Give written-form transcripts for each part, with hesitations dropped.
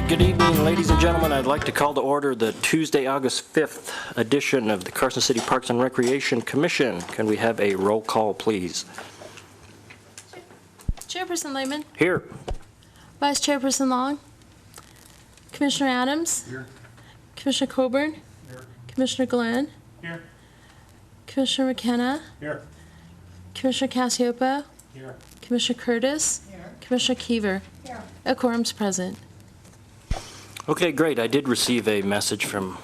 right, good evening, ladies and gentlemen. I'd like to call to order the Tuesday, August 5th edition of the Carson City Parks and Recreation Commission. Can we have a roll call, please? Chairperson Lehman. Here. Vice Chairperson Long. Commissioner Adams. Here. Commissioner Coburn. Here. Commissioner Glenn. Here. Commissioner McKenna. Here. Commissioner Cassiopo. Here. Commissioner Curtis. Here. Commissioner Kiever. Here. A quorum's present. Okay, great. I did receive a message from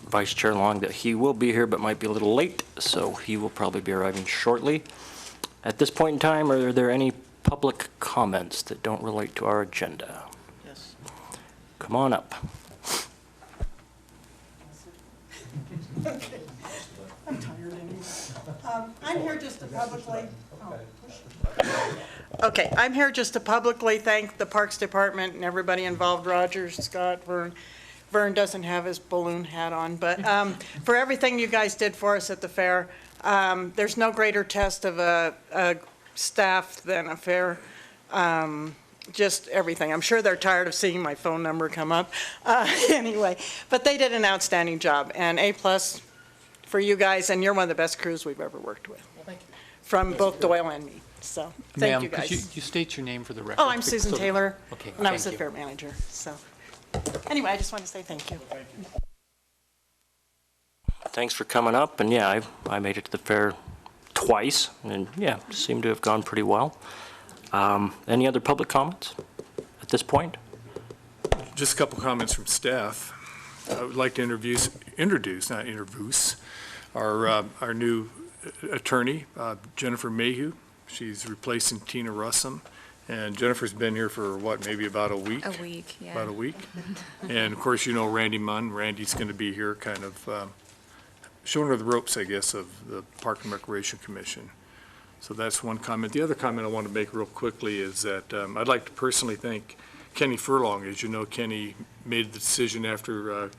Vice Chair Long that he will be here but might be a little late, so he will probably be arriving shortly. At this point in time, are there any public comments that don't relate to our agenda? Yes. Come on up. I'm tired anyway. I'm here just to publicly. Okay, I'm here just to publicly thank the Parks Department and everybody involved, Roger, Scott, Vern. Vern doesn't have his balloon hat on, but for everything you guys did for us at the fair. There's no greater test of a staff than a fair. Just everything. I'm sure they're tired of seeing my phone number come up. Anyway, but they did an outstanding job, and A+ for you guys, and you're one of the best crews we've ever worked with. Well, thank you. From both Doyle and me. So thank you Ma'am, guys. could you state your name for the record? Oh, I'm Susan Taylor, Okay, and I was the thank fair manager. So anyway, I just want to say thank you. Thanks for coming up, and yeah, I made it to the fair twice, and yeah, seemed to have gone pretty well. Any other public comments at this point? Just a couple comments from staff. I would like to introduce our new attorney, Jennifer Mayhew. She's replacing Tina Russum. And Jennifer's been here for, what, maybe about a week? A week, yeah. About a week. And of course, you know Randy Munn. Randy's going to be here kind of showing her the ropes, I guess, of the Park and Recreation Commission. So that's one comment. The other comment I want to make real quickly is that I'd like to personally thank Kenny Furlong. As you know, Kenny made the decision after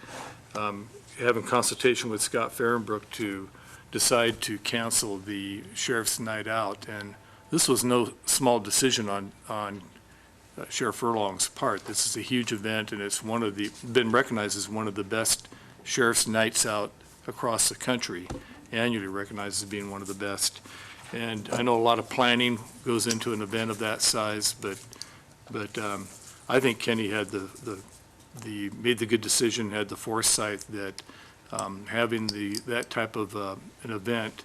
having consultation with Scott Fahrenbrook to decide to cancel the Sheriff's Night Out. And this was no small decision on Sheriff Furlong's part. This is a huge event, and it's been recognized as one of the best Sheriff's Nights Out across the country, annually recognized as being one of the best. And I know a lot of planning goes into an event of that size, but I think Kenny had made the good decision, had the foresight that having that type of an event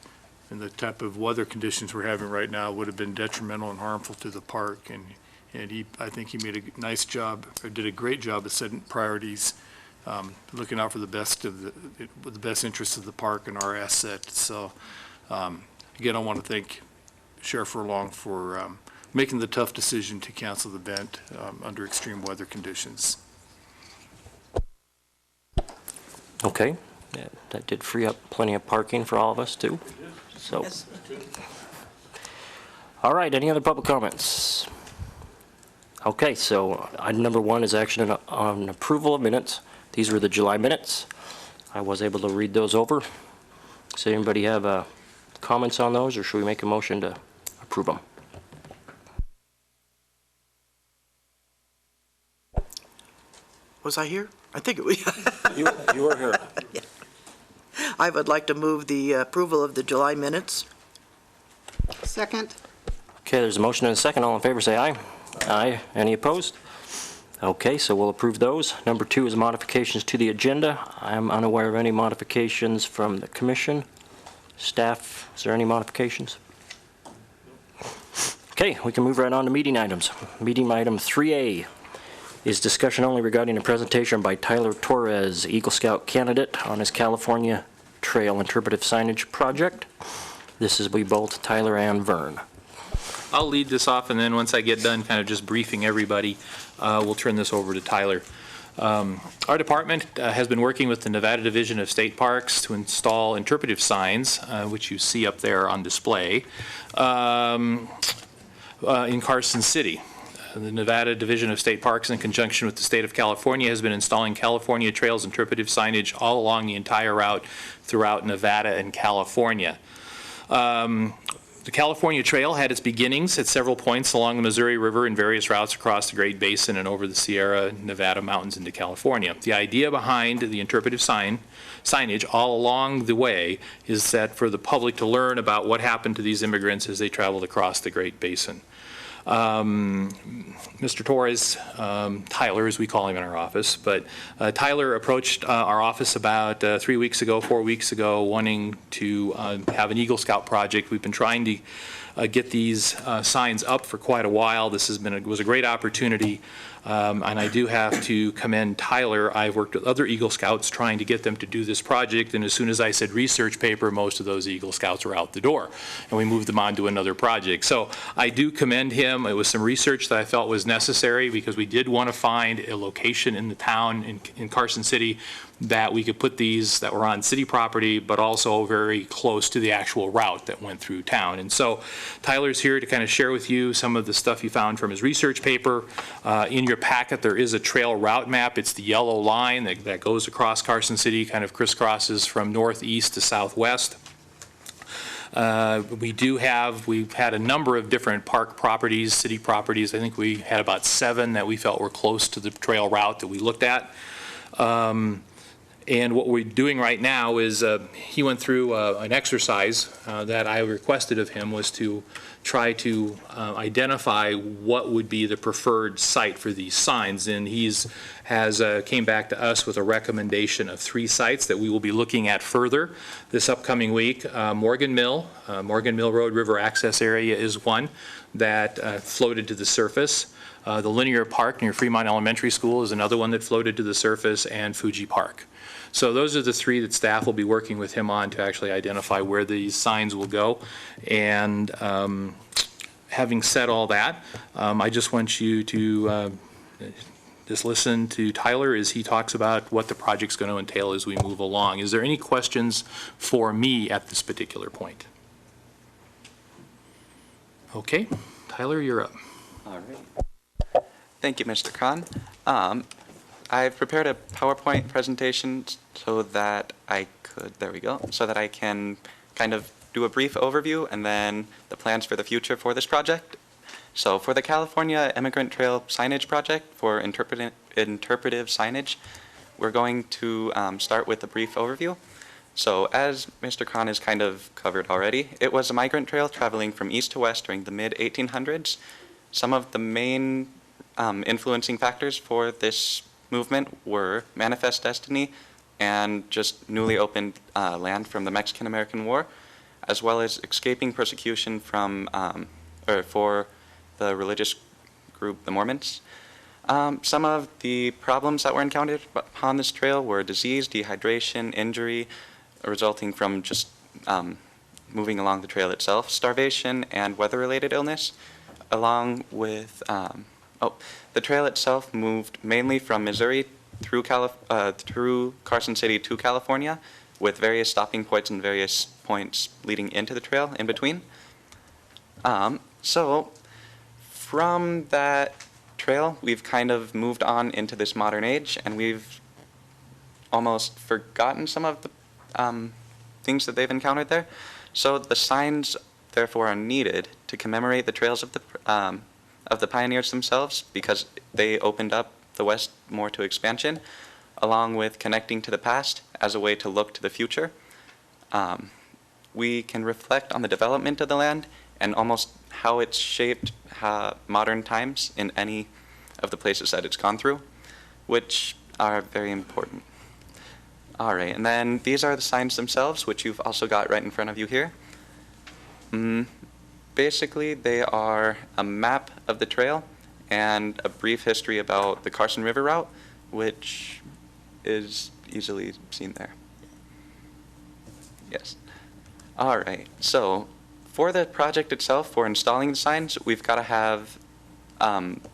and the type of weather conditions we're having right now would have been detrimental and harmful to the park. And I think he made a nice job, or did a great job of setting priorities, looking out for the best interests of the park and our asset. So again, I want to thank Sheriff Furlong for making the tough decision to cancel the event under extreme weather conditions. Okay, yeah, that did free up plenty of parking for all of us too. So, Yes. all right, any other public comments? Okay, so item number 1 is action on approval of minutes. These were the July minutes. I was able to read those over. Does anybody have comments on those, or should we make a motion to approve them? Was I here? I think it was. You were here. I would like to move the approval of the July minutes. Second. Okay, there's a motion and a second. All in favor, say aye. Aye. Any opposed? Okay, so we'll approve those. Number 2 is modifications to the agenda. I'm unaware of any modifications from the commission. Staff, is there any modifications? Okay, we can move right on to meeting items. Meeting item 3A is discussion only regarding a presentation by Tyler Torres, Eagle Scout candidate, on his California Trail interpretive signage project. This is both Tyler and Vern. I'll lead this off, and then once I get done kind of just briefing everybody, we'll turn this over to Tyler. Our department has been working with the Nevada Division of State Parks to install interpretive signs, which you see up there on display, in Carson City. The Nevada Division of State Parks, in conjunction with the state of California, has been installing California Trails interpretive signage all along the entire route throughout Nevada and California. The California Trail had its beginnings at several points along the Missouri River and various routes across the Great Basin and over the Sierra Nevada mountains into California. The idea behind the interpretive signage all along the way is that for the public to learn about what happened to these immigrants as they traveled across the Great Basin. Mr. Torres, Tyler, as we call him in our office, but Tyler approached our office about 4 weeks ago, wanting to have an Eagle Scout project. We've been trying to get these signs up for quite a while. This was a great opportunity. And I do have to commend Tyler. I've worked with other Eagle Scouts trying to get them to do this project, and as soon as I said research paper, most of those Eagle Scouts were out the door, and we moved them on to another project. So I do commend him. It was some research that I felt was necessary because we did want to find a location in the town in Carson City that we could put these that were on city property, but also very close to the actual route that went through town. And so Tyler's here to kind of share with you some of the stuff he found from his research paper. In your packet, there is a trail route map. It's the yellow line that goes across Carson City, kind of crisscrosses from northeast to southwest. We've had a number of different park properties, city properties. I think we had about 7 that we felt were close to the trail route that we looked at. And what we're doing right now is he went through an exercise that I requested of him, was to try to identify what would be the preferred site for these signs. And came back to us with a recommendation of 3 sites that we will be looking at further this upcoming week. Morgan Mill Road River Access Area is one that floated to the surface. The Linear Park near Fremont Elementary School is another one that floated to the surface, and Fuji Park. So those are the 3 that staff will be working with him on to actually identify where these signs will go. And having said all that, I just want you to just listen to Tyler as he talks about what the project's going to entail as we move along. Is there any questions for me at this particular point? Okay, Tyler, you're up. All right. Thank you, Mr. Khan. I've prepared a PowerPoint presentation so that I can kind of do a brief overview and then the plans for the future for this project. So for the California Immigrant Trail Signage Project for interpretive signage, we're going to start with a brief overview. So as Mr. Khan has kind of covered already, it was a migrant trail traveling from east to west during the mid-1800s. Some of the main influencing factors for this movement were manifest destiny and just newly opened land from the Mexican-American War, as well as escaping persecution from for the religious group, the Mormons. Some of the problems that were encountered upon this trail were disease, dehydration, injury, resulting from just moving along the trail itself, starvation, and weather-related illness, along with the trail itself moved mainly from Missouri through Carson City to California, with various stopping points and various points leading into the trail in between. So from that trail, we've kind of moved on into this modern age, and we've almost forgotten some of the things that they've encountered there. So the signs, therefore, are needed to commemorate the trails of the pioneers themselves, because they opened up the West more to expansion, along with connecting to the past as a way to look to the future. We can reflect on the development of the land and almost how it's shaped modern times in any of the places that it's gone through, which are very important. All right, and then these are the signs themselves, which you've also got right in front of you here. Basically, they are a map of the trail and a brief history about the Carson River route, which is easily seen there. Yes. All right, so for the project itself, for installing the signs, we've got to have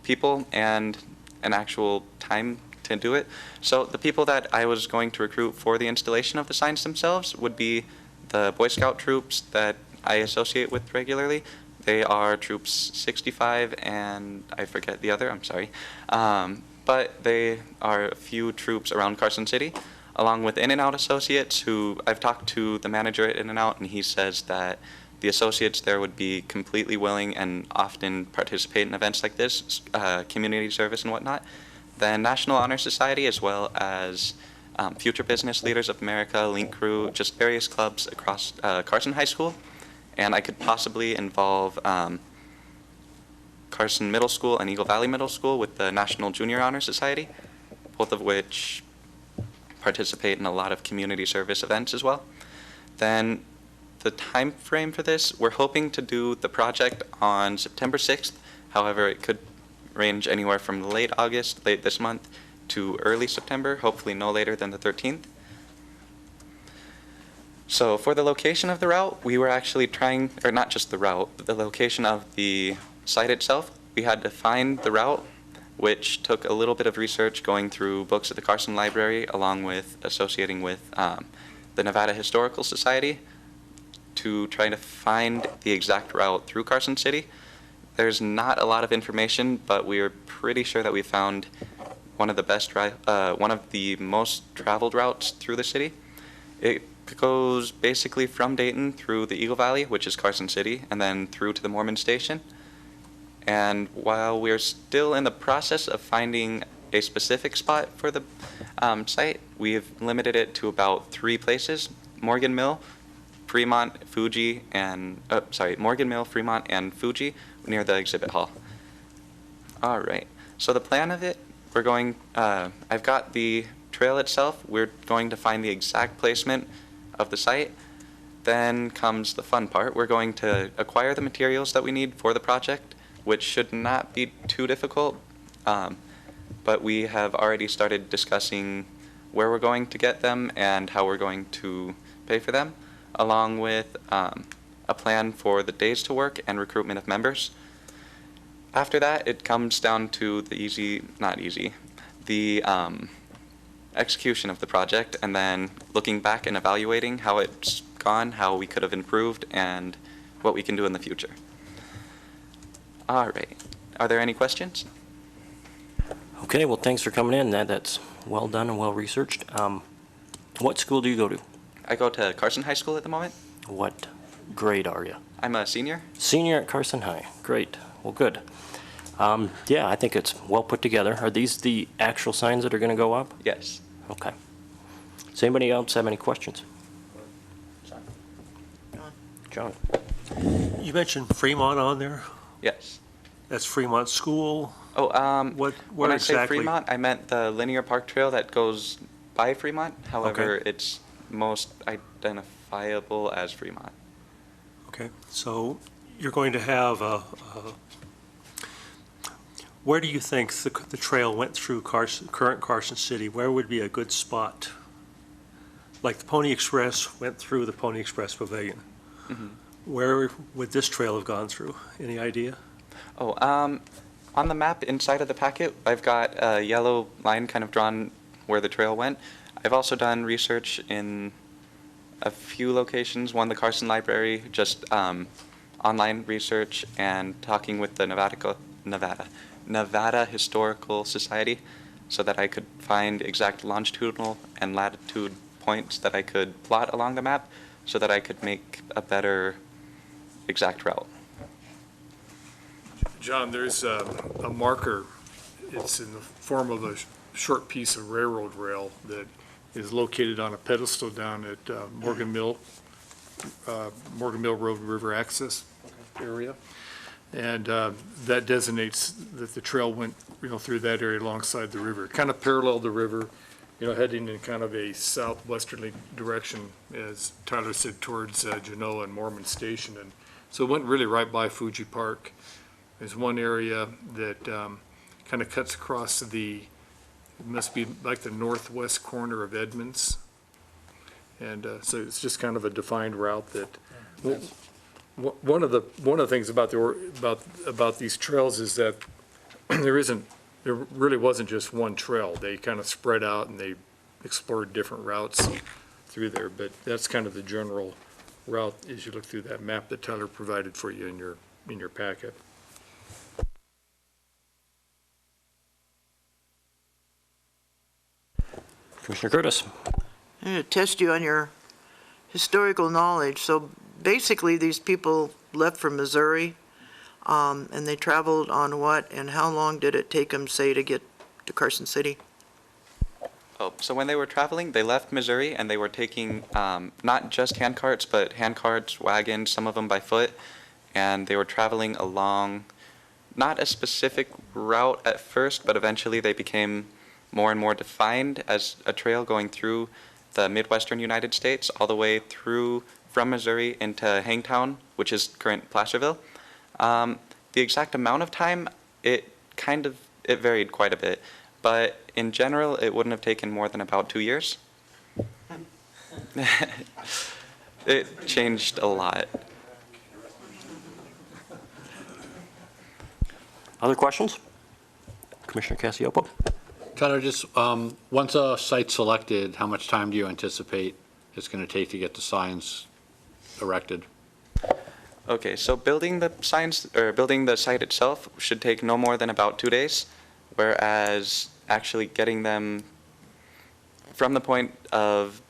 people and an actual time to do it. So the people that I was going to recruit for the installation of the signs themselves would be the Boy Scout troops that I associate with regularly. They are troops 65 and I forget the other, I'm sorry. But they are a few troops around Carson City, along with In-N-Out associates who I've talked to the manager at In-N-Out, and he says that the associates there would be completely willing and often participate in events like this, community service and whatnot, then National Honor Society, as well as Future Business Leaders of America, Link Crew, just various clubs across Carson High School, and I could possibly involve Carson Middle School and Eagle Valley Middle School with the National Junior Honor Society, both of which participate in a lot of community service events as well. Then the time frame for this, we're hoping to do the project on September 6th. However, it could range anywhere from late August, late this month, to early September, hopefully no later than the 13th. So for the location of the route, we were actually trying, or not just the route, but the location of the site itself. We had to find the route, which took a little bit of research going through books at the Carson Library, along with associating with the Nevada Historical Society to try to find the exact route through Carson City. There's not a lot of information, but we are pretty sure that we found one of the best, one of the most traveled routes through the city. It goes basically from Dayton through the Eagle Valley, which is Carson City, and then through to the Mormon Station. And while we're still in the process of finding a specific spot for the site, we've limited it to about 3 places: Morgan Mill, Fremont, Fuji, and Morgan Mill, Fremont, and Fuji near the exhibit hall. All right. So the plan of it, we're going. I've got the trail itself. We're going to find the exact placement of the site. Then comes the fun part. We're going to acquire the materials that we need for the project, which should not be too difficult. But we have already started discussing where we're going to get them and how we're going to pay for them, along with a plan for the days to work and recruitment of members. After that, it comes down to the execution of the project, and then looking back and evaluating how it's gone, how we could have improved, and what we can do in the future. All right. Are there any questions? Okay, well, thanks for coming in. That's well done and well researched. What school do you go to? I go to Carson High School at the moment. What grade are you? I'm a senior. Senior at Carson High. Great. Well, good. Yeah, I think it's well put together. Are these the actual signs that are going to go up? Yes. Okay. Does anybody else have any questions? John. You mentioned Fremont on there. Yes. That's Fremont School. Oh, What when I say exactly? Fremont, I meant the linear park trail that goes by Fremont. However, Okay. it's most identifiable as Fremont. Okay, so you're going to have where do you think the trail went through current Carson City? Where would be a good spot? Like the Pony Express went through the Pony Express Pavilion. Mm-hmm. Where would this trail have gone through? Any idea? Oh, on the map inside of the packet, I've got a yellow line kind of drawn where the trail went. I've also done research in a few locations, one the Carson Library, just online research, and talking with the Nevada Historical Society, so that I could find exact longitudinal and latitude points that I could plot along the map, so that I could make a better exact route. John, there's a marker. It's in the form of a short piece of railroad rail that is located on a pedestal down at Morgan Mill Road River Access area. And that designates that the trail went, through that area alongside the river. Kind of paralleled the river, heading in kind of a southwesterly direction, as Tyler said, towards Genoa and Mormon Station. And so it went really right by Fuji Park. There's one area that kind of cuts across it must be like the northwest corner of Edmonds. And so it's just kind of a defined route that, one of the things about these trails is that there really wasn't just one trail. They kind of spread out and they explored different routes through there. But that's kind of the general route as you look through that map that Tyler provided for you in your packet. Commissioner Curtis. I'm going to test you on your historical knowledge. So basically, these people left from Missouri, and they traveled on what, and how long did it take them, say, to get to Carson City? Oh, so when they were traveling, they left Missouri and they were taking not just hand carts, but hand carts, wagons, some of them by foot, and they were traveling along not a specific route at first, but eventually they became more and more defined as a trail going through the Midwestern United States, all the way through from Missouri into Hangtown, which is current Placerville. The exact amount of time, it varied quite a bit, but in general, it wouldn't have taken more than about 2 years. It changed a lot. Other questions? Commissioner Cassiopo? Tyler, just, once a site's selected, how much time do you anticipate it's going to take to get the signs erected? Okay, so building the signs, or building the site itself should take no more than about 2 days, whereas actually getting them from the point of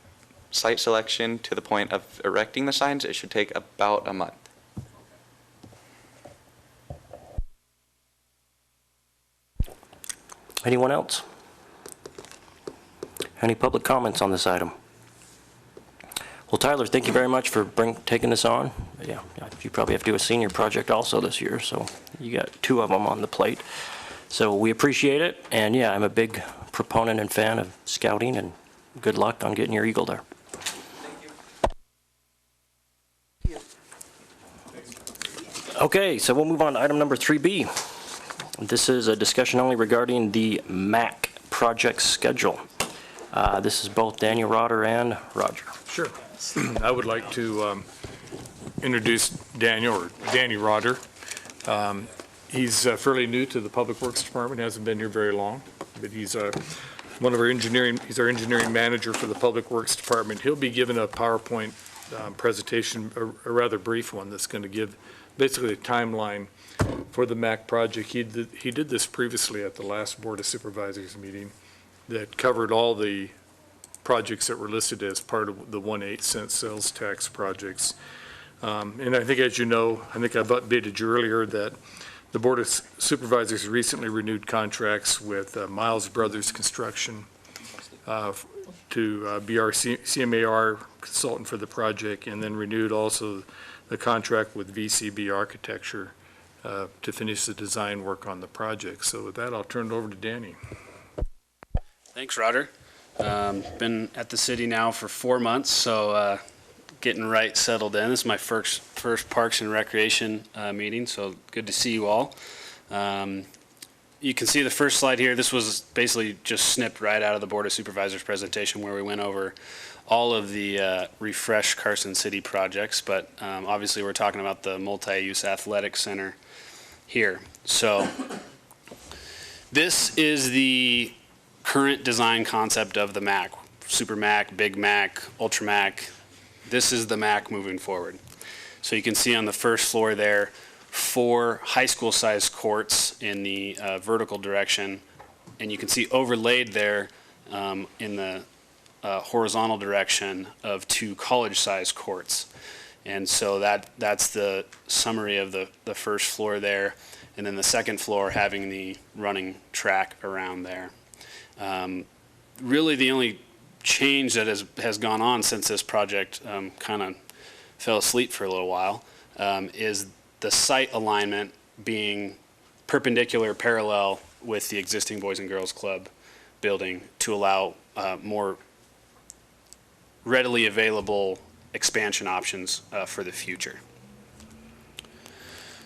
site selection to the point of erecting the signs, it should take about a month. Anyone else? Any public comments on this item? Well, Tyler, thank you very much for taking this on. Yeah, you probably have to do a senior project also this year, so you got 2 of them on the plate. So we appreciate it, and yeah, I'm a big proponent and fan of scouting, and good luck on getting your eagle there. Okay, so we'll move on to item number 3B. This is a discussion only regarding the MAC project schedule. This is both Daniel Rotter and Roger. Sure. I would like to introduce Daniel, or Danny Rotter. He's fairly new to the Public Works Department, hasn't been here very long, but he's one of our he's our engineering manager for the Public Works Department. He'll be given a PowerPoint presentation, a rather brief one, that's going to give basically a timeline for the MAC project. He did this previously at the last Board of Supervisors meeting that covered all the projects that were listed as part of the 1/8 cent sales tax projects. And I think, as you know, I think I've updated you earlier that the Board of Supervisors recently renewed contracts with Miles Brothers Construction to be our CMAR consultant for the project, and then renewed also the contract with VCB Architecture to finish the design work on the project. So with that, I'll turn it over to Danny. Thanks, Roger. Been at the city now for 4 months, so getting right settled in. This is my first Parks and Recreation meeting, so good to see you all. You can see the first slide here. This was basically just snipped right out of the Board of Supervisors presentation where we went over all of the Refresh Carson City projects, but obviously we're talking about the multi-use athletic center here. So this is the current design concept of the MAC, Super MAC, Big MAC, Ultra MAC. This is the MAC moving forward. So you can see on the first floor there, 4 high school sized courts in the vertical direction. And you can see overlaid there in the horizontal direction of 2 college sized courts. And so that's the summary of the first floor there. And then the second floor having the running track around there. Really the only change that has gone on since this project kind of fell asleep for a little while is the site alignment being perpendicular parallel with the existing Boys and Girls Club building to allow more readily available expansion options for the future.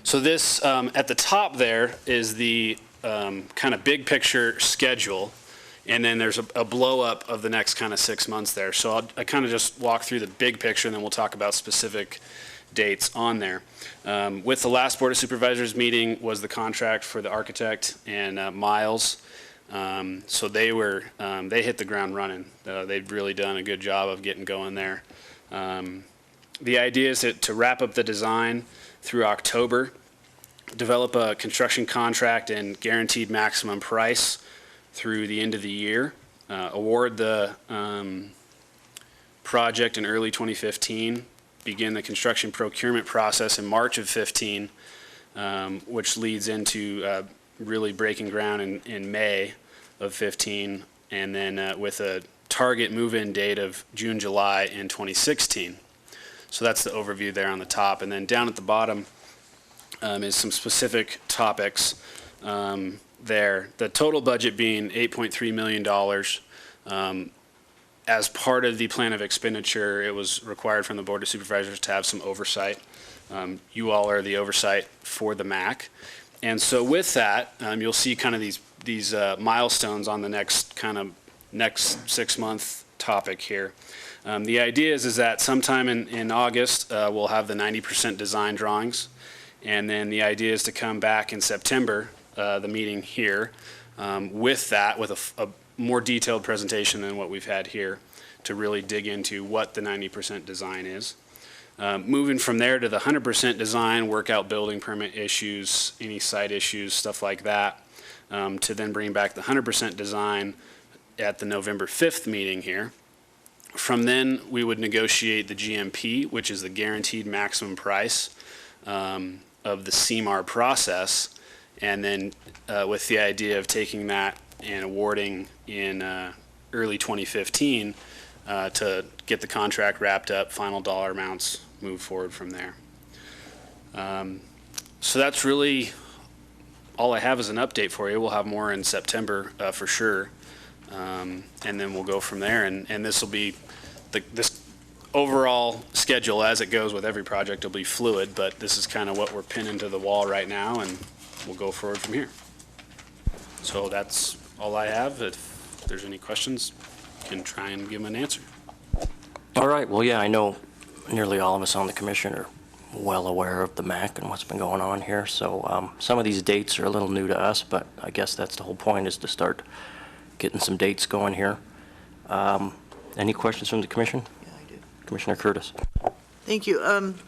So this at the top there is the kind of big picture schedule. And then there's a blow up of the next kind of 6 months there. So I kind of just walk through the big picture, and then we'll talk about specific dates on there. With the last Board of Supervisors meeting was the contract for the architect and Miles. So they hit the ground running. They've really done a good job of getting going there. The idea is to wrap up the design through October, develop a construction contract and guaranteed maximum price through the end of the year, award the project in early 2015, begin the construction procurement process in March of 15, which leads into really breaking ground in May of 15, and then with a target move-in date of June, July in 2016. So that's the overview there on the top. And then down at the bottom is some specific topics there. The total budget being $8.3 million. As part of the plan of expenditure, it was required from the Board of Supervisors to have some oversight. You all are the oversight for the MAC. And so with that, you'll see kind of these milestones on the next 6-month topic here. The idea is that sometime in August, we'll have the 90% design drawings. And then the idea is to come back in September, the meeting here, with a more detailed presentation than what we've had here to really dig into what the 90% design is. Moving from there to the 100% design, work out building permit issues, any site issues, stuff like that, to then bring back the 100% design at the November 5th meeting here. From then, we would negotiate the GMP, which is the guaranteed maximum price of the CMAR process, and then with the idea of taking that and awarding in early 2015 to get the contract wrapped up, final dollar amounts, move forward from there. So that's really all I have as an update for you. We'll have more in September for sure, and then we'll go from there. And this will be this overall schedule as it goes with every project will be fluid, but this is kind of what we're pinning to the wall right now, and we'll go forward from here. So that's all I have. If there's any questions, I can try and give them an answer. All right, well, yeah, I know nearly all of us on the commission are well aware of the MAC and what's been going on here, so some of these dates are a little new to us, but I guess that's the whole point, is to start getting some dates going here. Any questions from the commission? Yeah, I do. Commissioner Curtis. Thank you.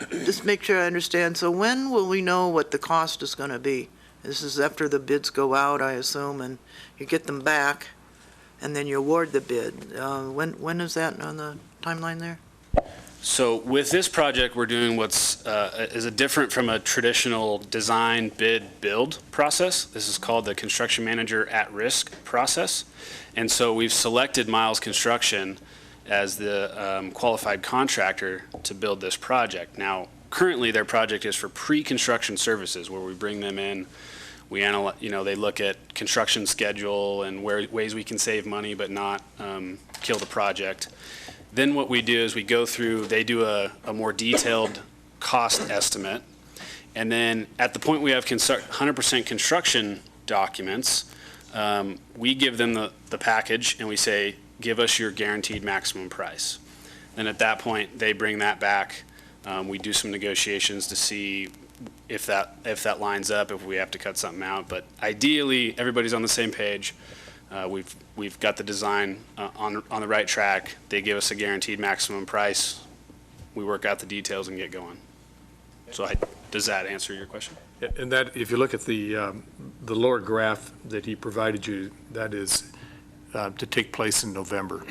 Just make sure I understand. So when will we know what the cost is going to be? This is after the bids go out, I assume, and you get them back, and then you award the bid. When is that on the timeline there? So with this project, we're doing what's is different from a traditional design, bid, build process. This is called the construction manager at risk process. And so we've selected Miles Construction as the qualified contractor to build this project. Now, currently their project is for pre-construction services, where we bring them in, we analyze, they look at construction schedule and ways we can save money but not kill the project. Then what we do is we go through, they do a more detailed cost estimate, and then at the point we have 100% construction documents, we give them the package and we say, give us your guaranteed maximum price. Then at that point, they bring that back. We do some negotiations to see if that lines up, if we have to cut something out. But ideally, everybody's on the same page. We've got the design on the right track. They give us a guaranteed maximum price. We work out the details and get going. So does that answer your question? And that, if you look at the lower graph that he provided you, that is to take place in November.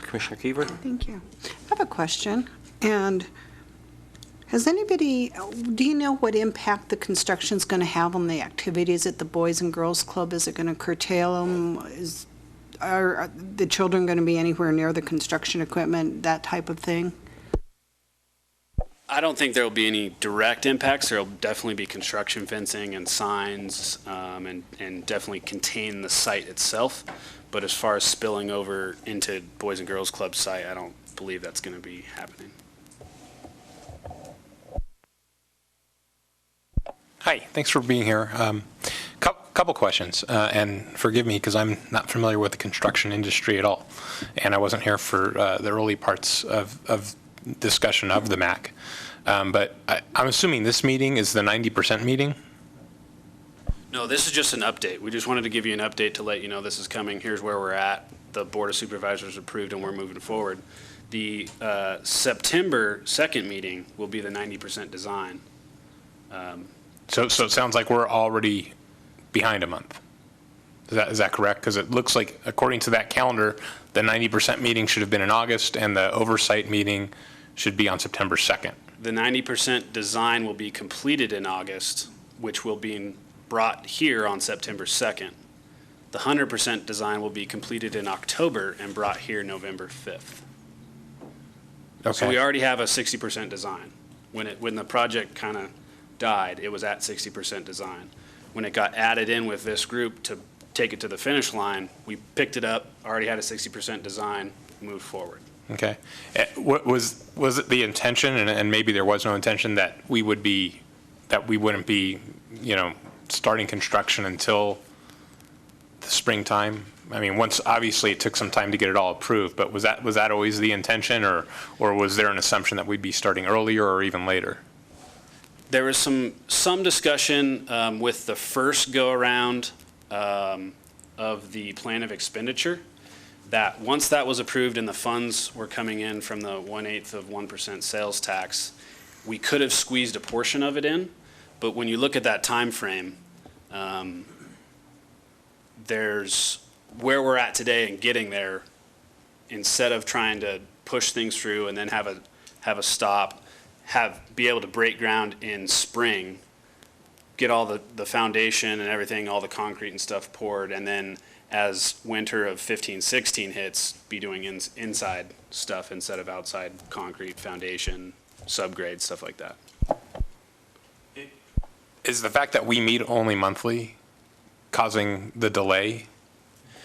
Commissioner Kiever? Thank you. I have a question, and do you know what impact the construction's going to have on the activities at the Boys and Girls Club? Is it going to curtail them? Are the children going to be anywhere near the construction equipment, that type of thing? I don't think there will be any direct impacts. There will definitely be construction fencing and signs, and definitely contain the site itself. But as far as spilling over into Boys and Girls Club site, I don't believe that's going to be happening. Hi, thanks for being here. Couple questions, and forgive me because I'm not familiar with the construction industry at all, and I wasn't here for the early parts of discussion of the MAC. But I'm assuming this meeting is the 90% meeting? No, this is just an update. We just wanted to give you an update to let you know this is coming. Here's where we're at. The Board of Supervisors approved and we're moving forward. The September 2nd meeting will be the 90% design. So it sounds like we're already behind a month. Is that correct? Because it looks like, according to that calendar, the 90% meeting should have been in August, and the oversight meeting should be on September 2nd. The 90% design will be completed in August, which will be brought here on September 2nd. The 100% design will be completed in October and brought here November 5th. So we Okay. already have a 60% design. When the project kind of died, it was at 60% design. When it got added in with this group to take it to the finish line, we picked it up, already had a 60% design, moved forward. Okay. Was it the intention, and maybe there was no intention, that we wouldn't be, starting construction until the springtime? I mean, obviously it took some time to get it all approved, but was that always the intention, or was there an assumption that we'd be starting earlier or even later? There was some discussion with the first go-around of the plan of expenditure, that once that was approved and the funds were coming in from the 1/8 of 1% sales tax, we could have squeezed a portion of it in. But when you look at that time frame, there's where we're at today and getting there, instead of trying to push things through and then have a stop, be able to break ground in spring, get all the foundation and everything, all the concrete and stuff poured, and then as winter of 15-16 hits, be doing inside stuff instead of outside concrete, foundation, subgrade, stuff like that. Is the fact that we meet only monthly causing the delay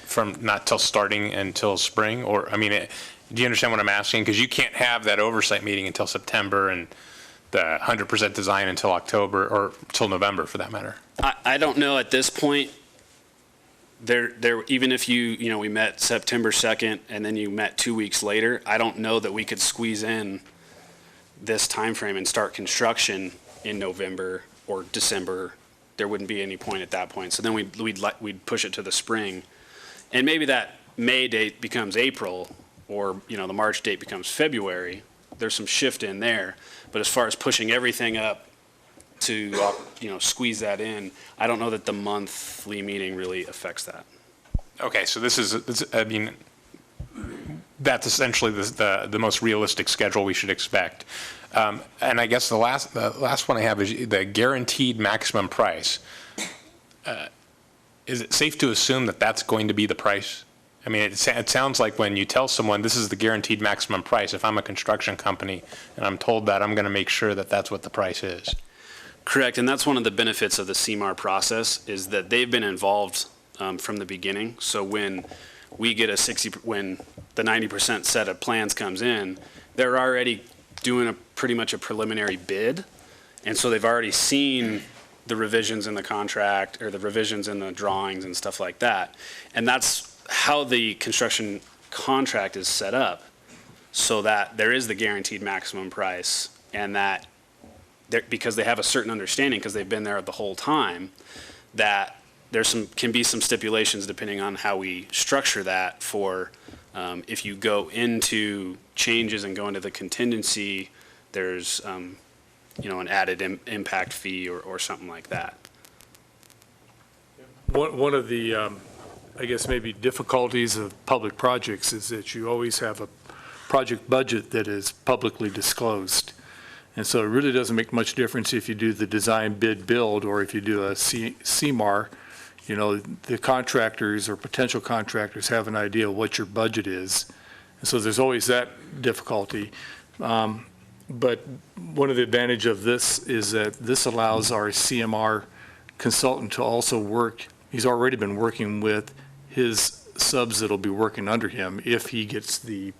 from not till starting until spring? Or, I mean, do you understand what I'm asking? Because you can't have that oversight meeting until September and the 100% design until October, or till November for that matter. I don't know at this point. Even if we met September 2nd and then you met 2 weeks later, I don't know that we could squeeze in this time frame and start construction in November or December. There wouldn't be any point at that point. So then we'd push it to the spring, and maybe that May date becomes April, or the March date becomes February. There's some shift in there, but as far as pushing everything up to squeeze that in, I don't know that the monthly meeting really affects that. Okay, so that's essentially the most realistic schedule we should expect. And I guess the last one I have is the guaranteed maximum price. Is it safe to assume that that's going to be the price? I mean, it sounds like when you tell someone this is the guaranteed maximum price, if I'm a construction company and I'm told that, I'm going to make sure that that's what the price is. Correct, and that's one of the benefits of the CMAR process, is that they've been involved from the beginning. So when we get when the 90% set of plans comes in, they're already doing pretty much a preliminary bid, and so they've already seen the revisions in the contract or the revisions in the drawings and stuff like that. And that's how the construction contract is set up, so that there is the guaranteed maximum price, and that because they have a certain understanding, because they've been there the whole time, that can be some stipulations depending on how we structure that for if you go into changes and go into the contingency, there's an added impact fee or something like that. One of the, I guess maybe difficulties of public projects is that you always have a project budget that is publicly disclosed. And so it really doesn't make much difference if you do the design bid build or if you do a CMAR. The contractors or potential contractors have an idea of what your budget is. And so there's always that difficulty. But one of the advantage of this is that this allows our CMR consultant to also work. He's already been working with his subs that'll be working under him if he gets the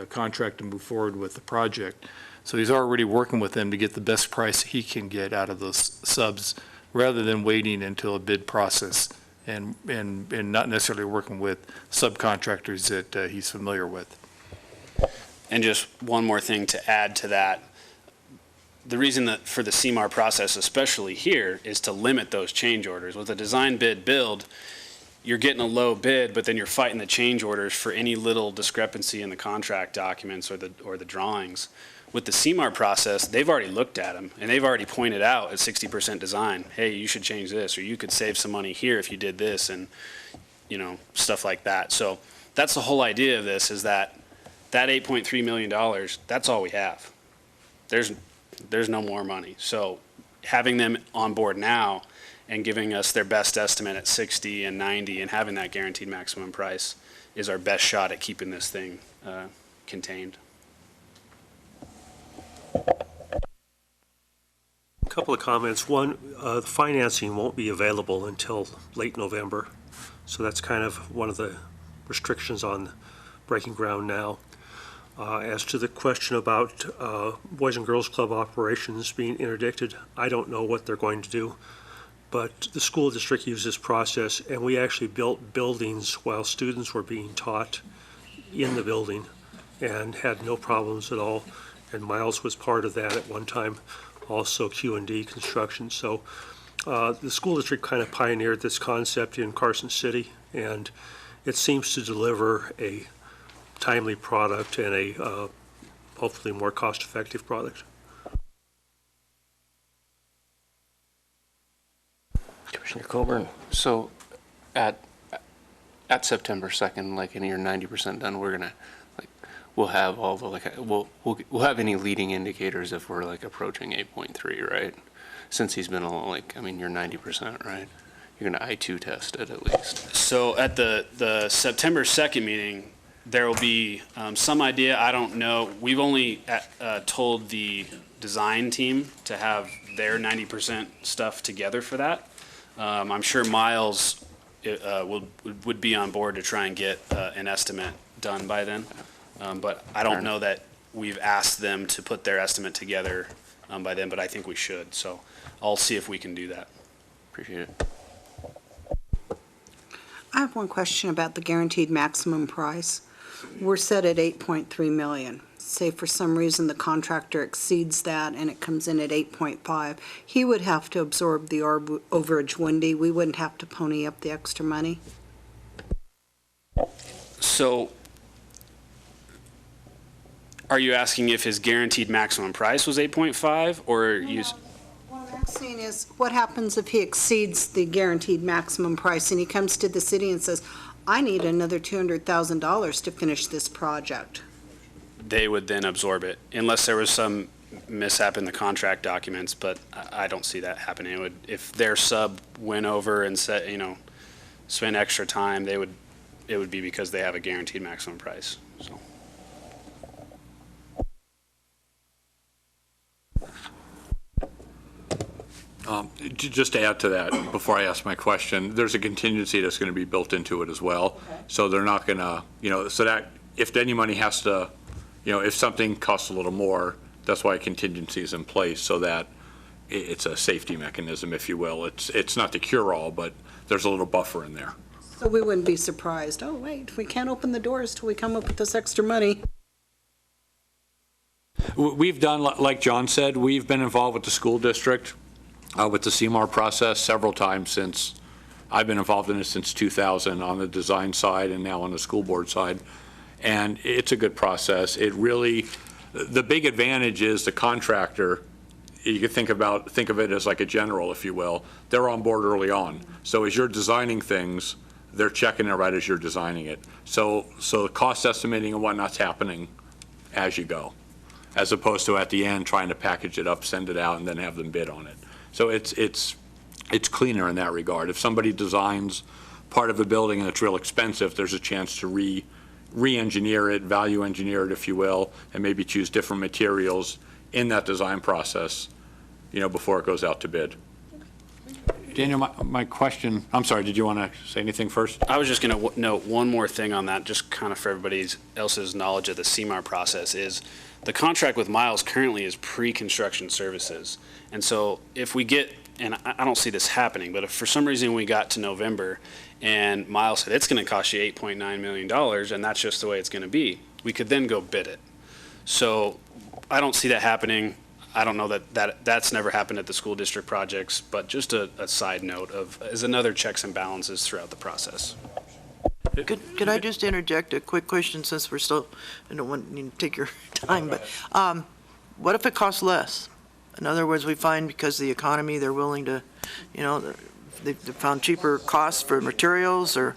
contract to move forward with the project. So he's already working with them to get the best price he can get out of those subs, rather than waiting until a bid process and not necessarily working with subcontractors that he's familiar with. And just one more thing to add to that. The reason that for the CMAR process, especially here, is to limit those change orders. With a design bid build, you're getting a low bid, but then you're fighting the change orders for any little discrepancy in the contract documents or the drawings. With the CMAR process, they've already looked at them, and they've already pointed out at 60% design, hey, you should change this, or you could save some money here if you did this, and, you know, stuff like that. So that's the whole idea of this, is that $8.3 million, that's all we have. There's no more money. So having them on board now and giving us their best estimate at 60 and 90 and having that guaranteed maximum price is our best shot at keeping this thing contained. A couple of comments. One, the financing won't be available until late November, so that's kind of one of the restrictions on breaking ground now. As to the question about Boys and Girls Club operations being interdicted, I don't know what they're going to do, but the school district used this process, and we actually built buildings while students were being taught in the building and had no problems at all. And Miles was part of that at one time, also Q&D construction. So the school district kind of pioneered this concept in Carson City, and it seems to deliver a timely product and a hopefully more cost-effective product. Commissioner Coburn. So at September 2nd, like, and you're 90% done, we're gonna, like, we'll have all the, like, we'll have any leading indicators if we're, like, approaching 8.3, right? Since he's been, like, I mean, you're 90%, right? You're gonna I2 test it at least. So at the September 2nd meeting, there will be some idea, I don't know. We've only told the design team to have their 90% stuff together for that. I'm sure Miles would be on board to try and get an estimate done by then. But I don't know that we've asked them to put their estimate together by then, but I think we should. So I'll see if we can do that. Appreciate it. I have one question about the guaranteed maximum price. We're set at 8.3 million. Say for some reason the contractor exceeds that and it comes in at 8.5, he would have to absorb the overage, wouldn't he? We wouldn't have to pony up the extra money? So are you asking if his guaranteed maximum price was 8.5 or you? What I'm asking is, what happens if he exceeds the guaranteed maximum price and he comes to the city and says, I need another $200,000 to finish this project? They would then absorb it, unless there was some mishap in the contract documents, but I don't see that happening. It would, if their sub went over and said, you know, spent extra time, it would be because they have a guaranteed maximum price, so. Just to add to that, before I ask my question, there's a contingency that's going to be built into it as well. Okay. So they're not going to, you know, so that if any money has to, you know, if something costs a little more, that's why a contingency is in place, so that it's a safety mechanism, if you will. It's not the cure-all, but there's a little buffer in there. So we wouldn't be surprised, oh, wait, we can't open the doors till we come up with this extra money. We've done, like John said, we've been involved with the school district, with the CMAR process several times since, I've been involved in it since 2000 on the design side and now on the school board side. And it's a good process. It really, the big advantage is the contractor, you could think of it as like a general, if you will. They're on board early on. So as you're designing things, they're checking it right as you're designing it. So the cost estimating and whatnot's happening as you go, as opposed to at the end trying to package it up, send it out, and then have them bid on it. So it's cleaner in that regard. If somebody designs part of a building and it's real expensive, there's a chance to re-engineer it, value engineer it, if you will, and maybe choose different materials in that design process, you know, before it goes out to bid. Daniel, my question, I'm sorry, did you want to say anything first? I was just going to note one more thing on that, just kind of for everybody else's knowledge of the CMAR process, is the contract with Miles currently is pre-construction services. And so if we get, and I don't see this happening, but if for some reason we got to November and Miles said it's going to cost you $8.9 million and that's just the way it's going to be, we could then go bid it. So I don't see that happening. I don't know that's never happened at the school district projects, but just a side note of as another checks and balances throughout the process. Could I just interject a quick question since we're still, I don't want you to take your time, but what if it costs less? In other words, we find because the economy, they're willing to, they found cheaper costs for materials, or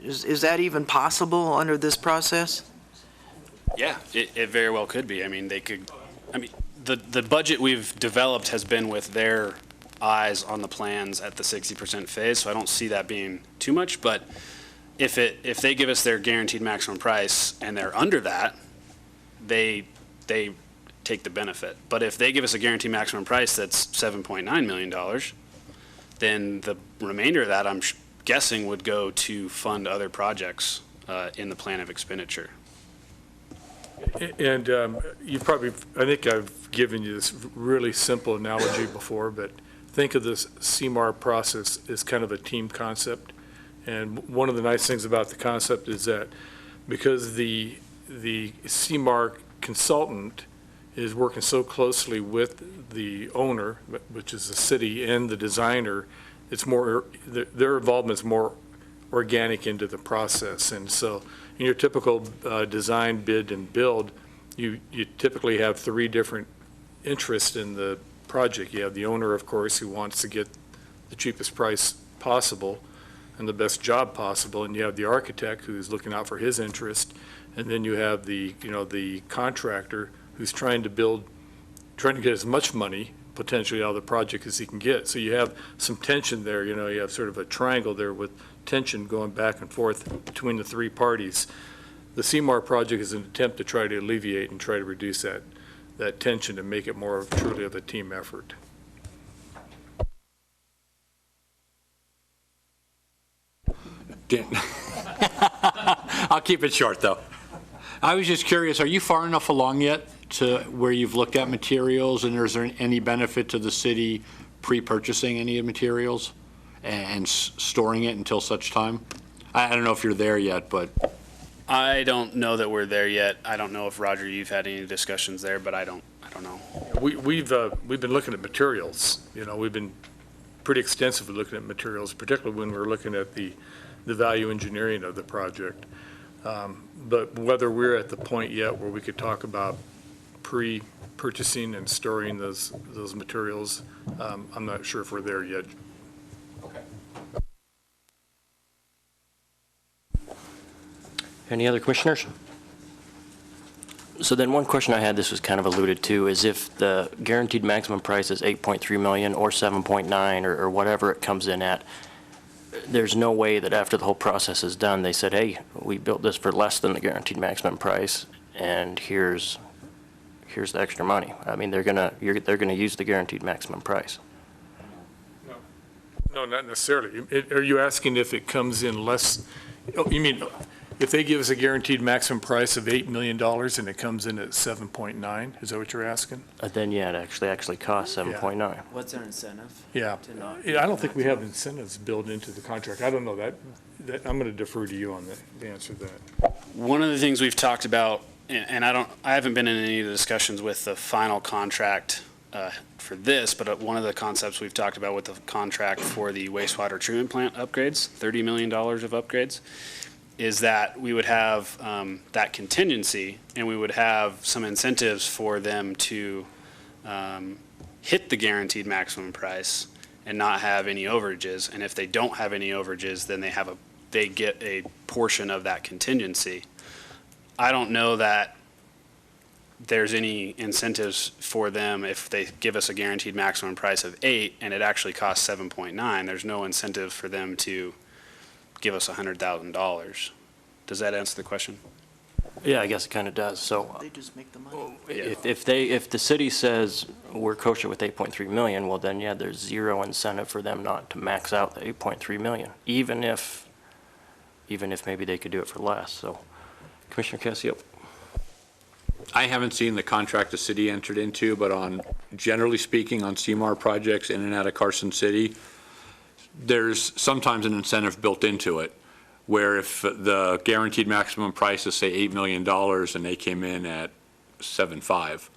is that even possible under this process? Yeah, it very well could be. I mean, the budget we've developed has been with their eyes on the plans at the 60% phase, so I don't see that being too much, but if they give us their guaranteed maximum price and they're under that, they take the benefit. But if they give us a guaranteed maximum price that's $7.9 million, then the remainder of that, I'm guessing, would go to fund other projects in the plan of expenditure. And I think I've given you this really simple analogy before, but think of this CMAR process as kind of a team concept. And one of the nice things about the concept is that because the CMAR consultant is working so closely with the owner, which is the city, and the designer, it's more, their involvement's more organic into the process. And so in your typical design, bid, and build, you typically have three different interests in the project. You have the owner, of course, who wants to get the cheapest price possible and the best job possible, and you have the architect who's looking out for his interest, and then you have the contractor who's trying to get as much money potentially out of the project as he can get. So you have some tension there. You have sort of a triangle there with tension going back and forth between the three parties. The CMAR project is an attempt to try to alleviate and try to reduce that tension and make it more truly of a team effort. I'll keep it short, though. I was just curious, are you far enough along yet to where you've looked at materials, and is there any benefit to the city pre-purchasing any of the materials and storing it until such time? I don't know if you're there yet, but. I don't know that we're there yet. I don't know if, Roger, you've had any discussions there, but I don't know. We've been looking at materials. We've been pretty extensively looking at materials, particularly when we're looking at the value engineering of the project. But whether we're at the point yet where we could talk about pre-purchasing and storing those materials, I'm not sure if we're there yet. Okay. Any other commissioners? So then one question I had, this was kind of alluded to, is if the guaranteed maximum price is 8.3 million or 7.9 or whatever it comes in at, there's no way that after the whole process is done, they said, hey, we built this for less than the guaranteed maximum price, and here's the extra money. I mean, they're gonna use the guaranteed maximum price. No, not necessarily. Are you asking if it comes in less? Oh, you mean if they give us a guaranteed maximum price of $8 million and it comes in at 7.9? Is that what you're asking? Then yeah, it actually costs 7.9. What's our incentive? Yeah. To I don't think we have incentives built into the contract. I don't know that. I'm going to defer to you on the answer to that. One of the things we've talked about, and I haven't been in any of the discussions with the final contract for this, but one of the concepts we've talked about with the contract for the wastewater treatment plant upgrades, $30 million of upgrades, is that we would have that contingency, and we would have some incentives for them to hit the guaranteed maximum price and not have any overages. And if they don't have any overages, then they get a portion of that contingency. I don't know that there's any incentives for them if they give us a guaranteed maximum price of 8 and it actually costs 7.9. There's no incentive for them to give us $100,000. Does that answer the question? Yeah, I guess it kind of does. So They just make the money. if the city says we're kosher with 8.3 million, well then, yeah, there's zero incentive for them not to max out the 8.3 million, even if maybe they could do it for less. So, Commissioner Casio. I haven't seen the contract the city entered into, but generally speaking, on CMAR projects in and out of Carson City, there's sometimes an incentive built into it, where if the guaranteed maximum price is, say, $8 million and they came in at 7.5,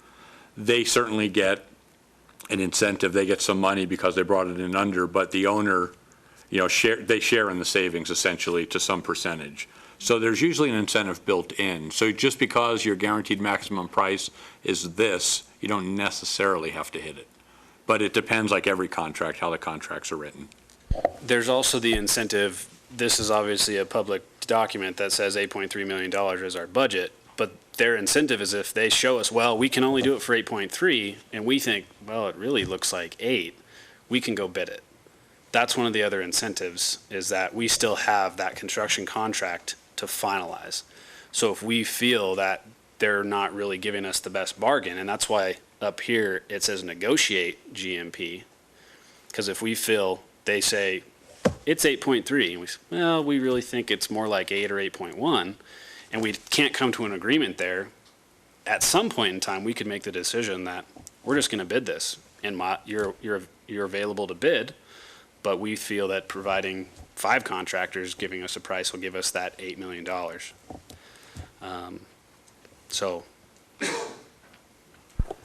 they certainly get an incentive. They get some money because they brought it in under, but the owner, they share in the savings essentially to some percentage. So there's usually an incentive built in. So just because your guaranteed maximum price is this, you don't necessarily have to hit it. But it depends, like every contract, how the contracts are written. There's also the incentive, this is obviously a public document that says $8.3 million is our budget, but their incentive is if they show us, well, we can only do it for 8.3, and we think, well, it really looks like 8, we can go bid it. That's one of the other incentives, is that we still have that construction contract to finalize. So if we feel that they're not really giving us the best bargain, and that's why up here it says negotiate GMP, because if we feel they say it's 8.3, and we say, well, we really think it's more like 8 or 8.1, and we can't come to an agreement there, at some point in time, we could make the decision that we're just going to bid this, and you're available to bid, but we feel that providing 5 contractors giving us a price will give us that $8 million. So.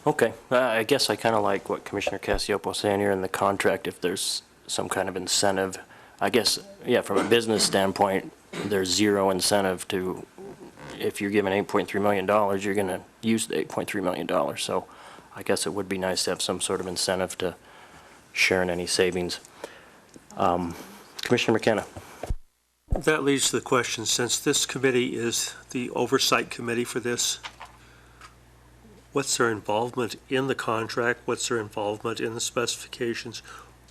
Okay, I guess I kind of like what Commissioner Cassiopo was saying here in the contract, if there's some kind of incentive. I guess, yeah, from a business standpoint, there's zero incentive to, if you're given $8.3 million, you're going to use the $8.3 million. So I guess it would be nice to have some sort of incentive to share in any savings. Commissioner McKenna. That leads to the question, since this committee is the oversight committee for this, what's their involvement in the contract? What's their involvement in the specifications?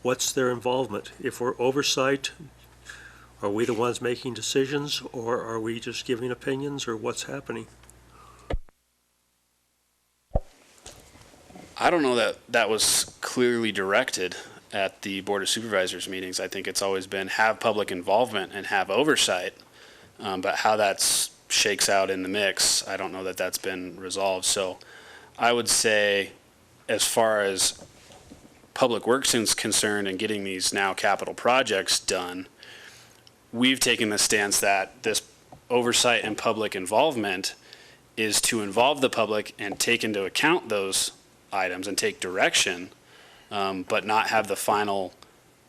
What's their involvement? If we're oversight, are we the ones making decisions, or are we just giving opinions, or what's happening? I don't know that that was clearly directed at the Board of Supervisors meetings. I think it's always been have public involvement and have oversight, but how that shakes out in the mix, I don't know that that's been resolved. So I would say, as far as Public Works is concerned and getting these now capital projects done, we've taken the stance that this oversight and public involvement is to involve the public and take into account those items and take direction, but not have the final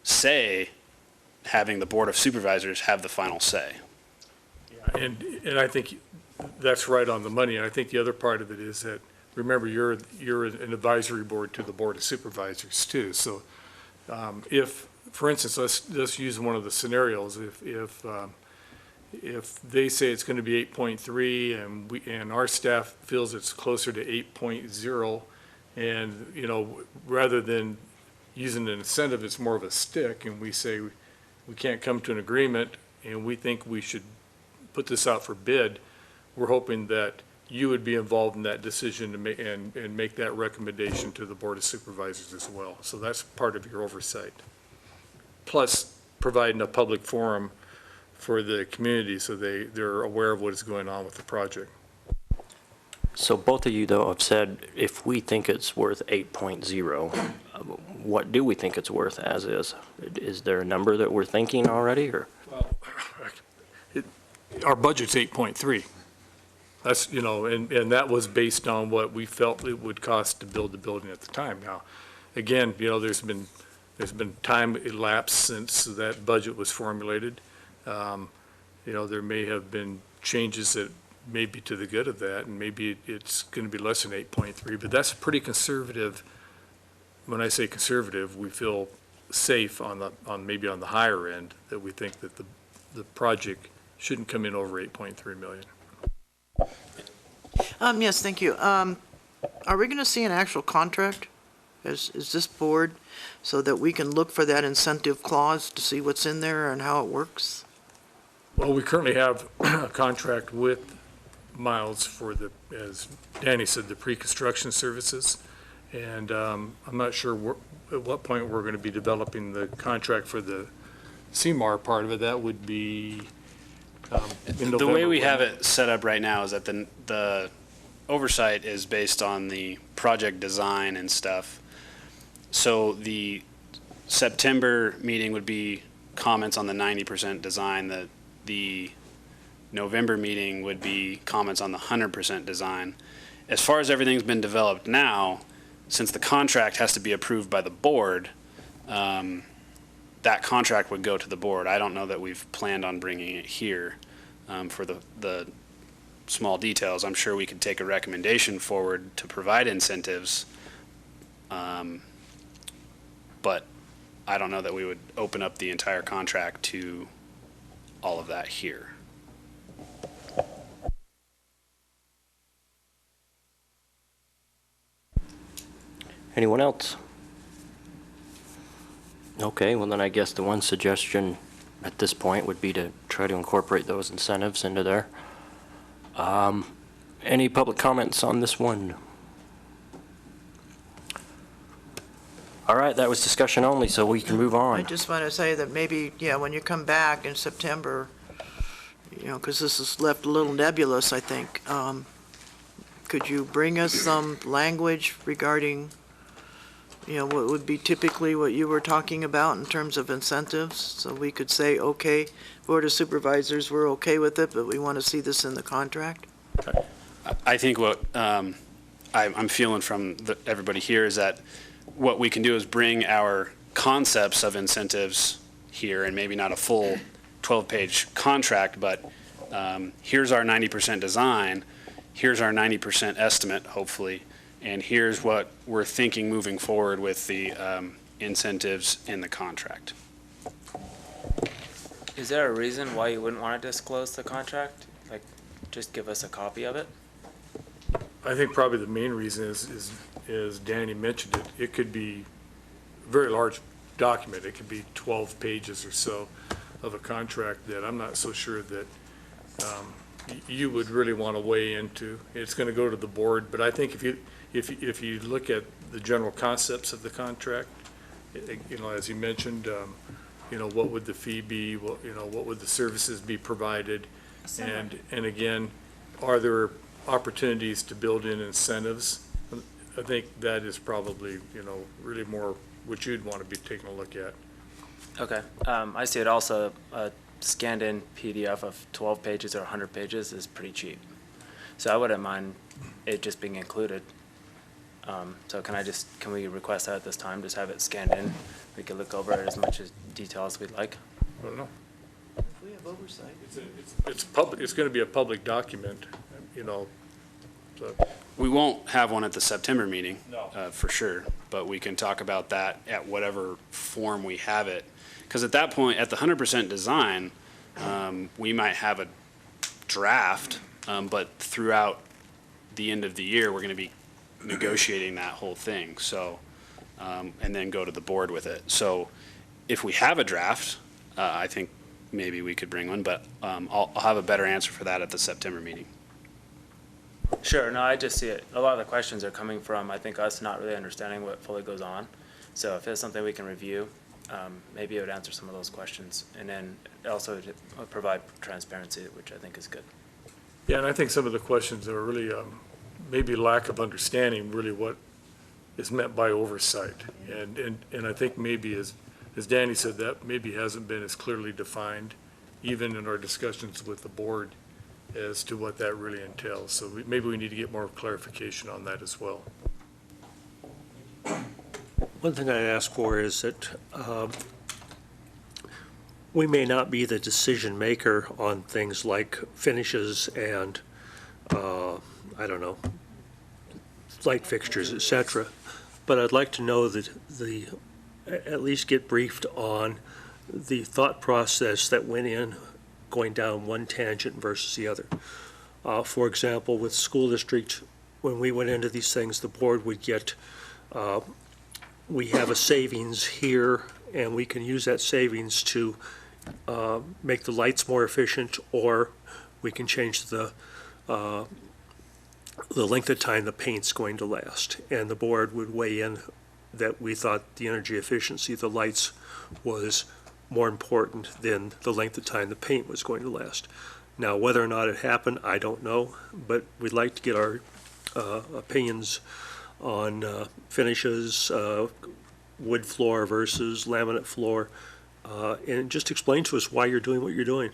say, having the Board of Supervisors have the final say. And I think that's right on the money. And I think the other part of it is that, remember, you're an advisory board to the Board of Supervisors too. So if, for instance, let's use one of the scenarios. If they say it's going to be 8.3 and our staff feels it's closer to 8.0, and, you know, rather than using an incentive, it's more of a stick, and we say we can't come to an agreement and we think we should put this out for bid, we're hoping that you would be involved in that decision to make, and make that recommendation to the Board of Supervisors as well. So that's part of your oversight. Plus providing a public forum for the community so they're aware of what is going on with the project. So both of you, though, have said if we think it's worth 8.0, what do we think it's worth as is? Is there a number that we're thinking already, or? Well, our budget's 8.3. That's, you know, and that was based on what we felt it would cost to build the building at the time. Now, again, you know, there's been time elapsed since that budget was formulated. You know, there may have been changes that may be to the good of that, and maybe it's going to be less than 8.3, but that's pretty conservative. When I say conservative, we feel safe on maybe on the higher end, that we think that the project shouldn't come in over 8.3 million. Yes, thank you. Are we going to see an actual contract as this board, so that we can look for that incentive clause to see what's in there and how it works? Well, we currently have a contract with Miles for the, as Danny said, the pre-construction services. And I'm not sure at what point we're going to be developing the contract for the CMAR part of it. That would be in November. The way we have it set up right now is that the oversight is based on the project design and stuff. So the September meeting would be comments on the 90% design. The November meeting would be comments on the 100% design. As far as everything's been developed now, since the contract has to be approved by the board, that contract would go to the board. I don't know that we've planned on bringing it here for the small details, I'm sure we could take a recommendation forward to provide incentives. But I don't know that we would open up the entire contract to all of that here. Anyone else? Okay, well then I guess the one suggestion at this point would be to try to incorporate those incentives into there. Any public comments on this one? All right, that was discussion only, so we can move I on. just want to say that maybe, yeah, when you come back in September, you know, because this is left a little nebulous, I think, could you bring us some language regarding, you know, what would be typically what you were talking about in terms of incentives? So we could say, okay, Board of Supervisors, we're okay with it, but we want to see this in the contract? I think what I'm feeling from everybody here is that what we can do is bring our concepts of incentives here, and maybe not a full 12-page contract, but here's our 90% design, here's our 90% estimate, hopefully, and here's what we're thinking moving forward with the incentives in the contract. Is there a reason why you wouldn't want to disclose the contract? Like, just give us a copy of it? I think probably the main reason is Danny mentioned it, it could be a very large document. It could be 12 pages or so of a contract that I'm not so sure that you would really want to weigh into. It's going to go to the board, but I think if you look at the general concepts of the contract, you know, as you mentioned, you know, what would the fee be? What, you know, what would the services be provided? And again, are there opportunities to build in incentives? I think that is probably, you know, really more what you'd want to be taking a look at. Okay. I see it also, a scanned in PDF of 12 pages or 100 pages is pretty cheap. So I wouldn't mind it just being included. So can we request that at this time? Just have it scanned in. We can look over it as much as detail as we'd like. I don't know. If we have oversight. It's public, it's going to be a public document, you know, so. We won't have one at the September meeting, No. for sure, but we can talk about that at whatever form we have it. Because at that point, at the 100% design, we might have a draft, but throughout the end of the year, we're going to be negotiating that whole thing, so, and then go to the board with it. So if we have a draft, I think maybe we could bring one, but I'll have a better answer for that at the September meeting. Sure, no, I just see it. A lot of the questions are coming from, I think, us not really understanding what fully goes on. So if it's something we can review, maybe it would answer some of those questions. And then also to provide transparency, which I think is good. Yeah, and I think some of the questions are really maybe lack of understanding really what is meant by oversight. And I think maybe as Danny said, that maybe hasn't been as clearly defined, even in our discussions with the board, as to what that really entails. So maybe we need to get more clarification on that as well. One thing I ask for is that we may not be the decision maker on things like finishes and, I don't know, light fixtures, et cetera. But I'd like to know that at least get briefed on the thought process that went in going down one tangent versus the other. For example, with school district, when we went into these things, the board would get, we have a savings here, and we can use that savings to make the lights more efficient, or we can change the length of time the paint's going to last. And the board would weigh in that we thought the energy efficiency of the lights was more important than the length of time the paint was going to last. Now, whether or not it happened, I don't know, but we'd like to get our opinions on finishes, wood floor versus laminate floor, and just explain to us why you're doing what you're doing.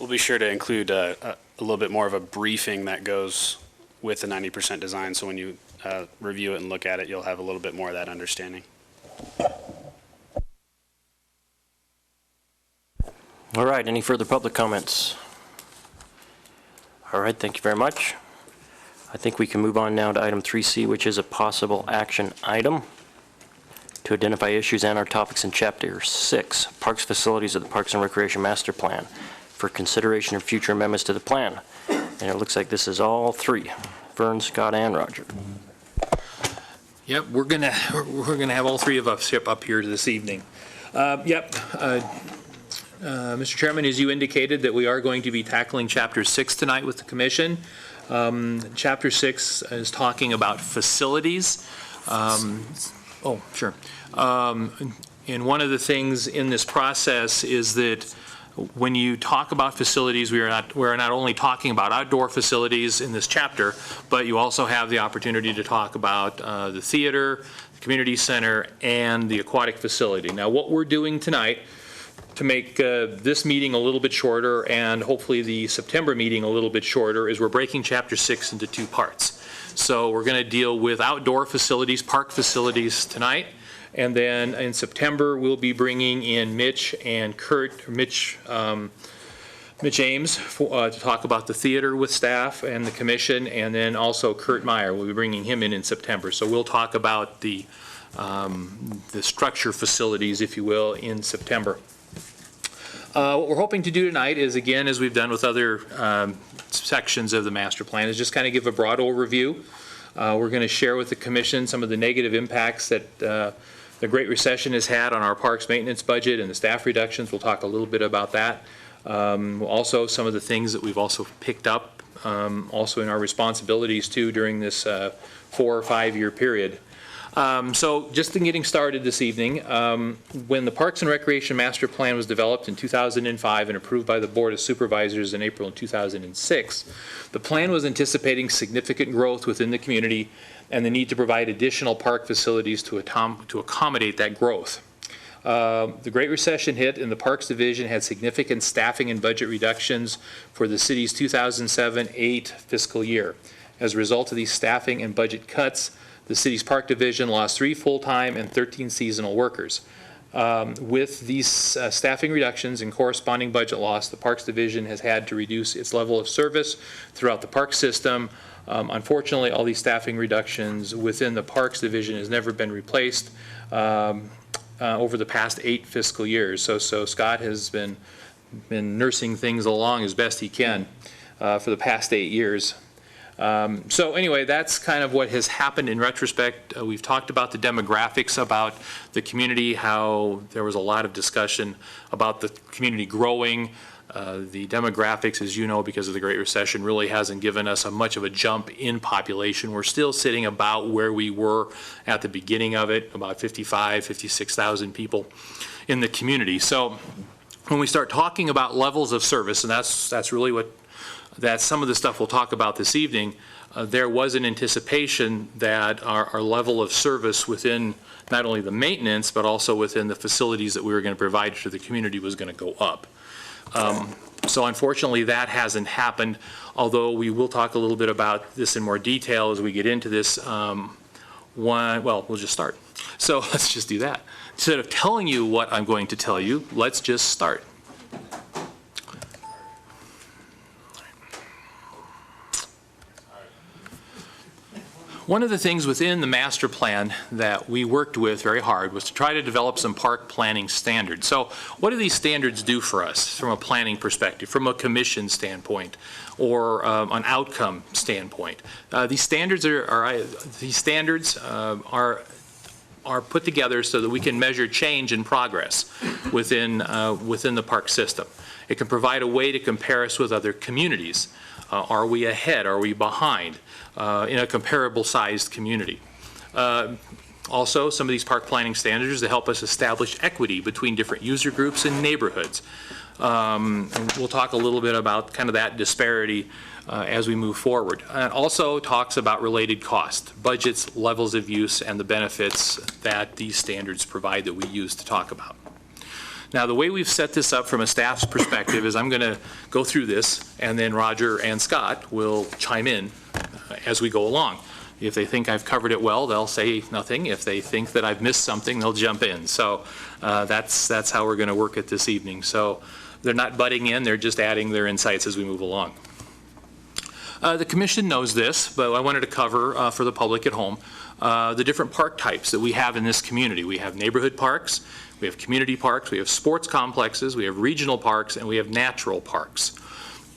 We'll be sure to include a little bit more of a briefing that goes with the 90% design, so when you review it and look at it, you'll have a little bit more of that understanding. All right, any further public comments? All right, thank you very much. I think we can move on now to item 3C, which is a possible action item to identify issues and our topics in Chapter 6, Parks Facilities of the Parks and Recreation Master Plan, for consideration of future amendments to the plan. And it looks like this is all three, Vern, Scott, and Roger. Yep, we're gonna have all three of us up here this evening. Mr. Chairman, as you indicated, that we are going to be tackling Chapter 6 tonight with the commission. Chapter 6 is talking about facilities. Sure. And one of the things in this process is that when you talk about facilities, we're not only talking about outdoor facilities in this chapter, but you also have the opportunity to talk about the theater, the community center, and the aquatic facility. Now, what we're doing tonight to make this meeting a little bit shorter and hopefully the September meeting a little bit shorter is we're breaking Chapter 6 into two parts. So we're going to deal with outdoor facilities, park facilities tonight. And then in September, we'll be bringing in Mitch and Mitch Ames to talk about the theater with staff and the commission, and then also Kurt Meyer. We'll be bringing him in September. So we'll talk about the structure facilities, if you will, in September. What we're hoping to do tonight is, again, as we've done with other sections of the master plan, is just kind of give a broad overview. We're going to share with the commission some of the negative impacts that the Great Recession has had on our parks maintenance budget and the staff reductions. We'll talk a little bit about that. Also, some of the things that we've also picked up also in our responsibilities too during this 4 or 5 year period. So just in getting started this evening, when the Parks and Recreation Master Plan was developed in 2005 and approved by the Board of Supervisors in April of 2006, the plan was anticipating significant growth within the community and the need to provide additional park facilities to accommodate that growth. The Great Recession hit and the Parks Division had significant staffing and budget reductions for the city's 2007-08 fiscal year. As a result of these staffing and budget cuts, the city's Park Division lost 3 full-time and 13 seasonal workers. With these staffing reductions and corresponding budget loss, the Parks Division has had to reduce its level of service throughout the park system. Unfortunately, all these staffing reductions within the Parks Division has never been replaced over the past 8 fiscal years. So Scott has been nursing things along as best he can for the past 8 years. So anyway, that's kind of what has happened in retrospect. We've talked about the demographics about the community, how there was a lot of discussion about the community growing. The demographics, as you know, because of the Great Recession, really hasn't given us much of a jump in population. We're still sitting about where we were at the beginning of it, about 56,000 people in the community. So when we start talking about levels of service, and that's really that's some of the stuff we'll talk about this evening, there was an anticipation that our level of service within not only the maintenance, but also within the facilities that we were going to provide to the community was going to go up. So unfortunately, that hasn't happened, although we will talk a little bit about this in more detail as we get into this. We'll just start. So let's just do that. Instead of telling you what I'm going to tell you, let's just start. One of the things within the master plan that we worked with very hard was to try to develop some park planning standards. So what do these standards do for us from a planning perspective, from a commission standpoint, or an outcome standpoint? These standards are put together so that we can measure change and progress within the park system. It can provide a way to compare us with other communities. Are we ahead? Are we behind in a comparable sized community? Also, some of these park planning standards that help us establish equity between different user groups and neighborhoods. And we'll talk a little bit about kind of that disparity as we move forward. And also talks about related costs, budgets, levels of use, and the benefits that these standards provide that we use to talk about. Now, the way we've set this up from a staff's perspective is I'm going to go through this, and then Roger and Scott will chime in as we go along. If they think I've covered it well, they'll say nothing. If they think that I've missed something, they'll jump in. So that's how we're going to work it this evening. So they're not butting in, they're just adding their insights as we move along. The commission knows this, but I wanted to cover for the public at home the different park types that we have in this community. We have neighborhood parks, we have community parks, we have sports complexes, we have regional parks, and we have natural parks.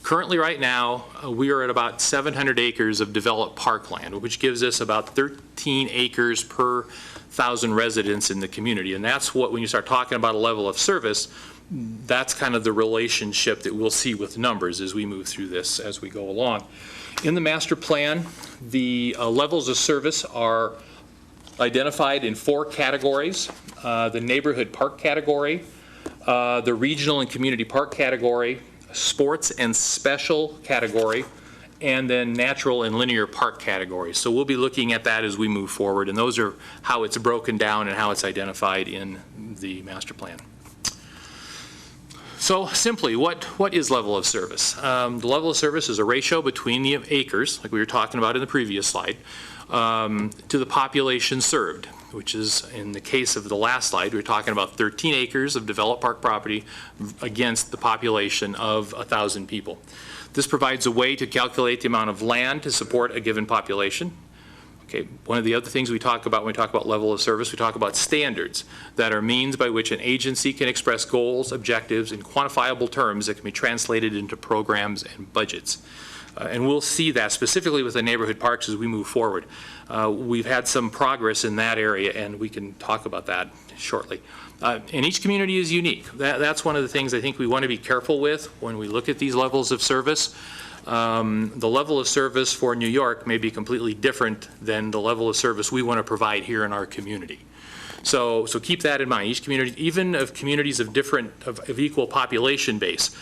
Currently, right now, we are at about 700 acres of developed parkland, which gives us about 13 acres per 1,000 residents in the community. And that's what, when you start talking about a level of service, that's kind of the relationship that we'll see with numbers as we move through this as we go along. In the master plan, the levels of service are identified in 4 categories. The neighborhood park category, the regional and community park category, sports and special category, and then natural and linear park categories. So we'll be looking at that as we move forward, and those are how it's broken down and how it's identified in the master plan. So simply, what is level of service? The level of service is a ratio between the acres, like we were talking about in the previous slide, to the population served, which is, in the case of the last slide, we're talking about 13 acres of developed park property against the population of 1,000 people. This provides a way to calculate the amount of land to support a given population. Okay, one of the other things we talk about when we talk about level of service, we talk about standards that are means by which an agency can express goals, objectives, in quantifiable terms that can be translated into programs and budgets. And we'll see that specifically with the neighborhood parks as we move forward. We've had some progress in that area, and we can talk about that shortly. And each community is unique. That's one of the things I think we want to be careful with when we look at these levels of service. The level of service for New York may be completely different than the level of service we want to provide here in our community. So keep that in mind. Each community, even of communities of equal population base,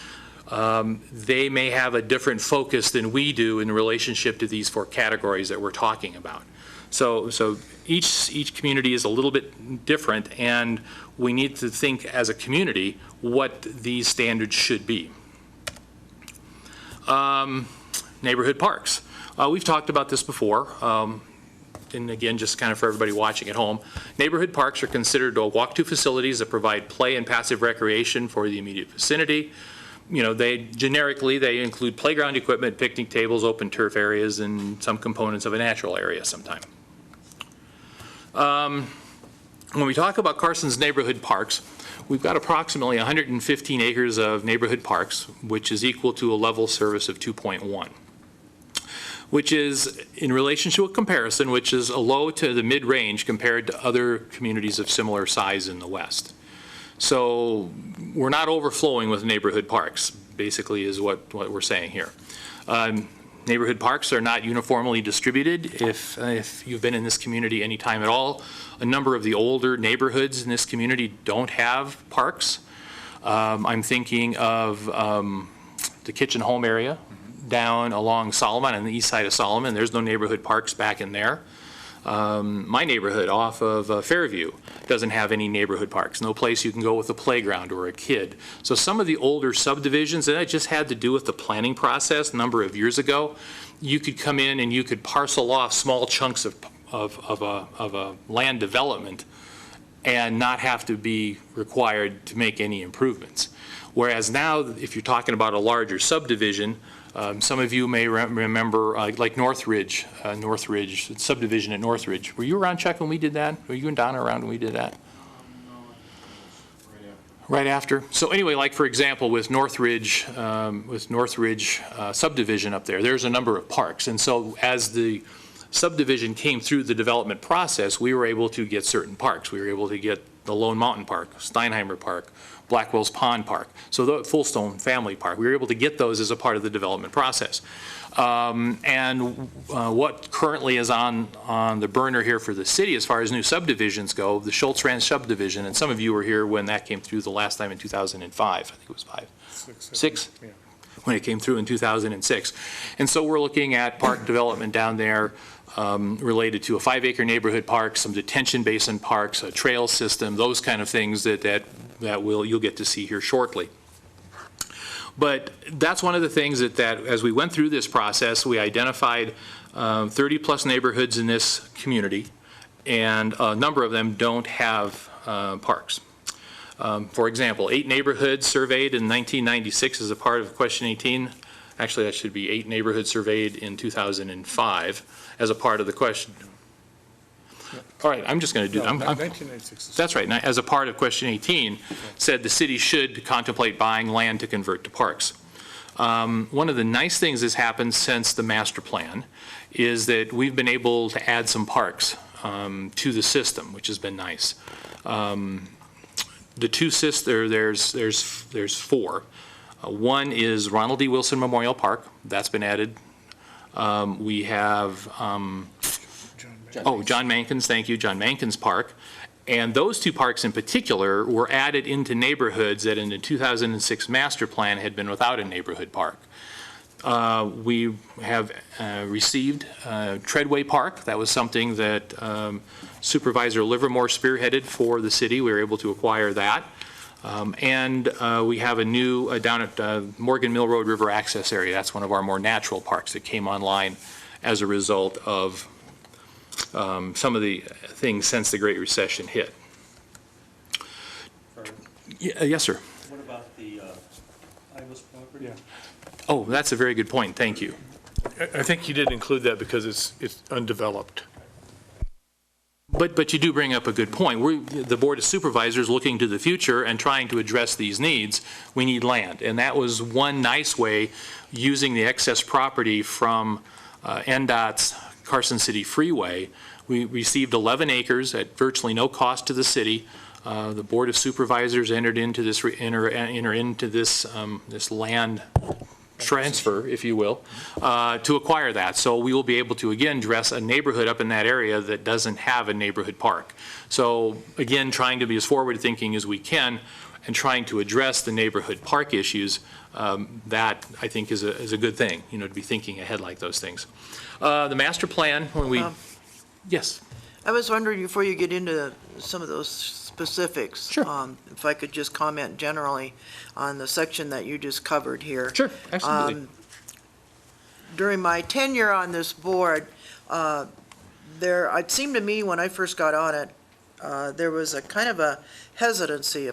they may have a different focus than we do in relationship to these 4 categories that we're talking about. So each community is a little bit different, and we need to think as a community what these standards should be. Neighborhood parks. We've talked about this before, and again, just kind of for everybody watching at home. Neighborhood parks are considered walk-to facilities that provide play and passive recreation for the immediate vicinity. You know, generically they include playground equipment, picnic tables, open turf areas, and some components of a natural area sometime. When we talk about Carson's neighborhood parks, we've got approximately 115 acres of neighborhood parks, which is equal to a level service of 2.1, which is in relation to a comparison, which is a low to the mid-range compared to other communities of similar size in the West. So we're not overflowing with neighborhood parks, basically is what we're saying here. Neighborhood parks are not uniformly distributed. If you've been in this community any time at all, a number of the older neighborhoods in this community don't have parks. I'm thinking of the Kitchen Home area down along Solomon, on the east side of Solomon. There's no neighborhood parks back in there. My neighborhood off of Fairview doesn't have any neighborhood parks, no place you can go with a playground or a kid. So some of the older subdivisions, and that just had to do with the planning process a number of years ago, you could come in and you could parcel off small chunks of a land development and not have to be required to make any improvements. Whereas now, if you're talking about a larger subdivision, some of you may remember like Northridge subdivision at Northridge. Were you around, Chuck, when we did that? Were you and Donna around when we did that? Right after. So anyway, like for example, with Northridge subdivision up there, there's a number of parks. And so as the subdivision came through the development process, we were able to get certain parks. We were able to get the Lone Mountain Park, Steinheimer Park, Blackwell's Pond Park, so the Fullstone Family Park. We were able to get those as a part of the development process. What currently is on the burner here for the city as far as new subdivisions go, the Schultz Ranch subdivision, and some of you were here when that came through the last time in 2005. I think it was six? Yeah. When it came through in 2006. And so we're looking at park development down there related to a 5-acre neighborhood park, some detention basin parks, a trail system, those kind of things that you'll get to see here shortly. But that's one of the things that as we went through this process, we identified 30 plus neighborhoods in this community, and a number of them don't have parks. For example, 8 neighborhoods surveyed in 1996 as a part of Question 18 Actually, that should be 8 neighborhoods surveyed in 2005 as a part of the question. All right, I'm just going to do, No, I'm, 1996 is- that's right. Now, as a part of question 18, said the city should contemplate buying land to convert to parks. One of the nice things that's happened since the master plan is that we've been able to add some parks to the system, which has been nice. The two there's 4. One is Ronald D. Wilson Memorial Park. That's been added. We have John Mankins, thank you, John Mankins Park. And those 2 parks in particular were added into neighborhoods that in the 2006 master plan had been without a neighborhood park. We have received Treadway Park. That was something that Supervisor Livermore spearheaded for the city. We were able to acquire that. And we have a new, down at Morgan Mill Road River Access Area. That's one of our more natural parks that came online as a result of some of the things since the Great Recession hit. Yes, sir. What about the Ivas property? Yeah. Oh, that's a very good point. Thank you. I think he did include that because it's undeveloped. But you do bring up a good point. The Board of Supervisors looking to the future and trying to address these needs, we need land. And that was one nice way, using the excess property from NDOT's Carson City Freeway. We received 11 acres at virtually no cost to the city. The Board of Supervisors entered into this, enter into this, this land transfer, if you will, to acquire that. So we will be able to, again, address a neighborhood up in that area that doesn't have a neighborhood park. So again, trying to be as forward-thinking as we can and trying to address the neighborhood park issues, that I think is a good thing, you know, to be thinking ahead like those things. The master plan, when we, yes. I was wondering, before you get into some of those specifics, Sure. If I could just comment generally on the section that you just covered here. Sure, absolutely. During my tenure on this board, it seemed to me when I first got on it, there was a kind of a hesitancy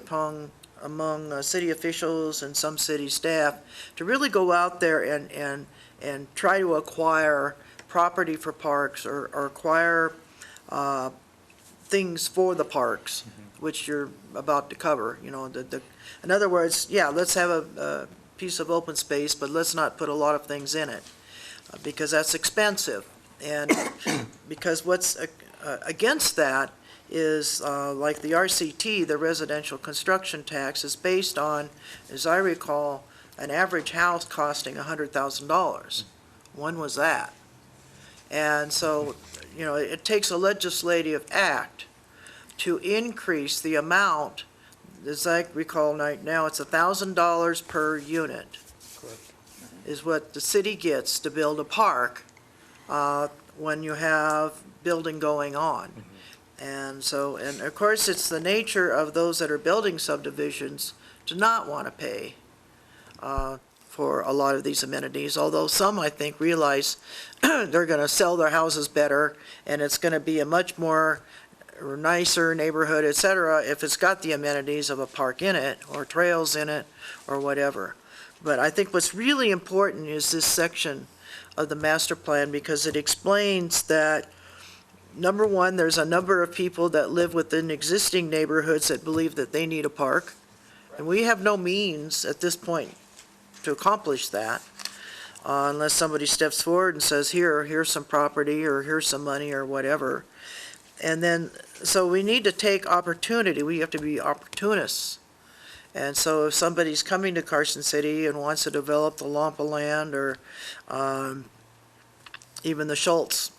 among city officials and some city staff to really go out there and try to acquire property for parks or acquire things for the parks, which you're about to cover. You know, in other words, yeah, let's have a piece of open space, but let's not put a lot of things in it, because that's expensive. And because what's against that is, like the RCT, the residential construction tax, is based on, as I recall, an average house costing $100,000. When was that? And so, you know, it takes a legislative act to increase the amount. As I recall right now, it's $1,000 per unit. Correct. Is what the city gets to build a park when you have building going on. And so, and of course, it's the nature of those that are building subdivisions to not want to pay for a lot of these amenities, although some, I think, realize they're going to sell their houses better, and it's going to be a much more nicer neighborhood, et cetera, if it's got the amenities of a park in it, or trails in it, or whatever. But I think what's really important is this section of the master plan, because it explains that, number one, there's a number of people that live within existing neighborhoods that believe that they need a park, and we have no means at this point to accomplish that, unless somebody steps forward and says, here's some property, or here's some money, or whatever. And then, so we need to take opportunity. We have to be opportunists. And so if somebody's coming to Carson City and wants to develop the lump of land, or even the Schultz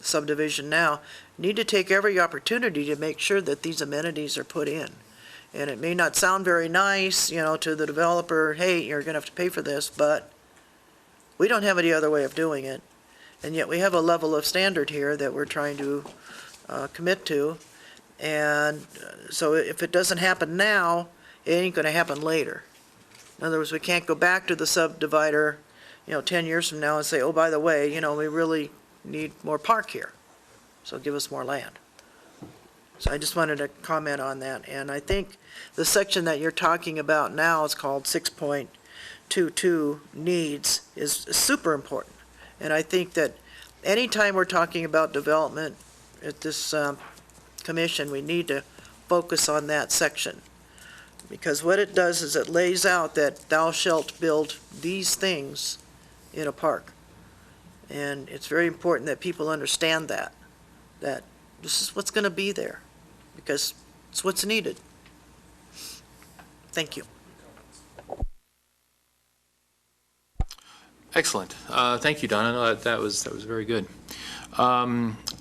subdivision now, need to take every opportunity to make sure that these amenities are put in. And it may not sound very nice, you know, to the developer, hey, you're going to have to pay for this, but we don't have any other way of doing it. And yet we have a level of standard here that we're trying to commit to. And so if it doesn't happen now, it ain't going to happen later. In other words, we can't go back to the subdivider, 10 years from now and say, oh, by the way, we really need more park here, so give us more land. So I just wanted to comment on that. And I think the section that you're talking about now is called 6.2 2.22 needs is super important. And I think that anytime we're talking about development at this commission, we need to focus on that section. Because what it does is it lays out that thou shalt build these things in a park. And it's very important that people understand that this is what's going to be there, because it's what's needed. Thank you. Excellent. Thank you, Donna. No, that was very good.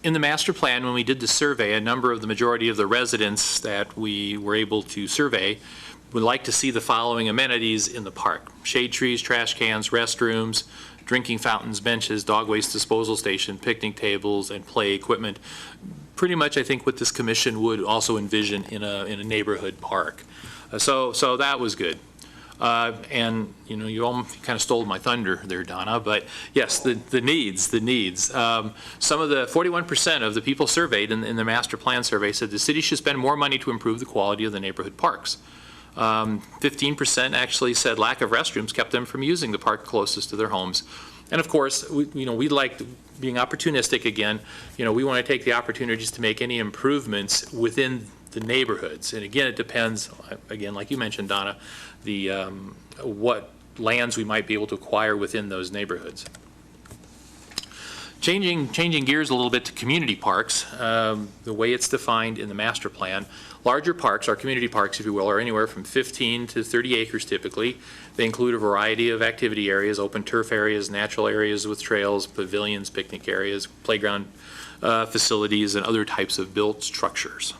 In the master plan, when we did the survey, the majority of the residents that we were able to survey would like to see the following amenities in the park: shade trees, trash cans, restrooms, drinking fountains, benches, dog waste disposal station, picnic tables, and play equipment. Pretty much, I think, what this commission would also envision in a neighborhood park. So that was good. And you almost kind of stole my thunder there, Donna, but yes, the needs. Some of the 41% of the people surveyed in the master plan survey said the city should spend more money to improve the quality of the neighborhood parks. 15% actually said lack of restrooms kept them from using the park closest to their homes. And of course, we like being opportunistic again. We want to take the opportunities to make any improvements within the neighborhoods. And again, it depends, again, like you mentioned, Donna, what lands we might be able to acquire within those neighborhoods. Changing gears a little bit to community parks, the way it's defined in the master plan. Larger parks, our community parks, if you will, are anywhere from 15 to 30 acres typically. They include a variety of activity areas, open turf areas, natural areas with trails, pavilions, picnic areas, playground facilities, and other types of built structures.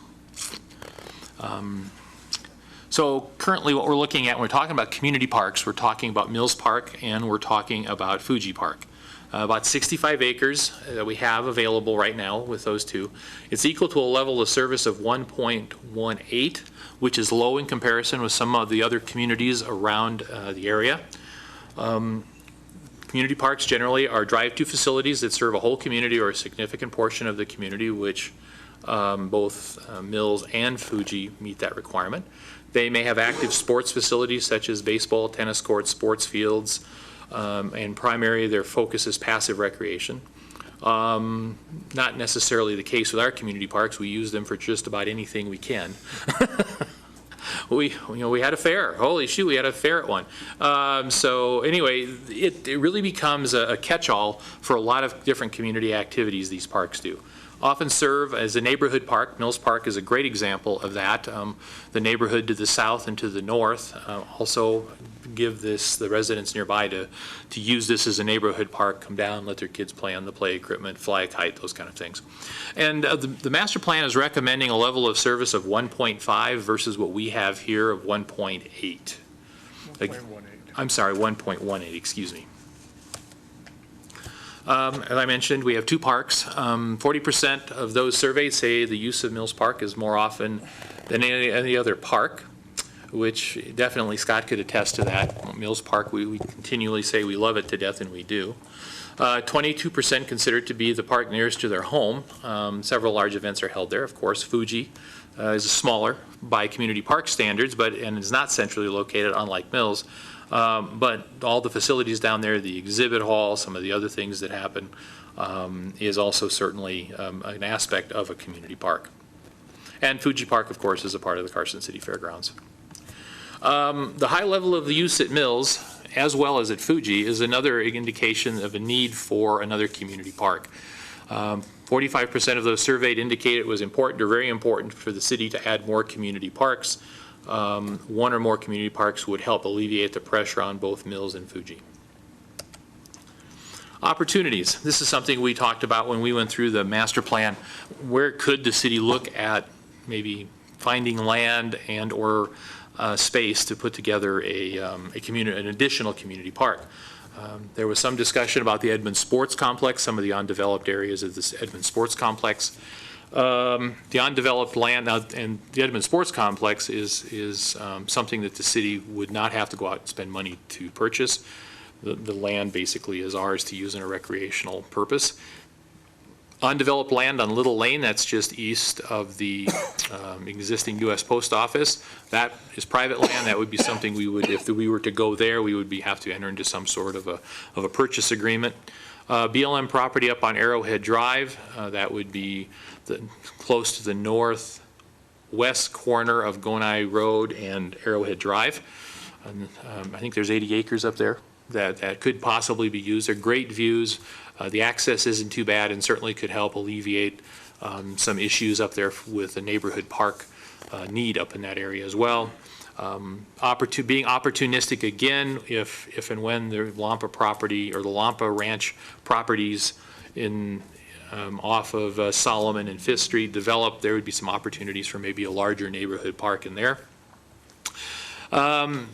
So currently what we're looking at when we're talking about community parks, we're talking about Mills Park and we're talking about Fuji Park. About 65 acres that we have available right now with those two. It's equal to a level of service of 1.18, which is low in comparison with some of the other communities around the area. Community parks generally are drive-to facilities that serve a whole community or a significant portion of the community, which both Mills and Fuji meet that requirement. They may have active sports facilities such as baseball, tennis courts, sports fields, and primarily their focus is passive recreation. Not necessarily the case with our community parks. We use them for just about anything we can. We had a fair. Holy shoot, we had a fair at one. So anyway, it really becomes a catch-all for a lot of different community activities these parks do. Often serve as a neighborhood park. Mills Park is a great example of that. The neighborhood to the south and to the north also give the residents nearby to use this as a neighborhood park, come down, let their kids play on the play equipment, fly a kite, those kind of things. And the master plan is recommending a level of service of 1.5 versus what we have here of 1.8. 1.18. I'm sorry, 1.18, excuse me. As I mentioned, we have two parks. 40% of those surveyed say the use of Mills Park is more often than any other park, which definitely Scott could attest to that. Mills Park, we continually say we love it to death, and we do. 22% consider it to be the park nearest to their home. Several large events are held there. Of course, Fuji is smaller by community park standards, and is not centrally located, unlike Mills. But all the facilities down there, the exhibit hall, some of the other things that happen, is also certainly an aspect of a community park. And Fuji Park, of course, is a part of the Carson City Fairgrounds. The high level of the use at Mills, as well as at Fuji, is another indication of a need for another community park. 45% of those surveyed indicate it was important or very important for the city to add more community parks. One or more community parks would help alleviate the pressure on both Mills and Fuji. Opportunities. This is something we talked about when we went through the master plan. Where could the city look at maybe finding land and or space to put together an additional community park? There was some discussion about the Edmund Sports Complex, some of the undeveloped areas of this Edmund Sports Complex. The undeveloped land now, and the Edmund Sports Complex is something that the city would not have to go out and spend money to purchase. The land basically is ours to use in a recreational purpose. Undeveloped land on Little Lane, that's just east of the existing U.S. Post Office. That is private land. That would be something we would, if we were to go there, we would have to enter into some sort of a purchase agreement. BLM property up on Arrowhead Drive, that would be close to the northwest corner of Gonai Road and Arrowhead Drive. And, I think there's 80 acres up there that could possibly be used. They're great views. The access isn't too bad and certainly could help alleviate some issues up there with the neighborhood park need up in that area as well. Being opportunistic again, if and when the Lampa property or the Lampa Ranch properties off of Solomon and Fifth Street develop, there would be some opportunities for maybe a larger neighborhood park in there.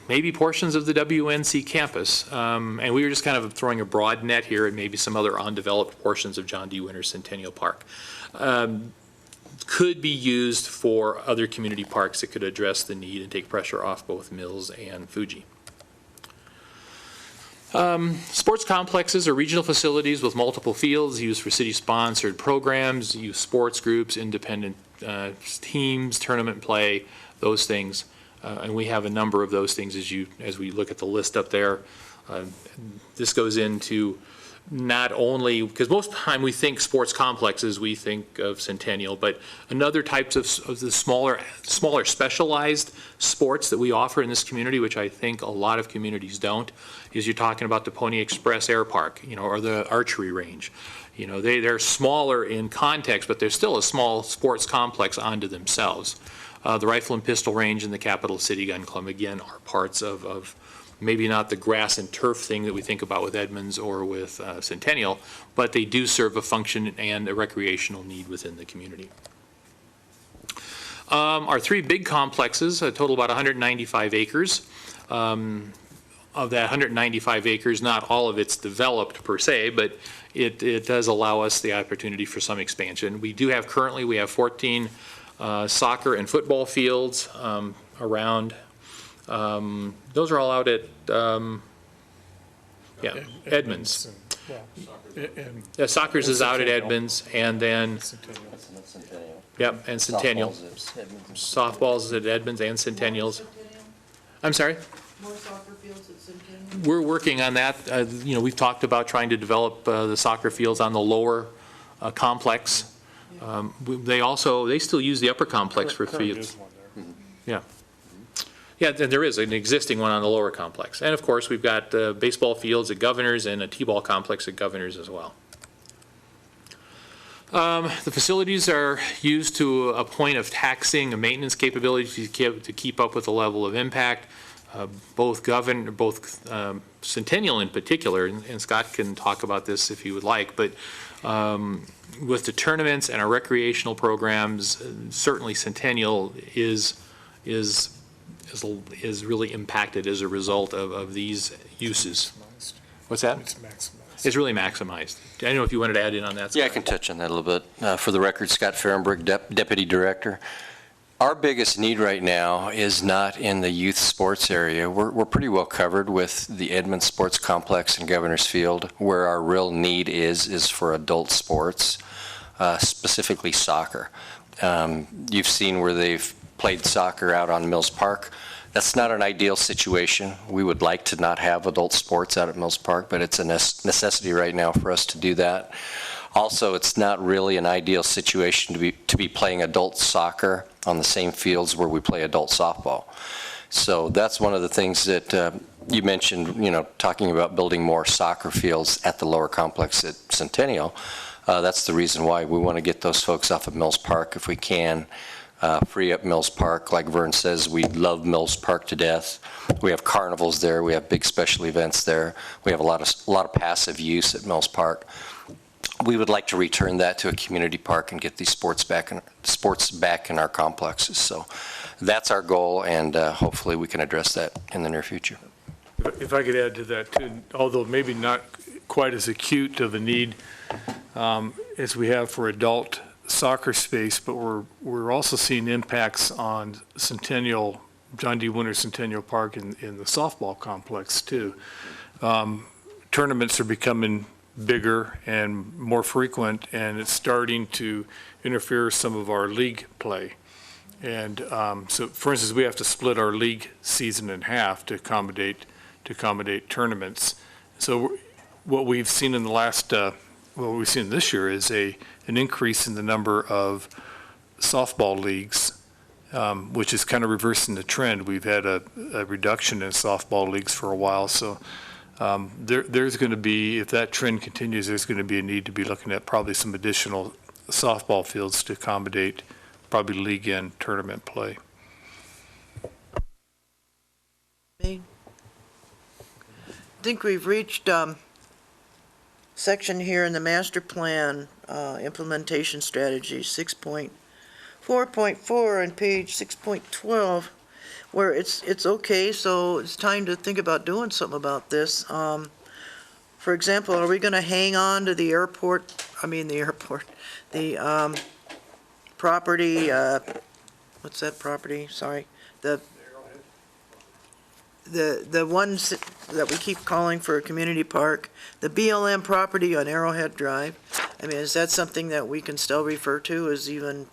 Maybe portions of the WNC campus. And we were just kind of throwing a broad net here and maybe some other undeveloped portions of John D. Winter Centennial Park. Could be used for other community parks that could address the need and take pressure off both Mills and Fuji. Sports complexes are regional facilities with multiple fields used for city-sponsored programs, youth sports groups, independent teams, tournament play, those things. And we have a number of those things as we look at the list up there. This goes into not only, because most of the time we think sports complexes, we think of Centennial, but another types of the smaller specialized sports that we offer in this community, which I think a lot of communities don't, is you're talking about the Pony Express Air Park, or the archery range. They're smaller in context, but they're still a small sports complex unto themselves. The Rifle and Pistol Range and the Capital City Gun Club, again, are parts of maybe not the grass and turf thing that we think about with Edmonds or with Centennial, but they do serve a function and a recreational need within the community. Our three big complexes total about 195 acres. Of that 195 acres, not all of it's developed per se, but it does allow us the opportunity for some expansion. We do have currently, we have 14 soccer and football fields around. Those are all out at Edmonds. Soccer's is out at Edmonds, and then and Centennial. Softball's at Edmonds and Centennial's. I'm sorry? More soccer fields at Centennial? We're working on that. We've talked about trying to develop the soccer fields on the lower complex. They still use the upper complex for fields. Yeah. Yeah, there is an existing one on the lower complex. And of course, we've got baseball fields at Governors and a T-ball complex at Governors as well. The facilities are used to a point of taxing and maintenance capability to keep up with the level of impact. Both Centennial in particular, and Scott can talk about this if he would like, but with the tournaments and our recreational programs, certainly Centennial is really impacted as a result of these uses. What's that? It's maximized. It's really maximized. I don't know if you wanted to add in on that, Scott. Yeah, I can touch on that a little bit. For the record, Scott Fehrenberg, Deputy Director. Our biggest need right now is not in the youth sports area. We're pretty well covered with the Edmonds Sports Complex and Governor's Field. Where our real need is for adult sports, specifically soccer. You've seen where they've played soccer out on Mills Park. That's not an ideal situation. We would like to not have adult sports out at Mills Park, but it's a necessity right now for us to do that. Also, it's not really an ideal situation to be playing adult soccer on the same fields where we play adult softball. So that's one of the things that you mentioned, talking about building more soccer fields at the lower complex at Centennial. That's the reason why we want to get those folks off of Mills Park if we can. Free up Mills Park. Like Vern says, we love Mills Park to death. We have carnivals there. We have big special events there. We have a lot of passive use at Mills Park. We would like to return that to a community park and get these sports back in our complexes. So that's our goal, and hopefully we can address that in the near future. If I could add to that too, although maybe not quite as acute of a need as we have for adult soccer space, but we're also seeing impacts on Centennial, John D. Winter Centennial Park in the softball complex too. Tournaments are becoming bigger and more frequent, and it's starting to interfere with some of our league play. And so, for instance, we have to split our league season in half to accommodate tournaments. So what we've seen in the last, what we've seen this year is an increase in the number of softball leagues, which is kind of reversing the trend. We've had a reduction in softball leagues for a while, so there's going to be, if that trend continues, there's going to be a need to be looking at probably some additional softball fields to accommodate probably league and tournament play. I think we've reached section here in the master plan implementation strategy 6.4.4 on page 6.12, where it's okay, so it's time to think about doing something about this. For example, are we going to hang on to the property, what's that property? Sorry. The ones that we keep calling for a community park, the BLM property on Arrowhead Drive. I mean, is that something that we can still refer to as even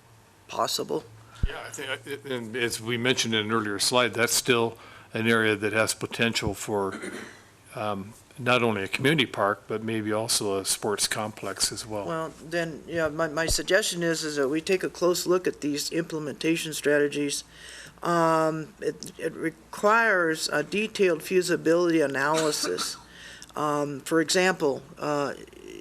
possible? Yeah, I think, and as we mentioned in an earlier slide, that's still an area that has potential for not only a community park, but maybe also a sports complex as well. Well, then, yeah, my suggestion is that we take a close look at these implementation strategies. It requires a detailed feasibility analysis. For example,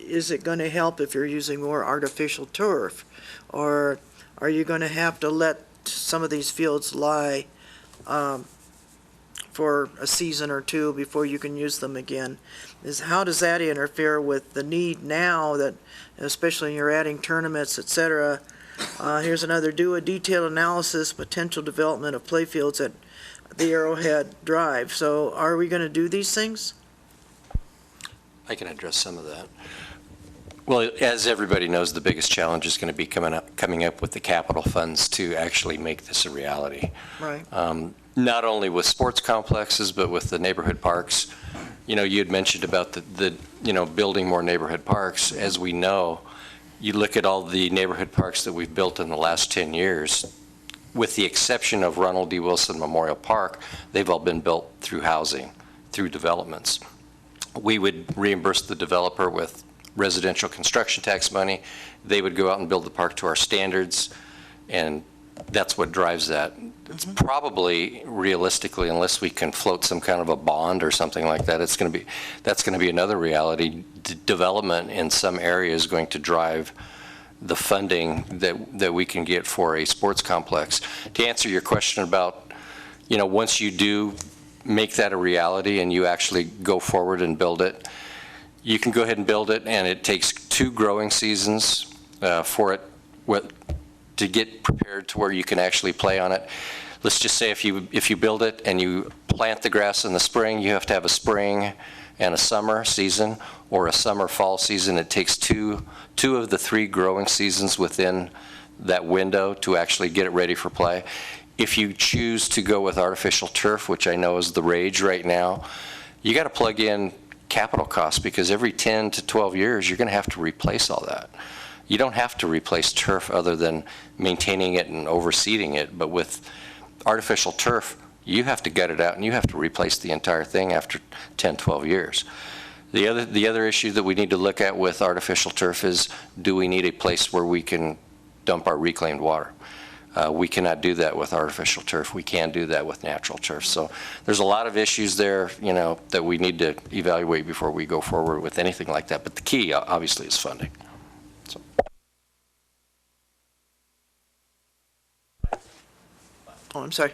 is it going to help if you're using more artificial turf? Or are you going to have to let some of these fields lie for a season or two before you can use them again? How does that interfere with the need now that, especially when you're adding tournaments, et cetera? Here's another: do a detailed analysis, potential development of playfields at the Arrowhead Drive. So are we going to do these things? I can address some of that. Well, as everybody knows, the biggest challenge is going to be coming up with the capital funds to actually make this a reality. Right. Not only with sports complexes, but with the neighborhood parks. You know, you had mentioned about the building more neighborhood parks. As we know, you look at all the neighborhood parks that we've built in the last 10 years, with the exception of Ronald D. Wilson Memorial Park, they've all been built through housing, through developments. We would reimburse the developer with residential construction tax money. They would go out and build the park to our standards, and that's what drives that. It's probably, realistically, unless we can float some kind of a bond or something like that, that's going to be another reality. Development in some area is going to drive the funding that we can get for a sports complex. To answer your question about, once you do make that a reality and you actually go forward and build it, you can go ahead and build it, and it takes 2 growing seasons for it to get prepared to where you can actually play on it. Let's just say if you build it and you plant the grass in the spring, you have to have a spring and a summer season, or a summer-fall season. It takes two of the 3 growing seasons within that window to actually get it ready for play. If you choose to go with artificial turf, which I know is the rage right now, you got to plug in capital costs, because every 10 to 12 years you're going to have to replace all that. You don't have to replace turf other than maintaining it and overseeding it, but with artificial turf, you have to gut it out and you have to replace the entire thing after 10, 12 years. The other issue that we need to look at with artificial turf is, do we need a place where we can dump our reclaimed water? We cannot do that with artificial turf. We can do that with natural turf. So there's a lot of issues there, that we need to evaluate before we go forward with anything like that. But the key, obviously, is funding. So. Oh, I'm sorry.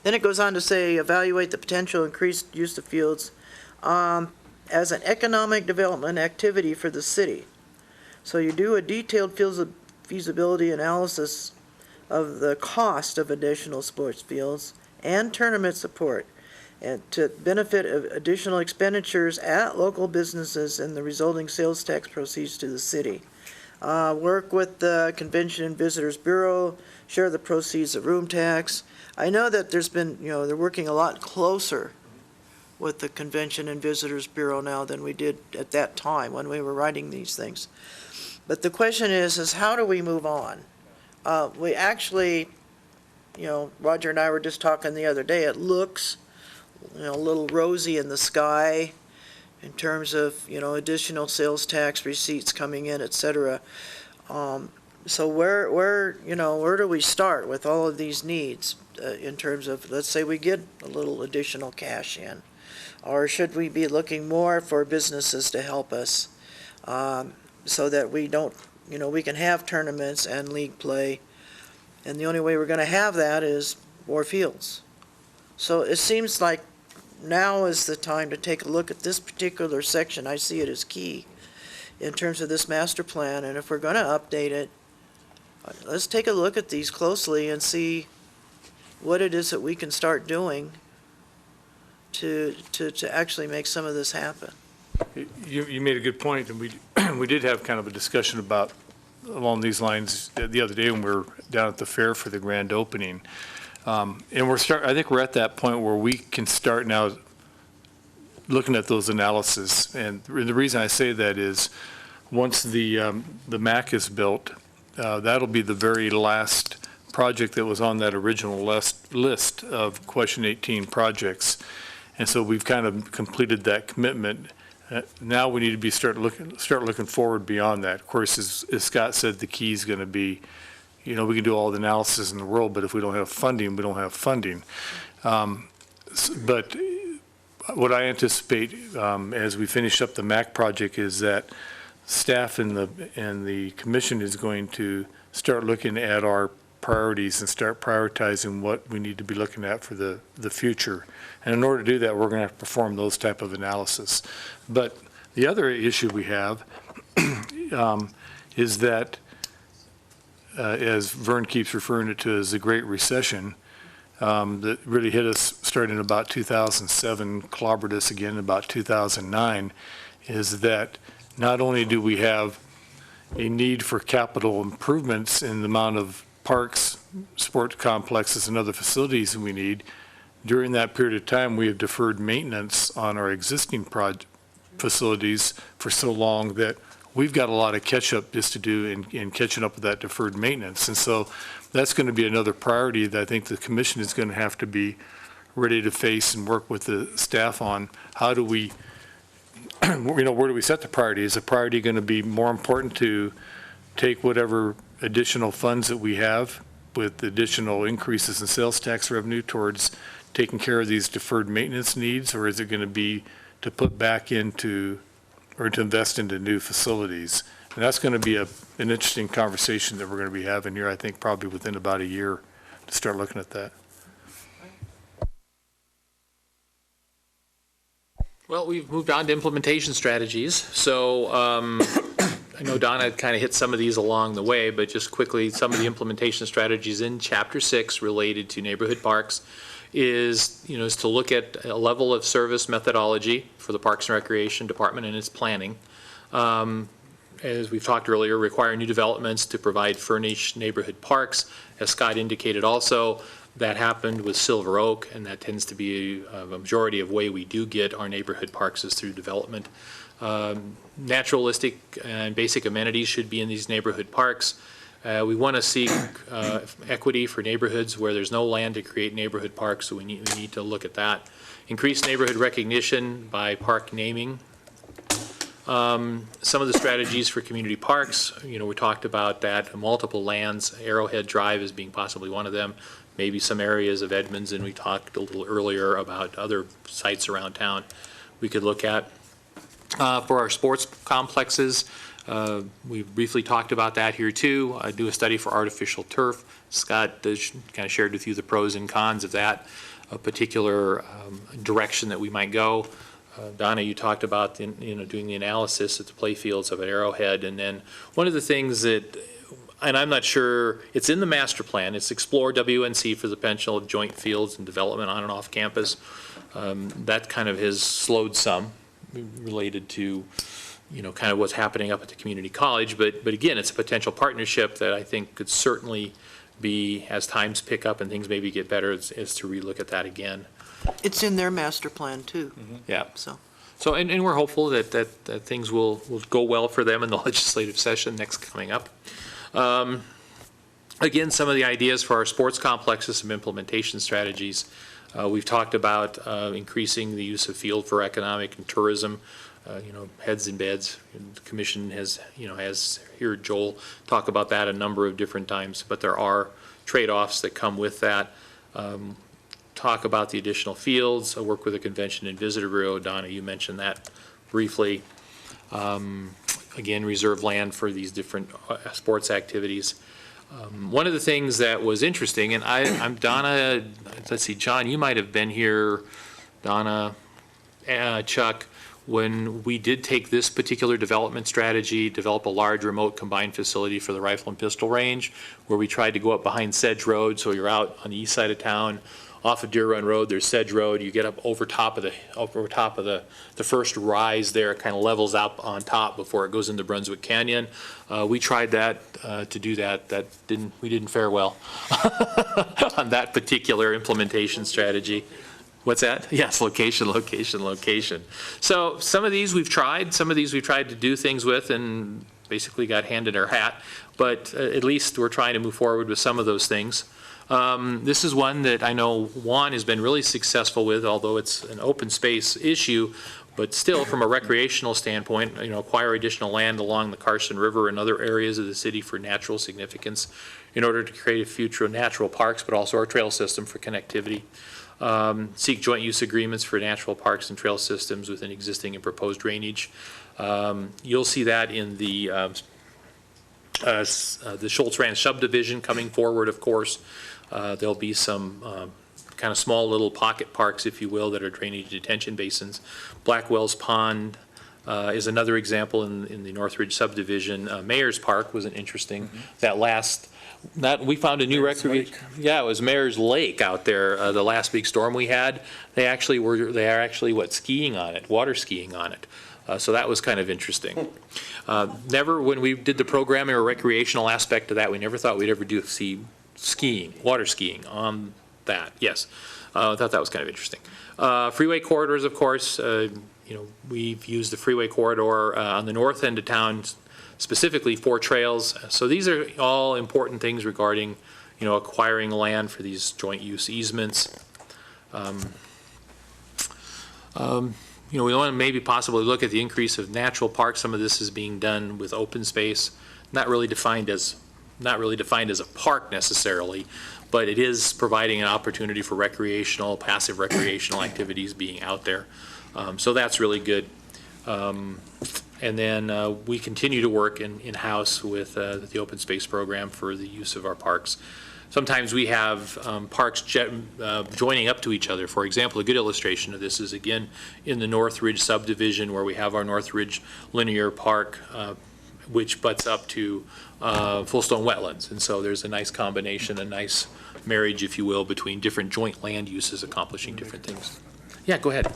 Then it goes on to say, evaluate the potential increased use of fields as an economic development activity for the city. So you do a detailed feasibility analysis of the cost of additional sports fields and tournament support, and to benefit of additional expenditures at local businesses and the resulting sales tax proceeds to the city. Work with the Convention and Visitors Bureau, share the proceeds of room tax. I know that there's been, they're working a lot closer with the Convention and Visitors Bureau now than we did at that time when we were writing these things. But the question is how do we move on? We actually, Roger and I were just talking the other day, it looks, a little rosy in the sky in terms of, additional sales tax receipts coming in, et cetera. So where do we start with all of these needs in terms of, let's say we get a little additional cash in? Or should we be looking more for businesses to help us so that we don't, we can have tournaments and league play? And the only way we're going to have that is more fields. So it seems like now is the time to take a look at this particular section. I see it as key in terms of this master plan. And if we're going to update it, let's take a look at these closely and see what it is that we can start doing to actually make some of this happen. You made a good point, and we did have kind of a discussion about along these lines the other day when we were down at the fair for the grand opening. And I think we're at that point where we can start now looking at those analysis. And the reason I say that is once the MAC is built, that'll be the very last project that was on that original list of question 18 projects. And so we've kind of completed that commitment. Now we need to start looking forward beyond that. Of course, as Scott said, the key is going to be, we can do all the analysis in the world, but if we don't have funding, we don't have funding. But what I anticipate as we finish up the MAC project is that staff and the commission is going to start looking at our priorities and start prioritizing what we need to be looking at for the future. And in order to do that, we're going to have to perform those type of analysis. But the other issue we have is that, as Vern keeps referring to as the Great Recession, that really hit us starting in about 2007, clobbered us again in about 2009, is that not only do we have a need for capital improvements in the amount of parks, sport complexes, and other facilities we need, during that period of time, we have deferred maintenance on our existing facilities for so long that we've got a lot of catch-up just to do in catching up with that deferred maintenance. And so that's going to be another priority that I think the commission is going to have to be ready to face and work with the staff on. How do we, where do we set the priority? Is the priority going to be more important to take whatever additional funds that we have with additional increases in sales tax revenue towards taking care of these deferred maintenance needs, or is it going to be to put back into or to invest into new facilities? And that's going to be an interesting conversation that we're going to be having here, I think, probably within about a year to start looking at that. Well, we've moved on to implementation strategies. So I know Donna kind of hit some of these along the way, but just quickly, some of the implementation strategies in Chapter 6 related to neighborhood parks is to look at a level of service methodology for the Parks and Recreation Department and its planning. As we've talked earlier, require new developments to provide furnished neighborhood parks. As Scott indicated also, that happened with Silver Oak, and that tends to be a majority of way we do get our neighborhood parks is through development. Naturalistic and basic amenities should be in these neighborhood parks. We want to seek equity for neighborhoods where there's no land to create neighborhood parks, so we need to look at that. Increase neighborhood recognition by park naming. Some of the strategies for community parks, we talked about that, multiple lands, Arrowhead Drive as being possibly one of them, maybe some areas of Edmonds, and we talked a little earlier about other sites around town we could look at. For our sports complexes, we briefly talked about that here too. I do a study for artificial turf. Scott kind of shared with you the pros and cons of that, a particular direction that we might go. Donna, you talked about doing the analysis at the play fields of Arrowhead, and then one of the things that, and I'm not sure, it's in the master plan, it's explore WNC for the potential of joint fields and development on and off campus. That kind of has slowed some related to kind of what's happening up at the community college, but again, it's a potential partnership that I think could certainly be, as times pick up and things maybe get better, is to relook at that again. It's in their master plan too, Yeah. so. So, and we're hopeful that things will go well for them in the legislative session next coming up. Again, some of the ideas for our sports complexes, some implementation strategies. We've talked about increasing the use of field for economic and tourism, heads in beds. And the commission has heard Joel talk about that a number of different times, but there are trade-offs that come with that. Talk about the additional fields, work with the Convention and Visitor Bureau. Donna, you mentioned that briefly. Again, reserve land for these different sports activities. One of the things that was interesting, and I'm Donna, let's see, John, you might have been here, Donna, Chuck, when we did take this particular development strategy, develop a large remote combined facility for the rifle and pistol range, where we tried to go up behind Sedge Road, so you're out on the east side of town, off of Deer Run Road, there's Sedge Road, you get up over top of the first rise there, it kind of levels out on top before it goes into Brunswick Canyon. We tried that, to do that, we didn't fare well on that particular implementation strategy. What's that? Yes, location. So some of these we've tried to do things with and basically got handed our hat, but at least we're trying to move forward with some of those things. This is one that I know Juan has been really successful with, although it's an open space issue, but still from a recreational standpoint, acquire additional land along the Carson River and other areas of the city for natural significance in order to create a future of natural parks, but also our trail system for connectivity. Seek joint use agreements for natural parks and trail systems within existing and proposed drainage. You'll see that in the Schultz Ranch subdivision coming forward, of course. There'll be some kind of small little pocket parks, if you will, that are drainage detention basins. Blackwell's Pond is another example in the Northridge subdivision. Mayor's Park was an interesting, that we found a new recreation. Yeah, it was Mayor's Lake out there, the last big storm we had. They are actually skiing on it, water skiing on it. So that was kind of interesting. Never, when we did the programming or recreational aspect of that, we never thought we'd ever see skiing, water skiing on that. Yes, I thought that was kind of interesting. Freeway corridors, of course, we've used the freeway corridor on the north end of town specifically for trails. So these are all important things regarding, acquiring land for these joint use easements. We want to maybe possibly look at the increase of natural parks. Some of this is being done with open space, not really defined as a park necessarily, but it is providing an opportunity for passive recreational activities being out there. So that's really good. And then we continue to work in-house with the open space program for the use of our parks. Sometimes we have parks joining up to each other. For example, a good illustration of this is, again, in the Northridge subdivision where we have our Northridge Linear Park, which butts up to Fullstone Wetlands. And so there's a nice combination, a nice marriage, if you will, between different joint land uses accomplishing different things. Yeah, go ahead.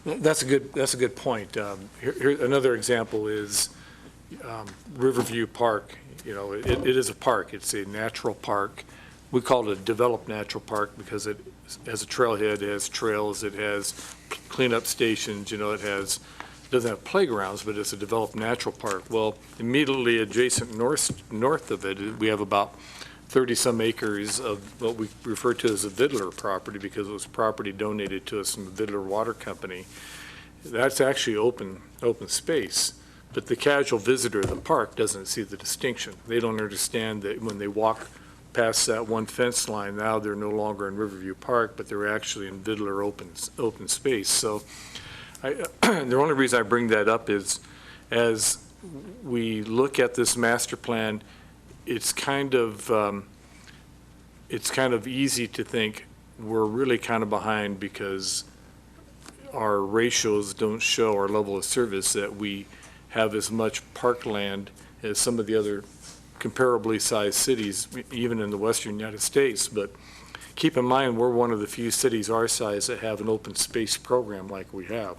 That's a good point. Here, another example is Riverview Park. It is a park. It's a natural park. We call it a developed natural park because it has a trailhead, it has trails, it has cleanup stations, it doesn't have playgrounds, but it's a developed natural park. Well, immediately adjacent north of it, we have about 30-some acres of what we refer to as a Vidler property because it was property donated to us from the Vidler Water Company. That's actually open space, but the casual visitor of the park doesn't see the distinction. They don't understand that when they walk past that one fence line, now they're no longer in Riverview Park, but they're actually in Vidler open space. So the only reason I bring that up is as we look at this master plan, it's kind of easy to think we're really kind of behind because our ratios don't show our level of service that we have as much parkland as some of the other comparably sized cities, even in the western United States. But keep in mind, we're one of the few cities our size that have an open space program like we have.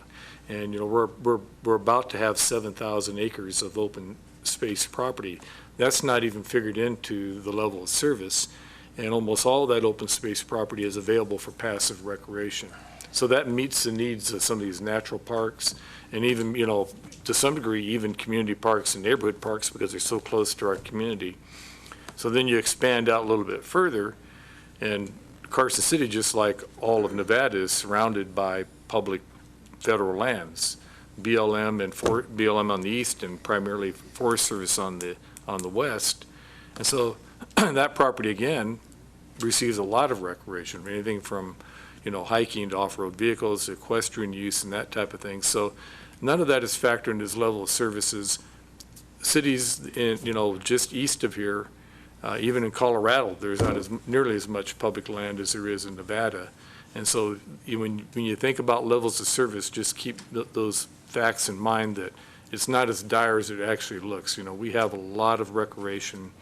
And we're about to have 7,000 acres of open space property. That's not even figured into the level of service. and almost all of that open space property is available for passive recreation. So that meets the needs of some of these natural parks, and even, you know, to some degree, even community parks and neighborhood parks, because they're so close to our community. So then you expand out a little bit further, and Carson City, just like all of Nevada, is surrounded by public federal lands, BLM and BLM on the east, and primarily Forest Service on the west. And so that property again receives a lot of recreation, anything from, you know, hiking to off-road vehicles, equestrian use, and that type of thing. So none of that is factored into this level of services. Cities in, you know, just east of here, even in Colorado, there's not nearly as much public land as there is in Nevada. And so when you think about levels of service, just keep those facts in mind, that it's not as dire as it actually looks. You know, we have a lot of recreation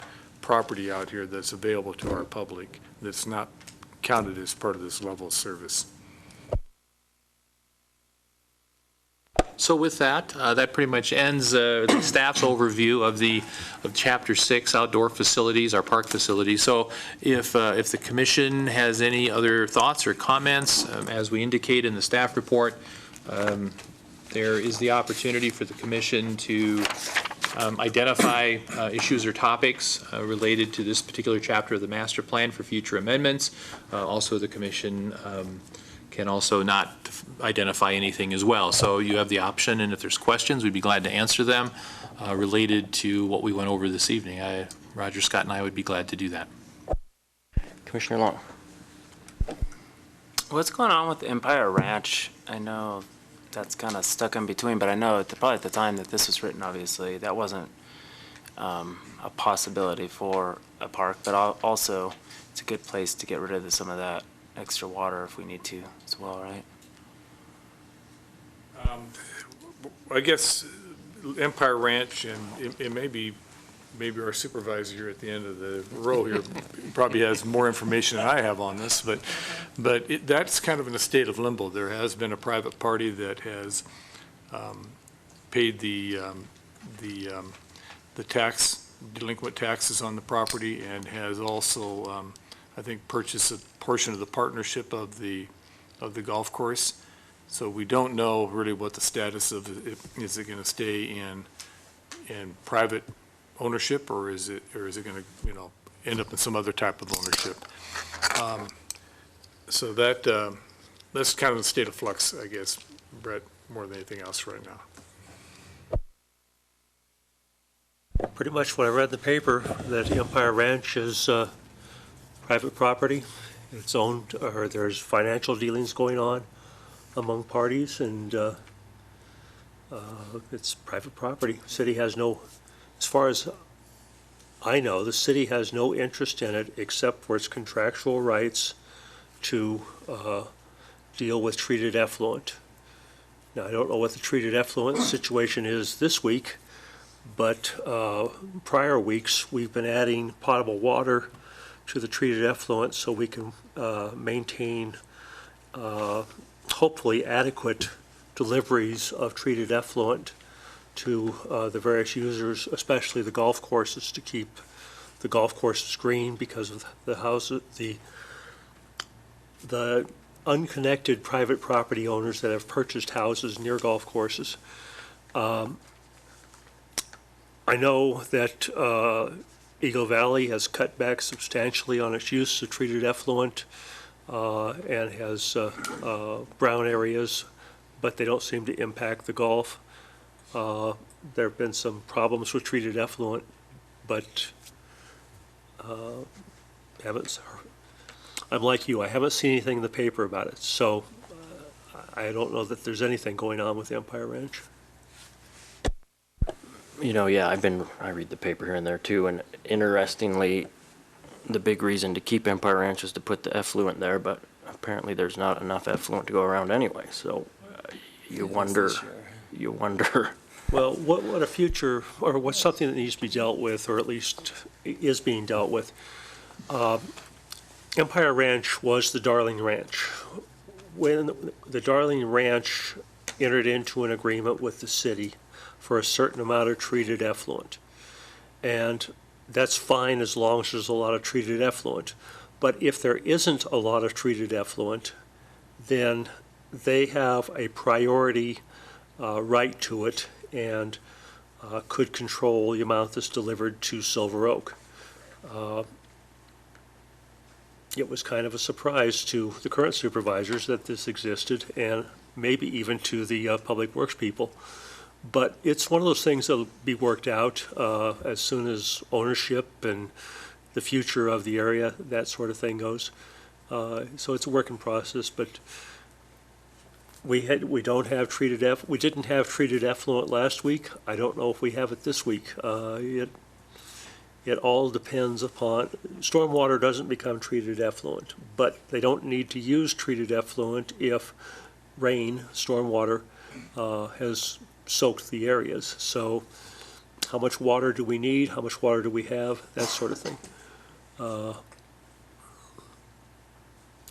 property out here that's available to our public that's not counted as part of this level of service. So with that, that pretty much ends the staff's overview of Chapter 6, outdoor facilities, our park facilities. So if the commission has any other thoughts or comments, as we indicate in the staff report, there is the opportunity for the commission to identify issues or topics related to this particular chapter of the master plan for future amendments. Also, the commission can also not identify anything as well. So you have the option, and if there's questions, we'd be glad to answer them related to what we went over this evening. Roger, Scott, and I would be glad to do that. Commissioner Long. What's going on with the Empire Ranch? I know that's kind of stuck in between, but I know probably at the time that this was written, obviously, that wasn't a possibility for a park, but also it's a good place to get rid of some of that extra water if we need to as well, right? I guess Empire Ranch, and it may be, maybe our supervisor here at the end of the row here probably has more information than I have on this, but that's kind of in a state of limbo. There has been a private party that has paid the delinquent taxes on the property, and has also, I think, purchased a portion of the partnership of the golf course. So we don't know really what the status of it is. It going to stay in private ownership, or is it going to, you know, end up in some other type of ownership? So that's kind of the state of flux, I guess, Brett, more than anything else right now. Pretty much what I read in the paper, that Empire Ranch is private property. It's owned, or there's financial dealings going on among parties, and it's private property. City has no, as far as I know, the city has no interest in it except for its contractual rights to deal with treated effluent. Now, I don't know what the treated effluent situation is this week, but prior weeks we've been adding potable water to the treated effluent so we can maintain hopefully adequate deliveries of treated effluent to the various users, especially the golf courses, to keep the golf courses green, because of the houses, the unconnected private property owners that have purchased houses near golf courses. I know that Eagle Valley has cut back substantially on its use of treated effluent and has brown areas, but they don't seem to impact the golf. There have been some problems with treated effluent, but I'm like you, I haven't seen anything in the paper about it, so I don't know that there's anything going on with Empire Ranch. You know, yeah, I read the paper here and there too, and interestingly, the big reason to keep Empire Ranch is to put the effluent there, but apparently there's not enough effluent to go around anyway, so you wonder. Well, what a future, or what's something that needs to be dealt with, or at least is being dealt with. Empire Ranch was the Darling Ranch. When the Darling Ranch entered into an agreement with the city for a certain amount of treated effluent, and that's fine as long as there's a lot of treated effluent. But if there isn't a lot of treated effluent, then they have a priority right to it and could control the amount that's delivered to Silver Oak. It was kind of a surprise to the current supervisors that this existed, and maybe even to the Public Works people. But it's one of those things that'll be worked out as soon as ownership and the future of the area, that sort of thing goes. So it's a working process, but we didn't have treated effluent last week. I don't know if we have it this week. It all depends upon, stormwater doesn't become treated effluent, but they don't need to use treated effluent if rain, stormwater, has soaked the areas. So how much water do we need? How much water do we have? That sort of thing.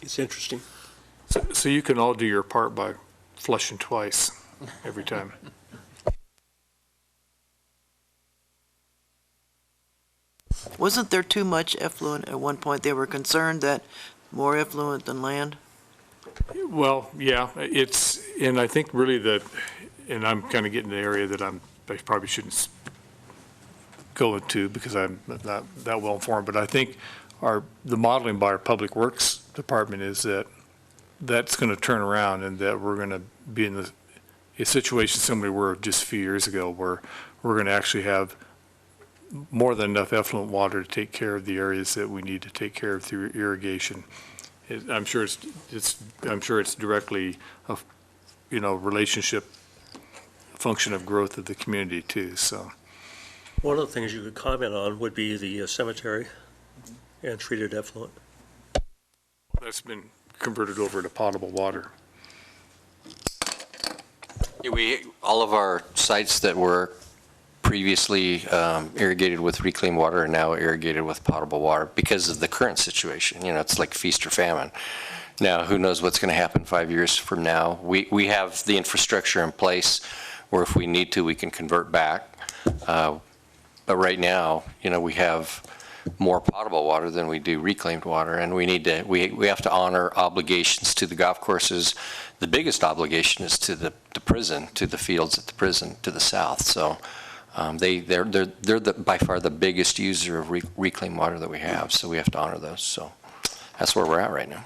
It's interesting. So you can all do your part by flushing twice every time. Wasn't there too much effluent at one point? They were concerned that more effluent than land? Well, yeah, and I think really and I'm kind of getting the area that I probably shouldn't go into because I'm not that well informed, but I think the modeling by our Public Works Department is that that's going to turn around and that we're going to be in a situation similar to where just a few years ago where we're going to actually have more than enough effluent water to take care of the areas that we need to take care of through irrigation. I'm sure it's directly a relationship function of growth of the community too. So One of the things you could comment on would be the cemetery and treated effluent. That's been converted over to potable water. Yeah, all of our sites that were previously irrigated with reclaimed water are now irrigated with potable water because of the current situation. It's like feast or famine. Now, who knows what's going to happen 5 years from now? We have the infrastructure in place where if we need to, we can convert back. But right now, we have more potable water than we do reclaimed water, and we have to honor obligations to the golf courses. The biggest obligation is to the prison, to the fields at the prison to the south. So they're by far the biggest user of reclaimed water that we have, so we have to honor those. So that's where we're at right now.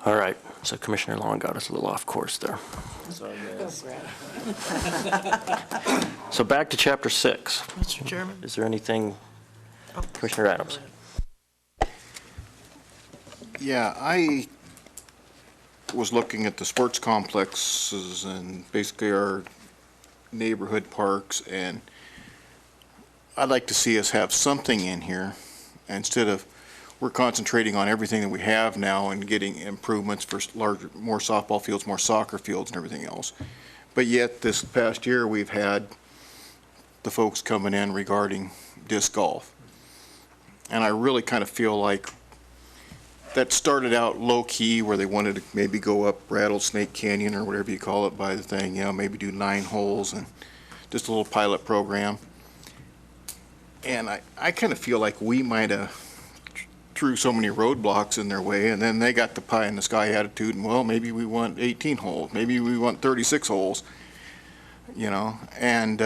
All right, so Commissioner Long got us a little off course there. So back to Chapter 6. Mr. Chairman? Is there anything, Commissioner Adams? Yeah, I was looking at the sports complexes and basically our neighborhood parks, and I'd like to see us have something in here instead of we're concentrating on everything that we have now and getting improvements for more softball fields, more soccer fields and everything else. But yet this past year we've had the folks coming in regarding disc golf. And I really kind of feel like that started out low-key where they wanted to maybe go up Rattlesnake Canyon or whatever you call it by the thing, maybe do 9 holes and just a little pilot program. And I kind of feel like we might have threw so many roadblocks in their way, and then they got the pie in the sky attitude, and well, maybe we want 18 holes, maybe we want 36 holes, and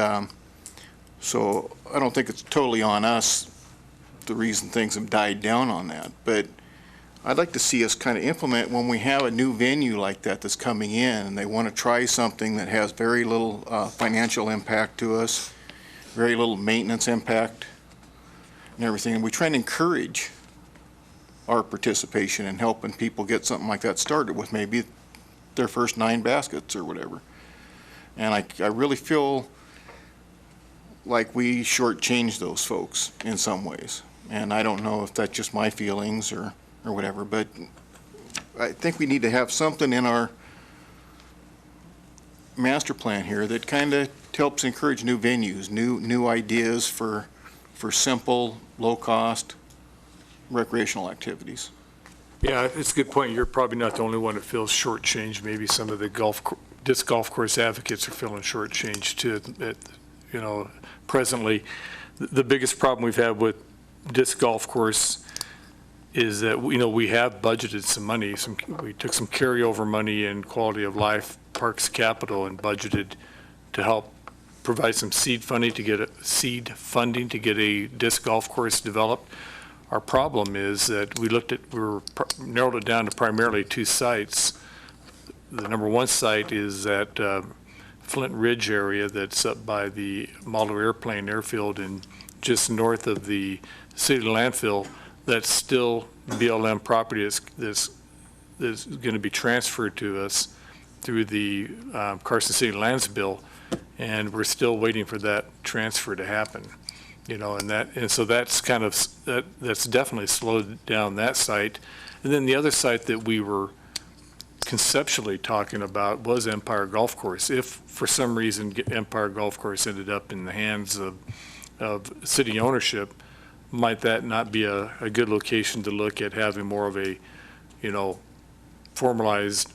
so I don't think it's totally on us the reason things have died down on that, but I'd like to see us kind of implement when we have a new venue like that that's coming in and they want to try something that has very little financial impact to us, very little maintenance impact and everything, and we try and encourage our participation in helping people get something like that started with maybe their first 9 baskets or whatever. And I really feel like we shortchanged those folks in some ways. And I don't know if that's just my feelings or whatever, but I think we need to have something in our master plan here that kind of helps encourage new venues, new ideas for simple, low-cost recreational activities. Yeah, it's a good point. You're probably not the only one that feels shortchanged. Maybe some of the disc golf course advocates are feeling shortchanged too. Presently, the biggest problem we've had with disc golf course is that, we have budgeted some money, we took some carryover money in quality of life parks capital and budgeted to help provide some seed funding to get a disc golf course developed. Our problem is that we narrowed it down to primarily 2 sites. The number 1 site is that Flint Ridge area that's up by the model airplane airfield and just north of the city landfill. That's still BLM property that's going to be transferred to us through the Carson City lands bill, and we're still waiting for that transfer to happen. And so that's that's definitely slowed down that site. And then the other site that we were conceptually talking about was Empire Golf Course. If for some reason Empire Golf Course ended up in the hands of city ownership, might that not be a good location to look at having more of a, formalized,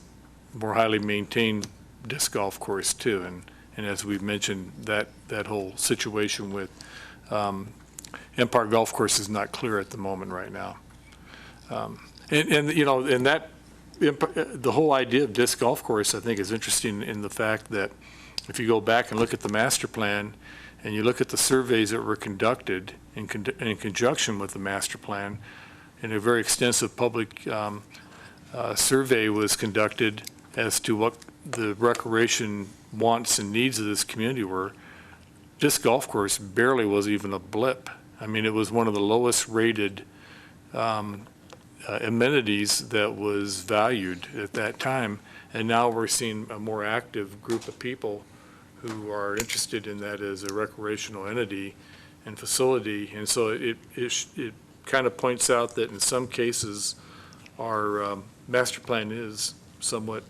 more highly maintained disc golf course too? And as we've mentioned, that whole situation with Empire Golf Course is not clear at the moment right now. The whole idea of disc golf course, I think, is interesting in the fact that if you go back and look at the master plan and you look at the surveys that were conducted in conjunction with the master plan, and a very extensive public survey was conducted as to what the recreation wants and needs of this community were. Disc golf course barely was even a blip. I mean, it was one of the lowest rated amenities that was valued at that time, and now we're seeing a more active group of people who are interested in that as a recreational entity and facility. And so it kind of points out that in some cases our master plan is somewhat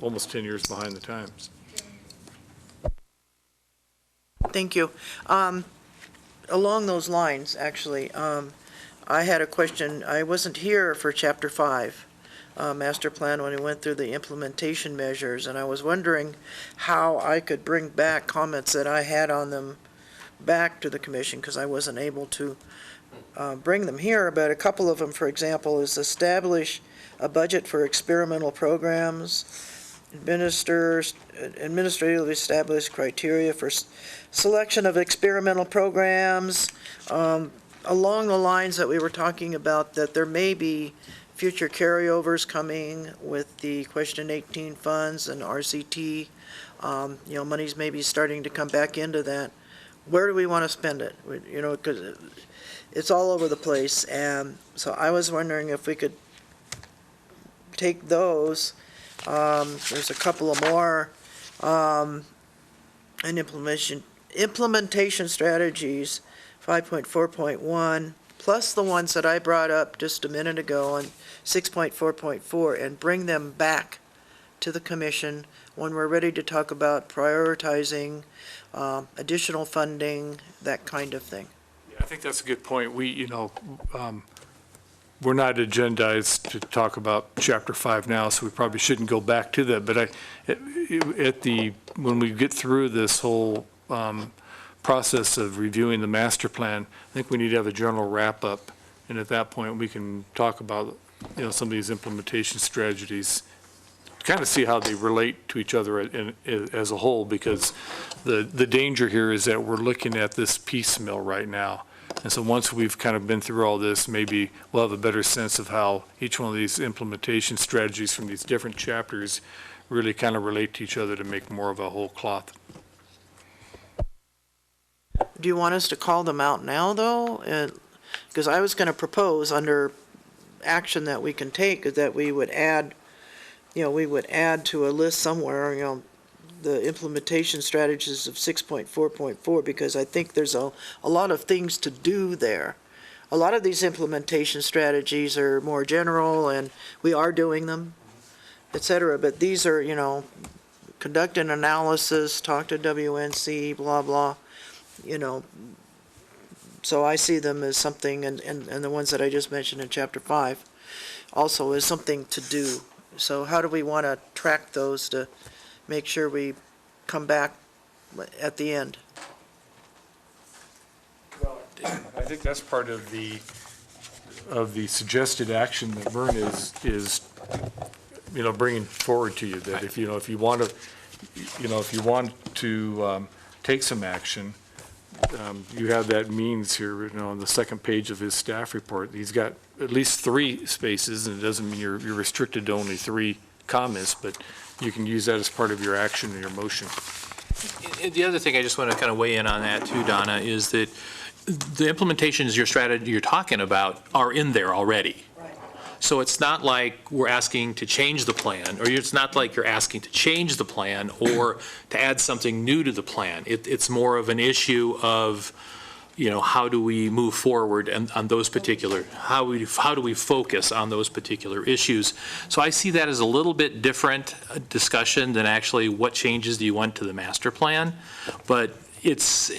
almost 10 years behind the times. Thank you. Along those lines, actually, I had a question. I wasn't here for Chapter 5, Master Plan, when we went through the implementation measures, and I was wondering how I could bring back comments that I had on them back to the commission, because I wasn't able to bring them here. But a couple of them, for example, is establish a budget for experimental programs, administratively establish criteria for selection of experimental programs, along the lines that we were talking about, that there may be future carryovers coming with the Question 18 funds and RCT. Money's maybe starting to come back into that. Where do we want to spend it? Because it's all over the place. And so I was wondering if we could take those. There's a couple of more, and implementation strategies, 5.4.1, plus the ones that I brought up just a minute ago on 6.4.4, and bring them back to the commission when we're ready to talk about prioritizing additional funding, that kind of thing. I think that's a good point. We're not agendized to talk about Chapter 5 now, so we probably shouldn't go back to that. But when we get through this whole process of reviewing the master plan, I think we need to have a general wrap-up, and at that point we can talk about some of these implementation strategies, kind of see how they relate to each other as a whole, because the danger here is that we're looking at this piecemeal right now. And so once we've kind of been through all this, maybe we'll have a better sense of how each one of these implementation strategies from these different chapters really kind of relate to each other to make more of a whole cloth. Do you want us to call them out now, though? Because I was going to propose under action that we can take is that we would add, to a list somewhere, the implementation strategies of 6.4.4, because I think there's a lot of things to do there. A lot of these implementation strategies are more general, and we are doing them, et cetera. But these are, conduct an analysis, talk to WNC, blah, blah, So I see them as something, and the ones that I just mentioned in Chapter 5, also as something to do. So how do we want to track those to make sure we come back at the end? Well, I think that's part of the of the suggested action that Vern is, bringing forward to you, that if you want to take some action, you have that means here written on the second page of his staff report. He's got at least 3 spaces, and it doesn't mean you're restricted to only 3 comments, but you can use that as part of your action and your motion. The other thing I just want to kind of weigh in on that too, Donna, is that the implementations, your strategy you're talking about are in there already. So it's not like we're asking to change the plan, or it's not like you're asking to change the plan or to add something new to the plan. It's more of an issue of, how do we move forward on those particular, how do we focus on those particular issues? So I see that as a little bit different discussion than actually what changes do you want to the master plan. But it's,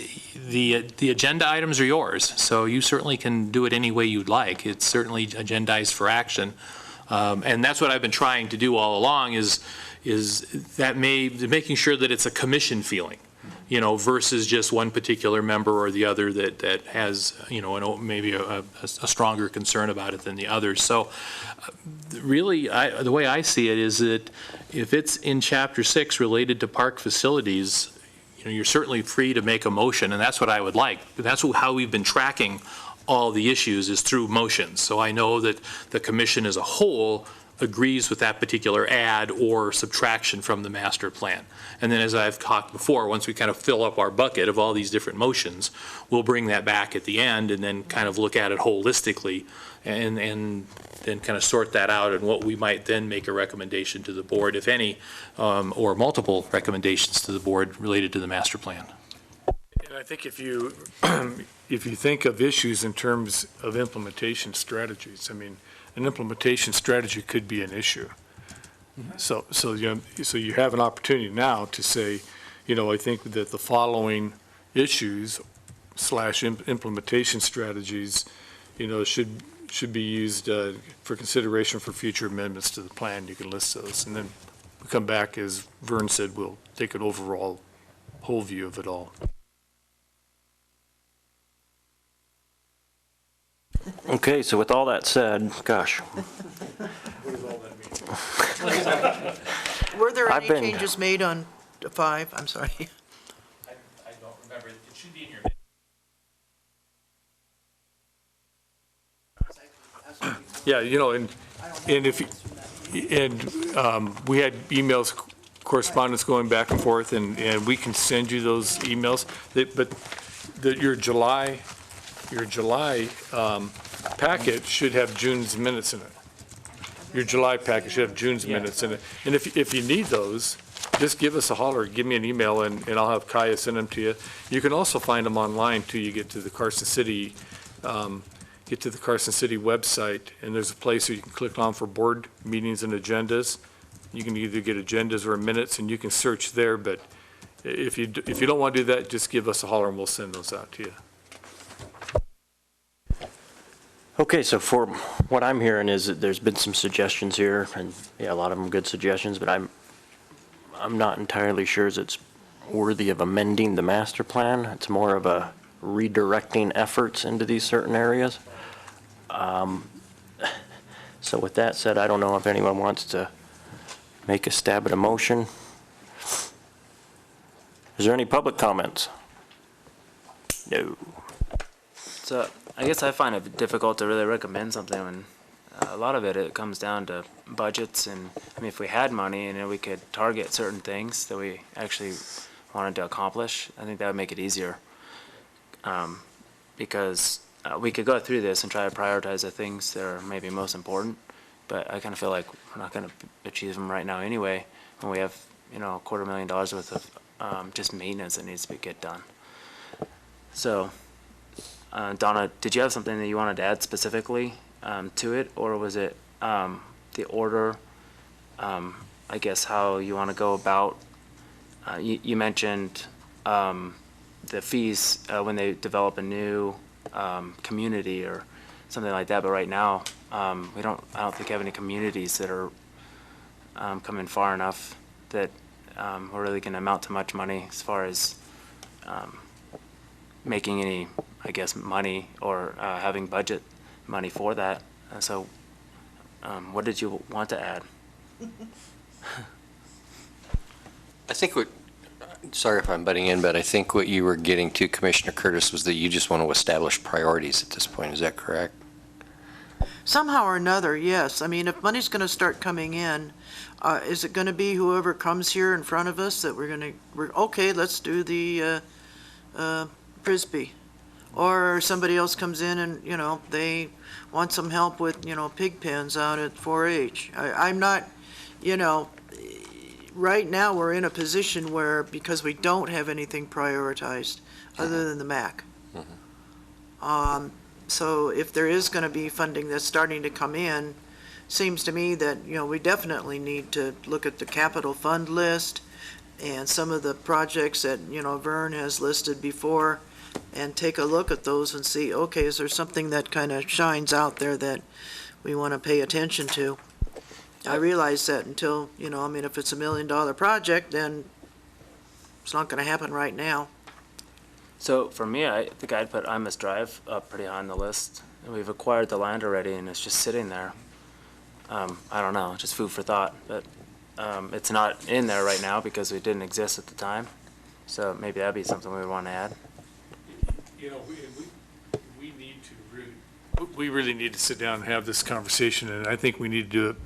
the agenda items are yours, so you certainly can do it any way you'd like. It's certainly agendized for action. And that's what I've been trying to do all along is that making sure that it's a commission feeling, versus just one particular member or the other that has, maybe a stronger concern about it than the others. So really, the way I see it is that if it's in Chapter 6 related to park facilities, you're certainly free to make a motion, and that's what I would like. That's how we've been tracking all the issues, is through motions. So I know that the commission as a whole agrees with that particular add or subtraction from the master plan. And then, as I've talked before, once we kind of fill up our bucket of all these different motions, we'll bring that back at the end and then kind of look at it holistically and then kind of sort that out, and what we might then make a recommendation to the board, if any, or multiple recommendations to the board related to the master plan. And I think if you think of issues in terms of implementation strategies, an implementation strategy could be an issue. So you have an opportunity now to say, I think that the following issues / implementation strategies, should be used for consideration for future amendments to the plan. You can list those, and then we come back, as Vern said, we'll take an overall whole view of it all. Okay, so with all that said, gosh. What does all that mean? Were there any changes made on 5? I'm sorry. I don't remember. It should be in your. Yeah, we had emails, correspondence going back and forth, and we can send you those emails. But your July packet should have June's minutes in it. Your July packet should have June's minutes in it. And if you need those, just give us a holler, give me an email, and I'll have Kaya send them to you. You can also find them online till you get to the Carson City website, and there's a place where you can click on for board meetings and agendas. You can either get agendas or minutes, and you can search there, but if you don't want to do that, just give us a holler and we'll send those out to you. Okay, so for what I'm hearing is that there's been some suggestions here, and a lot of them good suggestions, but I'm not entirely sure as it's worthy of amending the master plan. It's more of a redirecting efforts into these certain areas. So with that said, I don't know if anyone wants to make a stab at a motion. Is there any public comments? No. So I guess I find it difficult to really recommend something when a lot of it comes down to budgets, and if we had money and we could target certain things that we actually wanted to accomplish, I think that would make it easier. Because we could go through this and try to prioritize the things that are maybe most important, but I kind of feel like we're not going to achieve them right now anyway, when we have $250,000 worth of just maintenance that needs to get done. So, Donna, did you have something that you wanted to add specifically to it, or was it the order? I guess how you want to go about. You mentioned the fees when they develop a new community or something like that, but right now I don't think we have any communities that are coming far enough that we're really going to amount to much money as far as making any, I guess, money or having budget money for that. So what did you want to add? I think sorry if I'm butting in, but I think what you were getting to, Commissioner Curtis, was that you just want to establish priorities at this point. Is that correct? Somehow or another, yes. I mean, if money's going to start coming in, is it going to be whoever comes here in front of us that we're okay, let's do the Frisbee? Or somebody else comes in and, they want some help with, pig pens out at 4-H. I'm not, right now, we're in a position where, because we don't have anything prioritized other than the MAC. So if there is going to be funding that's starting to come in, seems to me that, we definitely need to look at the capital fund list and some of the projects that, Vern has listed before, and take a look at those and see, okay, is there something that kind of shines out there that we want to pay attention to? I realize that until, if it's $1 million project, then it's not going to happen right now. So for me, I think I'd put Imus Drive up pretty high on the list. And we've acquired the land already, and it's just sitting there. I don't know, just food for thought. But it's not in there right now because it didn't exist at the time. So maybe that'd be something we would want to add. We really need to sit down and have this conversation, and I think we need to do it,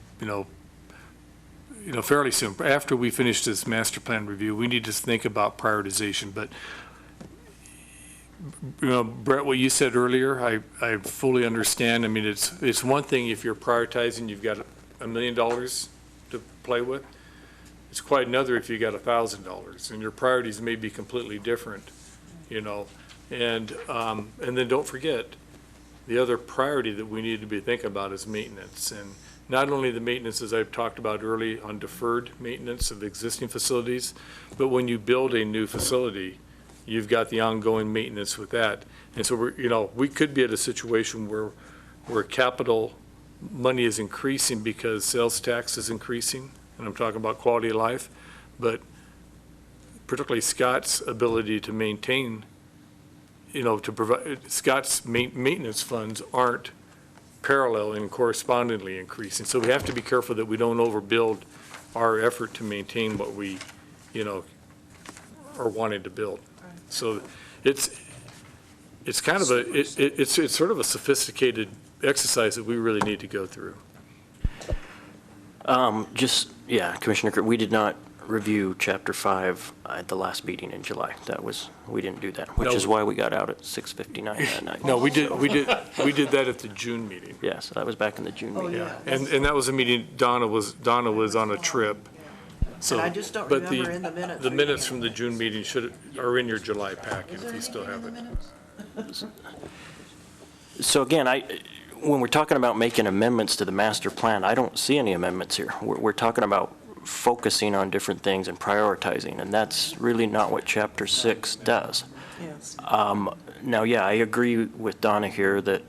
fairly soon. After we finish this master plan review, we need to think about prioritization. But, Brett, what you said earlier, I fully understand. I mean, it's one thing if you're prioritizing, you've got $1 million to play with. It's quite another if you got $1,000, and your priorities may be completely different, And then don't forget, the other priority that we need to be thinking about is maintenance. And not only the maintenance, as I've talked about early, on deferred maintenance of existing facilities, but when you build a new facility, you've got the ongoing maintenance with that. And so we could be at a situation where capital money is increasing because sales tax is increasing, and I'm talking about quality of life, but particularly Scott's ability to maintain, to provide, Scott's maintenance funds aren't parallel and correspondingly increasing. So we have to be careful that we don't overbuild our effort to maintain what we, are wanting to build. So it's kind of it's sort of a sophisticated exercise that we really need to go through. Commissioner, we did not review Chapter 5 at the last meeting in July. We didn't do that, which is why we got out at 6:59 that night. No, we did that at the June meeting. Yes, that was back in the June meeting. Yeah, and that was a meeting, Donna was on a trip. So, And I just don't but remember in the minutes. The minutes from the June meeting are in your July packet if you still have it. So again, when we're talking about making amendments to the master plan, I don't see any amendments here. We're talking about focusing on different things and prioritizing, and that's really not what Chapter 6 does. Yes. Now, I agree with Donna here that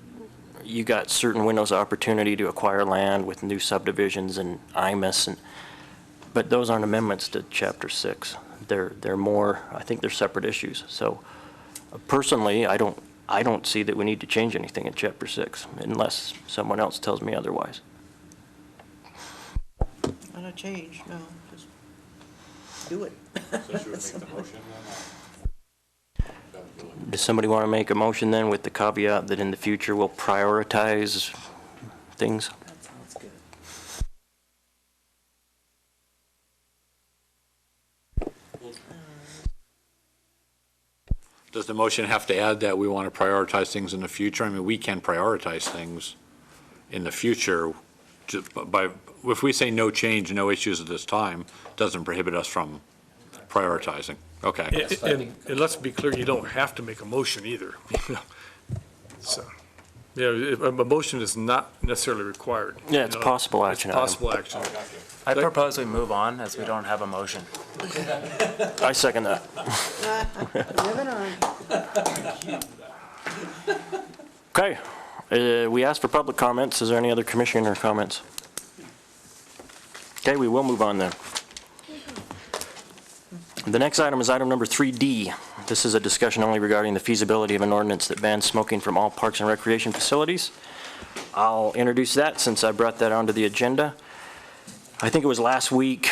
you got certain windows of opportunity to acquire land with new subdivisions and IMIS, but those aren't amendments to Chapter 6. They're more, I think they're separate issues. So personally, I don't see that we need to change anything in Chapter 6 unless someone else tells me otherwise. Not a change, no, just do it. So should we make the motion then? Does somebody want to make a motion then with the caveat that in the future we'll prioritize things? That sounds good. Does the motion have to add that we want to prioritize things in the future? I mean, we can prioritize things in the future if we say no change, no issues at this time, doesn't prohibit us from prioritizing. Okay. And let's be clear, you don't have to make a motion either. So, a motion is not necessarily required. Yeah, it's possible action. It's possible action. I propose we move on as we don't have a motion. I second that. Moving on. Okay, we asked for public comments. Is there any other commissioner comments? Okay, we will move on then. The next item is item number 3D. This is a discussion only regarding the feasibility of an ordinance that bans smoking from all parks and recreation facilities. I'll introduce that since I brought that onto the agenda. I think it was last week.